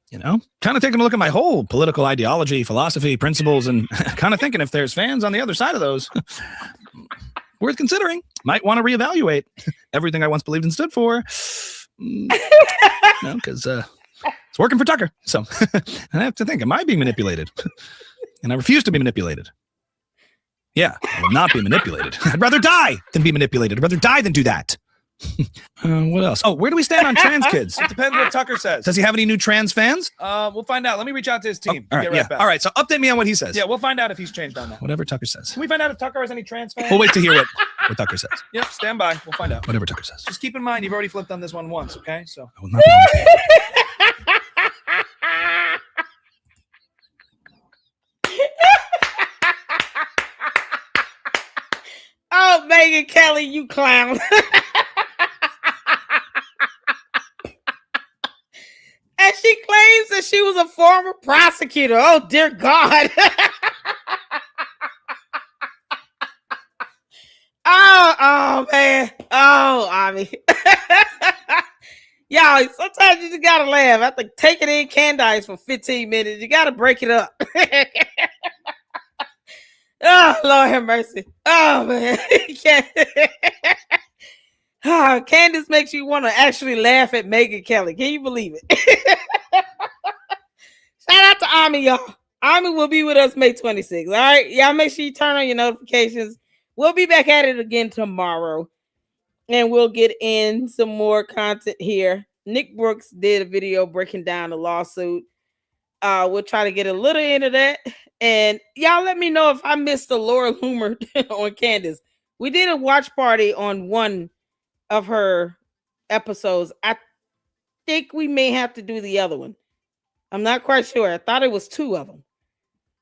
you know, kind of taking a look at my whole political ideology, philosophy, principles, and kind of thinking if there's fans on the other side of those, worth considering. Might want to reevaluate everything I once believed and stood for. Because it's working for Tucker. So I have to think, am I being manipulated? And I refuse to be manipulated. Yeah, I will not be manipulated. I'd rather die than be manipulated. I'd rather die than do that. What else? Oh, where do we stand on trans kids? It depends what Tucker says. Does he have any new trans fans? We'll find out. Let me reach out to his team. All right, yeah. All right, so update me on what he says. Yeah, we'll find out if he's changed on that. Whatever Tucker says. Can we find out if Tucker has any trans fans? We'll wait to hear what Tucker says. Yep, stand by. We'll find out. Whatever Tucker says. Just keep in mind, you've already flipped on this one once, okay? So I will not be Oh, Megan Kelly, you clown. she was a former prosecutor. Oh, dear God. Oh, man. Oh, Ami. Y'all, sometimes you just gotta laugh. I think taking in Candace for 15 minutes, you gotta break it up. Oh, Lord have mercy. Oh, man. Oh, Candace makes you want to actually laugh at Megan Kelly. Can you believe it? Shout out to Ami, y'all. Ami will be with us May 26th. All right. Y'all make sure you turn on your notifications. We'll be back at it again tomorrow. And we'll get in some more content here. Nick Brooks did a video breaking down the lawsuit. We'll try to get a little into that. And y'all let me know if I missed the Laura Loomer on Candace. We did a watch party on one of her episodes. I think we may have to do the other one. I'm not quite sure. I thought it was 2 of them.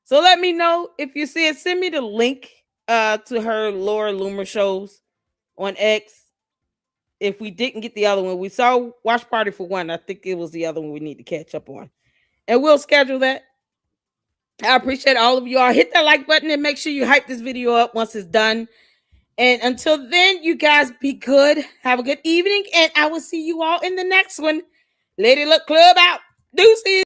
So let me know if you see it. Send me the link to her Laura Loomer shows on X. If we didn't get the other one, we saw watch party for one. I think it was the other one we need to catch up on. And we'll schedule that. I appreciate all of y'all. Hit that like button and make sure you hype this video up once it's done. And until then, you guys be good. Have a good evening. And I will see you all in the next one. Lady Luck Club out. Deuces.